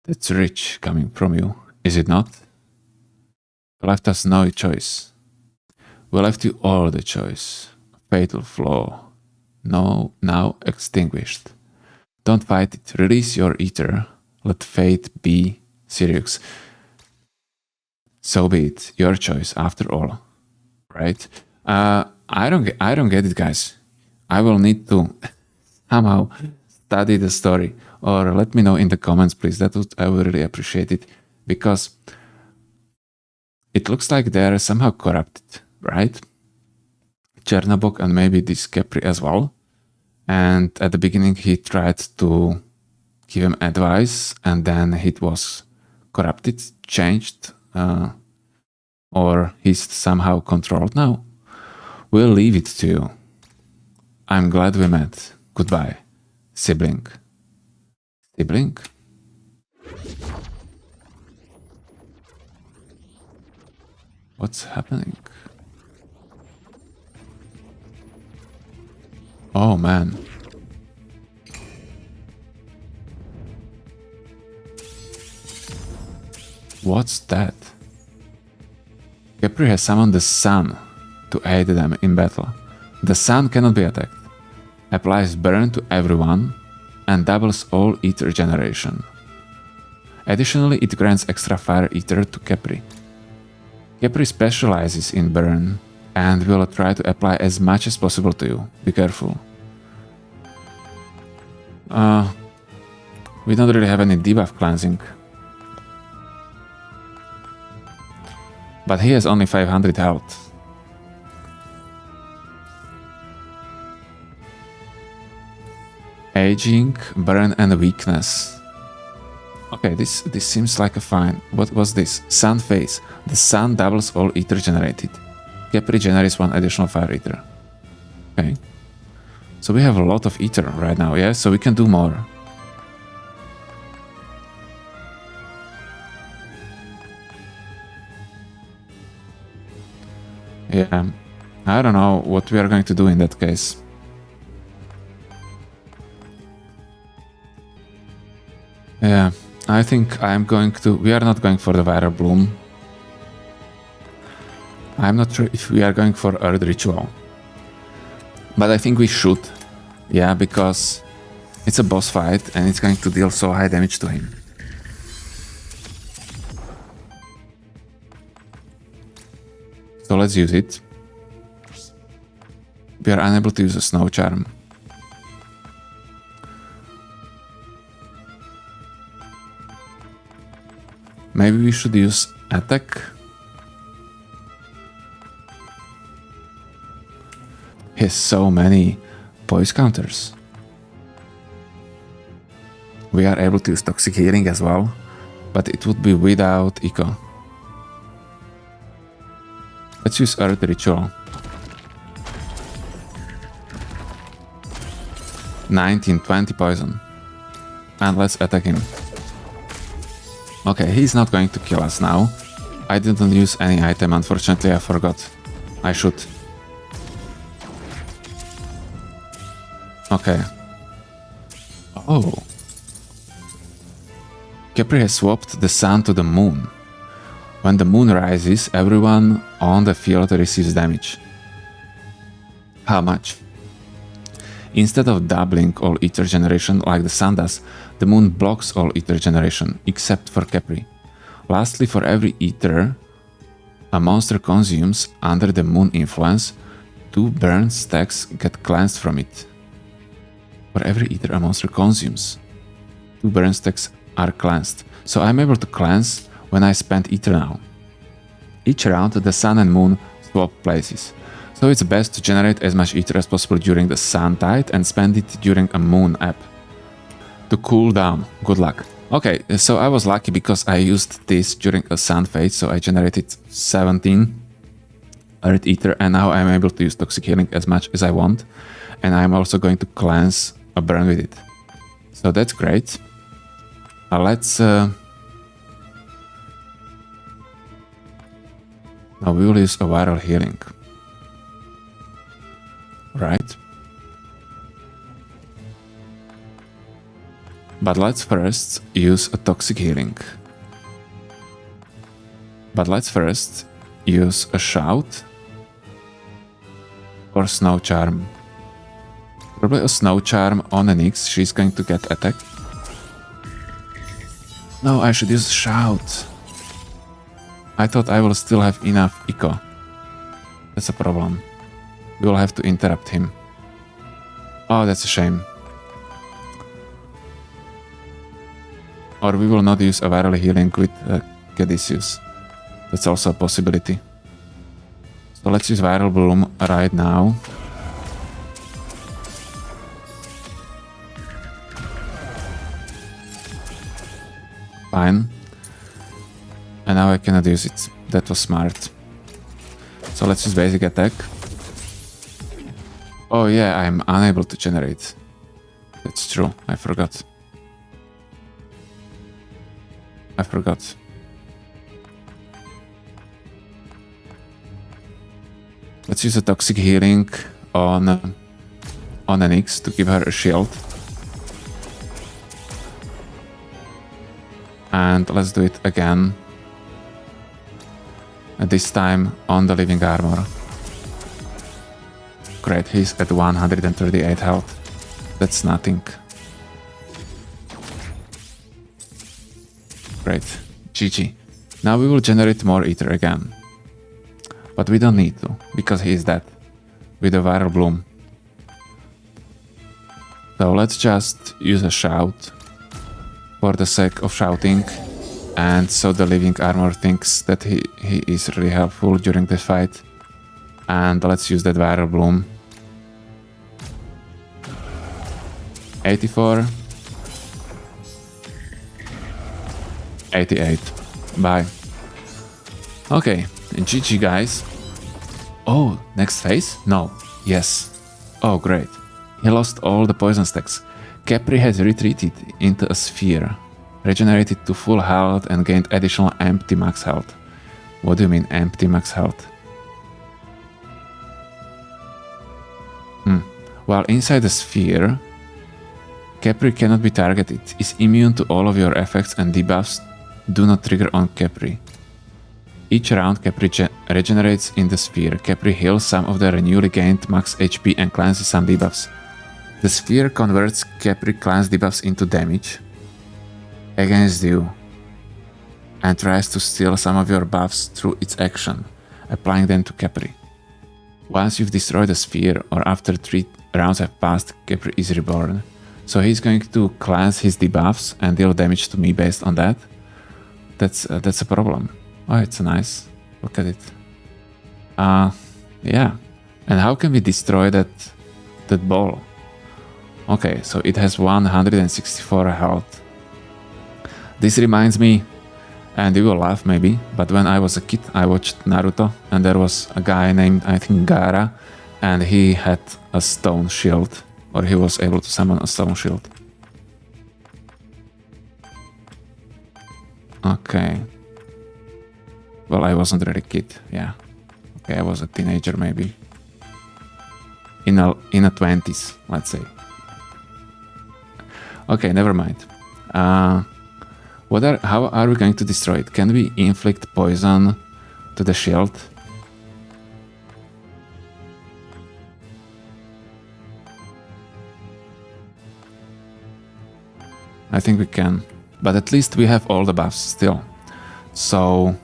That's rich coming from you, is it not? You left us no choice. We left you all the choice. Fatal flaw. No, now extinguished. Don't fight it. Release your ether. Let fate be. Sirius. So be it. Your choice after all. Right? I don't get it, guys. I will need to somehow study the story, or let me know in the comments, please. I would really appreciate it, because it looks like they are somehow corrupted, right? Chernobog and maybe this Capri as well. And at the beginning he tried to give him advice, and then it was corrupted, changed or he's somehow controlled now. We'll leave it to you. I'm glad we met. Goodbye, sibling. Sibling? What's happening? Oh man. What's that? Khepri has summoned the sun to aid them in battle. The sun cannot be attacked. Applies burn to everyone and doubles all ether generation. Additionally, it grants extra fire ether to Khepri. Khepri specializes in burn and will try to apply as much as possible to you. Be careful. We don't really have any debuff cleansing. But he has only 500 health. Aging, burn and weakness. Okay, this seems like a fine. What was this? Sun phase. The sun doubles all ether generated. Khepri generates 1 additional fire ether. Okay. So we have a lot of ether right now, yeah? So we can do more. Yeah, I don't know what we are going to do in that case. Yeah, I think I'm going to... We are not going for the Viral Bloom. I'm not sure if we are going for Earth Ritual. But I think we should. Yeah, because it's a boss fight and it's going to deal so high damage to him. So let's use it. We are unable to use a Snow Charm. Maybe we should use Attack. He has so many poise counters. We are able to use Toxic Healing as well, but it would be without Eco. Let's use Earth Ritual. 19, 20 poison. And let's attack him. Okay, he's not going to kill us now. I didn't use any item, unfortunately I forgot. I should. Okay. Oh. Khepri has swapped the sun to the moon. When the moon rises, everyone on the field receives damage. How much? Instead of doubling all ether generation like the sun does, the moon blocks all ether generation, except for Khepri. Lastly, for every ether a monster consumes under the moon influence, 2 burn stacks get cleansed from it. For every ether a monster consumes, 2 burn stacks are cleansed. So I'm able to cleanse when I spend ether now. Each round, the sun and moon swap places. So it's best to generate as much ether as possible during the sun tide and spend it during a moon ebb. To cool down. Good luck. Okay, so I was lucky because I used this during a sun phase, so I generated 17 earth ether and now I'm able to use Toxic Healing as much as I want. And I'm also going to cleanse a burn with it. So that's great. Let's... Now we will use a Viral Healing. Right. But let's first use a Toxic Healing. But let's first use a Shout or Snow Charm. Probably a Snow Charm on a Nixe, she's going to get attacked. No, I should use Shout. I thought I will still have enough Eco. That's a problem. We will have to interrupt him. Oh, that's a shame. Or we will not use a Viral Healing with Caduceus. That's also a possibility. So let's use Viral Bloom right now. Fine. And now I cannot use it. That was smart. So let's use basic attack. Oh yeah, I'm unable to generate. That's true, I forgot. Let's use a toxic healing on a Nixe to give her a shield. And let's do it again. And this time on the living armor. Great, he's at 138 health. That's nothing. Great, GG. Now we will generate more Aether again. But we don't need to, because he is dead. With a viral bloom. So let's just use a shout. For the sake of shouting. And so the living armor thinks that he is really helpful during this fight. And let's use that viral bloom. 84. 88. Bye. Okay, GG guys. Oh, next phase? No. Yes. Oh, great. He lost all the poison stacks. Capri has retreated into a sphere, regenerated to full health and gained additional empty max health. What do you mean empty max health? While inside the sphere, Capri cannot be targeted, is immune to all of your effects and debuffs do not trigger on Capri. Each round Capri regenerates in the sphere. Capri heals some of their newly gained max HP and cleanses some debuffs. The sphere converts Capri cleanse debuffs into damage against you and tries to steal some of your buffs through its action, applying them to Capri. Once you've destroyed the sphere or after 3 rounds have passed, Capri is reborn. So he's going to cleanse his debuffs and deal damage to me based on that. That's a problem. Oh, it's nice. Look at it. Yeah. And how can we destroy that ball? Okay, so it has 164 health. This reminds me, and you will laugh maybe, but when I was a kid I watched Naruto and there was a guy named, I think, Gaara, and he had a stone shield, or he was able to summon a stone shield. Okay. Well, I wasn't really a kid, yeah. Okay, I was a teenager maybe. In a 20s, let's say. Okay, never mind. How are we going to destroy it? Can we inflict poison to the shield? I think we can, but at least we have all the buffs still. So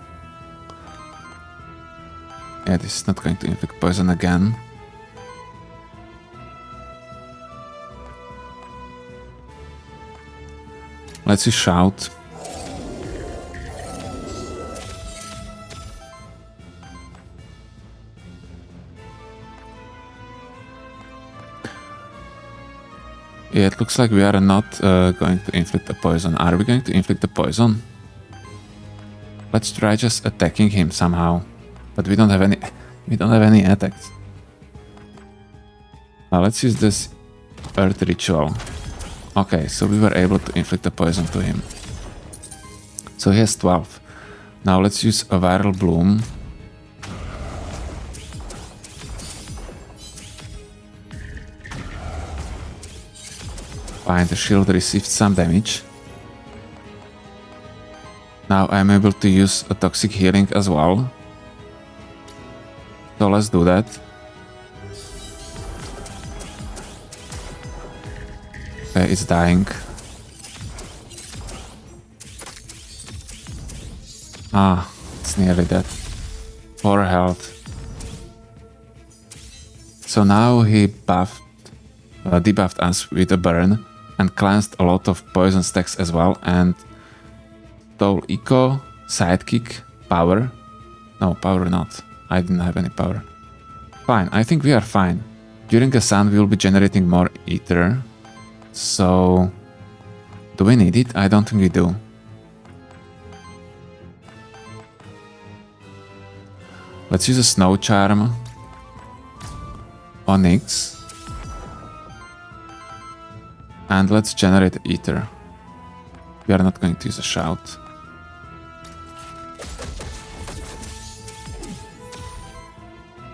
yeah, this is not going to inflict poison again. Let's just shout. Yeah, it looks like we are not going to inflict the poison. Are we going to inflict the poison? Let's try just attacking him somehow. But we don't have any attacks. Now let's use this Earth Ritual. Okay, so we were able to inflict the poison to him. So he has 12. Now let's use a Viral Bloom. Fine, the shield received some damage. Now I'm able to use a Toxic Healing as well. So let's do that. Okay, it's dying. Ah, it's nearly dead. 4 health. So now he debuffed us with a burn and cleansed a lot of poison stacks as well, and stole eco, sidekick, power. No, power not. I didn't have any power. Fine, I think we are fine. During a sun we will be generating more Aether. So do we need it? I don't think we do. Let's use a Snow Charm on Nixe. And let's generate Aether. We are not going to use a Shout.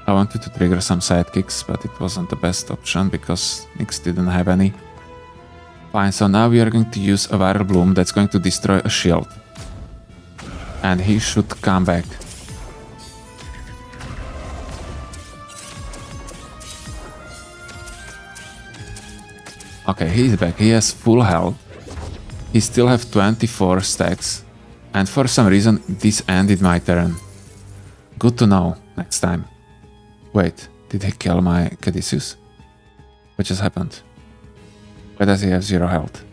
I wanted to trigger some sidekicks, but it wasn't the best option because Nixe didn't have any. Fine, so now we are going to use a Viral Bloom that's going to destroy a shield. And he should come back. Okay, he's back. He has full health. He still have 24 stacks. And for some reason, this ended my turn. Good to know next time. Wait, did he kill my Caduceus? What just happened? Why does he have 0 health?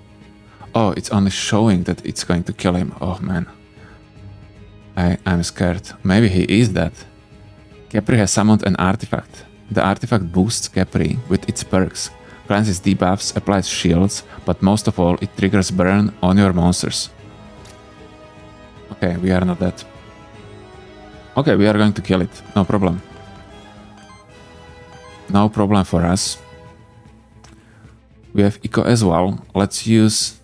Oh, it's only showing that it's going to kill him. Oh man. I'm scared. Maybe he is dead. Khepri has summoned an artifact. The artifact boosts Khepri with its perks. Cleanses debuffs, applies shields, but most of all, it triggers burn on your monsters. Okay, we are not dead. Okay, we are going to kill it. No problem. No problem for us. We have Eco as well. Let's use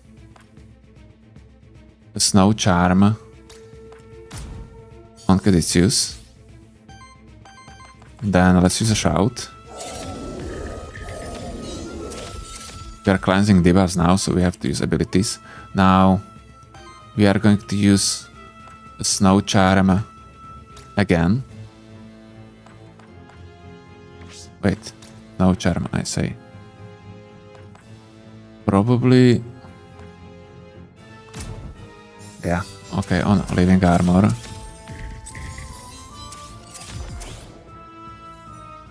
a Snow Charm on Caduceus. Then let's use a Shout. We are cleansing debuffs now, so we have to use abilities. Now we are going to use a Snow Charm again. Wait, Snow Charm, I say. Probably... Yeah, okay, on Living Armor.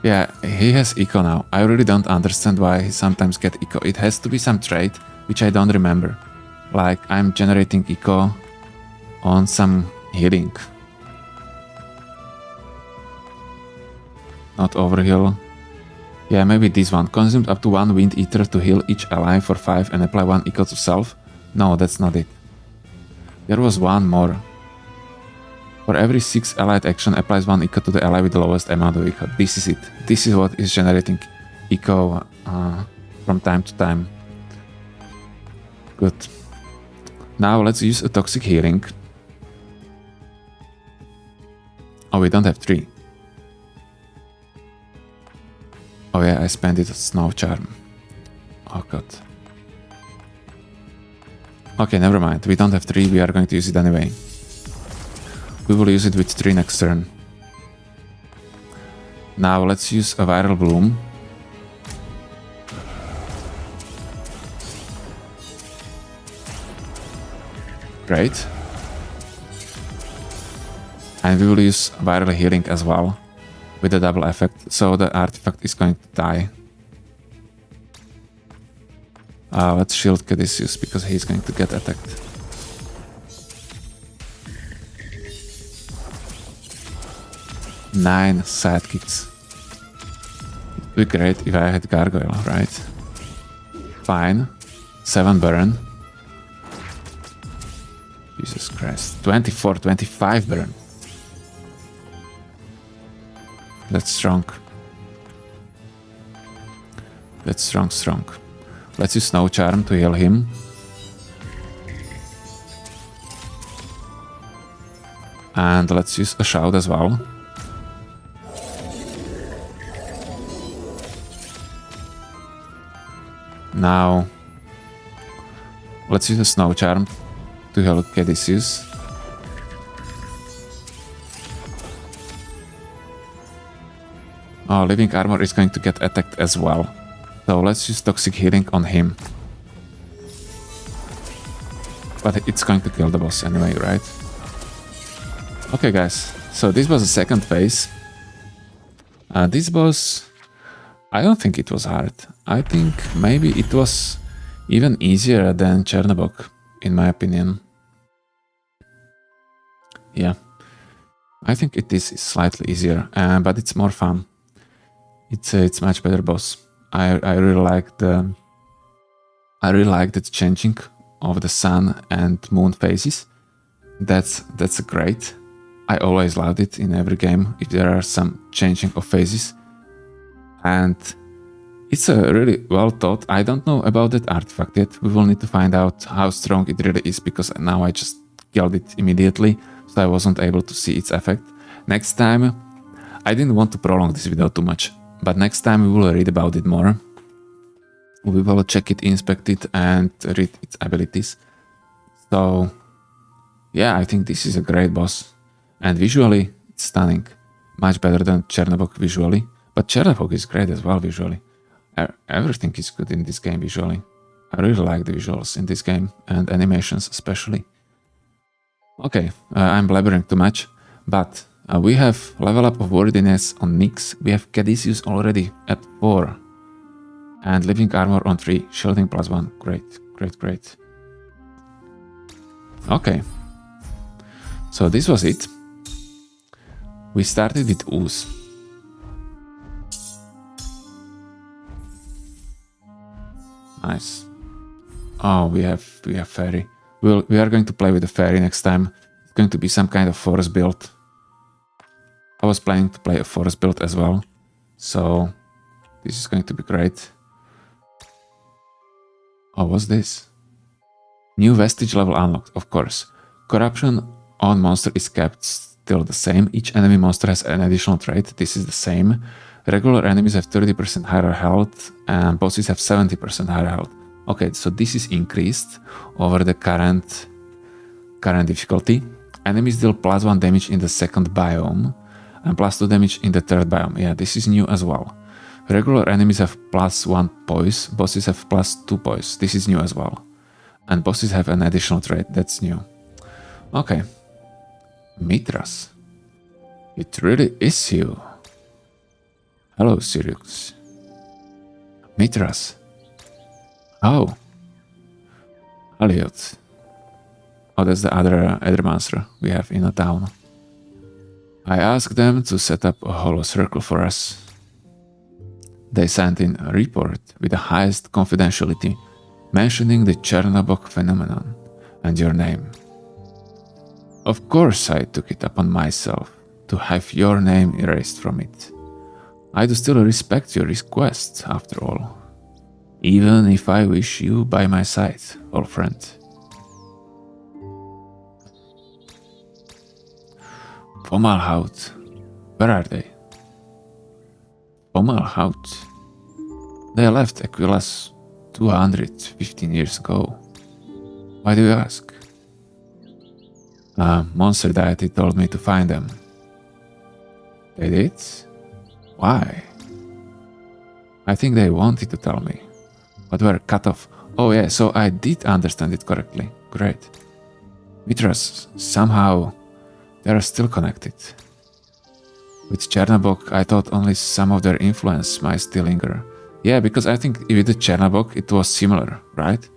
Yeah, he has Eco now. I really don't understand why he sometimes gets Eco. It has to be some trait, which I don't remember. Like, I'm generating Eco on some healing. Not Overheal. Yeah, maybe this one. Consumed up to 1 Wind Ether to heal each ally for 5 and apply 1 Eco to self. No, that's not it. There was one more. For every 6 allied action, applies 1 Eco to the ally with the lowest amount of Eco. This is it. This is what is generating Eco from time to time. Good. Now let's use a Toxic Healing. Oh, we don't have 3. Oh yeah, I spent it on Snow Charm. Oh god. Okay, never mind. We don't have 3, we are going to use it anyway. We will use it with 3 next turn. Now let's use a Viral Bloom. Great. And we will use Viral Healing as well, with a double effect, so the artifact is going to die. Let's shield Caduceus, because he's going to get attacked. Nine sidekicks. It would be great if I had Gargoyle, right? Fine. 7 burn. Jesus Christ. 24, 25 burn. That's strong. That's strong. Let's use Snow Charm to heal him. And let's use a Shout as well. Now, let's use a Snow Charm to heal Caduceus. Oh, Living Armor is going to get attacked as well. So let's use Toxic Healing on him. But it's going to kill the boss anyway, right? Okay guys, so this was the second phase. This boss, I don't think it was hard. I think maybe it was even easier than Chernobog, in my opinion. Yeah, I think it is slightly easier, but it's more fun. It's much better boss. I really like the changing of the sun and moon phases. That's great. I always loved it in every game if there are some changing of phases. And it's a really well thought. I don't know about that artifact yet. We will need to find out how strong it really is, because now I just killed it immediately, so I wasn't able to see its effect. Next time, I didn't want to prolong this video too much, but next time we will read about it more. We will check it, inspect it, and read its abilities. So yeah, I think this is a great boss. And visually, it's stunning. Much better than Chernobog visually. But Chernobog is great as well visually. Everything is good in this game visually. I really like the visuals in this game, and animations especially. Okay, I'm blabbering too much, but we have level up of worthiness on Nixe. We have Caduceus already at 4. And living armor on 3, shielding +1. Great, great, great. Okay. So this was it. We started with Ooze. Nice. Oh, we have fairy. We are going to play with the fairy next time. It's going to be some kind of forest build. I was planning to play a forest build as well, so this is going to be great. Oh, what's this? New vestige level unlocked, of course. Corruption on monster is kept still the same. Each enemy monster has an additional trait. This is the same. Regular enemies have 30% higher health, and bosses have 70% higher health. Okay, so this is increased over the current difficulty. Enemies deal +1 damage in the second biome, and +2 damage in the third biome. Yeah, this is new as well. Regular enemies have +1 poise, bosses have +2 poise. This is new as well. And bosses have an additional trait, that's new. Okay. Mithras. It really is you. Hello, Sirius. Mithras. Oh. Elliot. Oh, that's the other Aethermancer we have in a town. I asked them to set up a hollow circle for us. They sent in a report with the highest confidentiality, mentioning the Chernobog phenomenon and your name. Of course I took it upon myself to have your name erased from it. I do still respect your request, after all. Even if I wish you by my side, old friend. Fomalhaut. Where are they? Fomalhaut. They left Aquilas 215 years ago. Why do you ask? A monster deity told me to find them. They did? Why? I think they wanted to tell me, but were cut off. Oh yeah, so I did understand it correctly. Great. Mithras, somehow they are still connected. With Chernobog, I thought only some of their influence might still linger. Yeah, because I think with the Chernobog it was similar, right?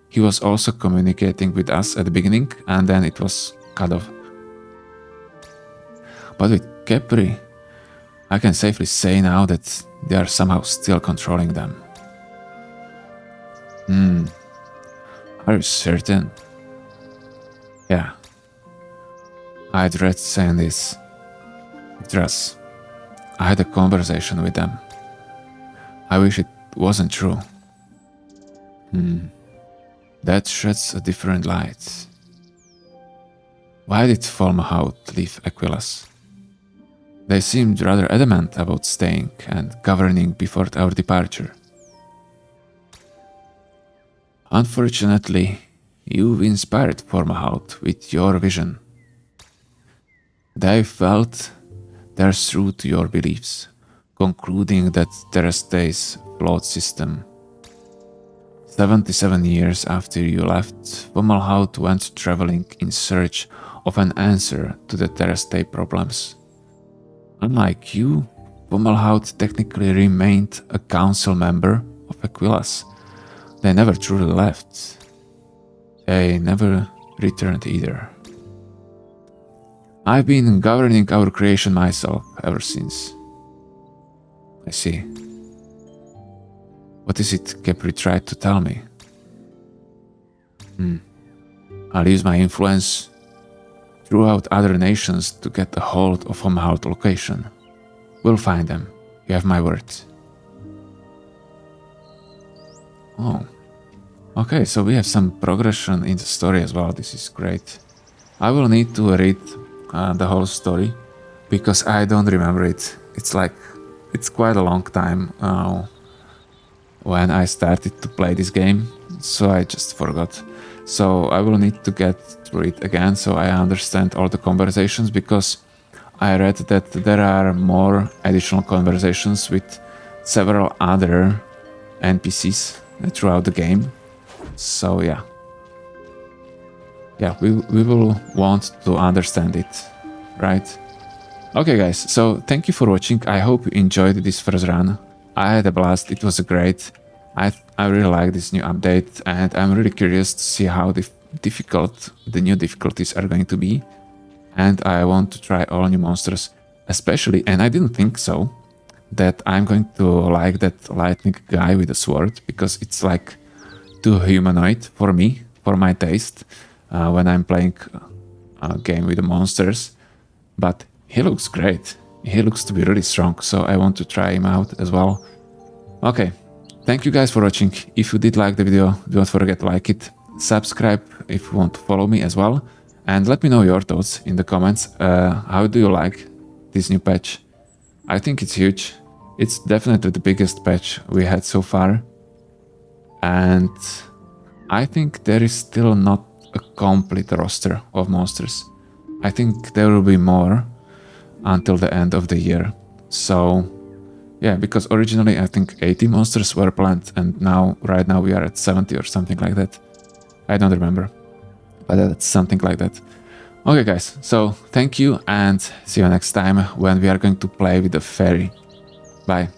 He was also communicating with us at the beginning, and then it was cut off. But with Capri, I can safely say now that they are somehow still controlling them. Are you certain? Yeah. I dread saying this. Mithras, I had a conversation with them. I wish it wasn't true. That sheds a different light. Why did Fomalhaut leave Aquilas? They seemed rather adamant about staying and governing before our departure. Unfortunately, you inspired Fomalhaut with your vision. They felt theirs true to your beliefs, concluding that Terrastay's flawed system. 77 years after you left, Fomalhaut went traveling in search of an answer to the Terrastay problems. Unlike you, Fomalhaut technically remained a council member of Aquilas. They never truly left. They never returned either. I've been governing our creation myself ever since. I see. What is it Capri tried to tell me? I'll use my influence throughout other nations to get a hold of a Mahout location. We'll find them. You have my word. Oh. Okay, so we have some progression in the story as well. This is great. I will need to read the whole story because I don't remember it. It's quite a long time when I started to play this game, so I just forgot. So I will need to get through it again so I understand all the conversations, because I read that there are more additional conversations with several other NPCs throughout the game. So yeah, we will want to understand it, right? Okay guys, so thank you for watching. I hope you enjoyed this first run. I had a blast, it was great. I really like this new update, and I'm really curious to see how difficult the new difficulties are going to be. And I want to try all new monsters, especially, and I didn't think so, that I'm going to like that lightning guy with a sword, because it's like too humanoid for me, for my taste, when I'm playing a game with the monsters. But he looks great. He looks to be really strong, so I want to try him out as well. Okay, thank you guys for watching. If you did like the video, don't forget to like it. Subscribe if you want to follow me as well. And let me know your thoughts in the comments. How do you like this new patch? I think it's huge. It's definitely the biggest patch we had so far. And I think there is still not a complete roster of monsters. I think there will be more until the end of the year. So yeah, because originally I think 80 monsters were planned, and right now we are at 70 or something like that. I don't remember, but that's something like that. Okay guys, so thank you and see you next time when we are going to play with the fairy. Bye.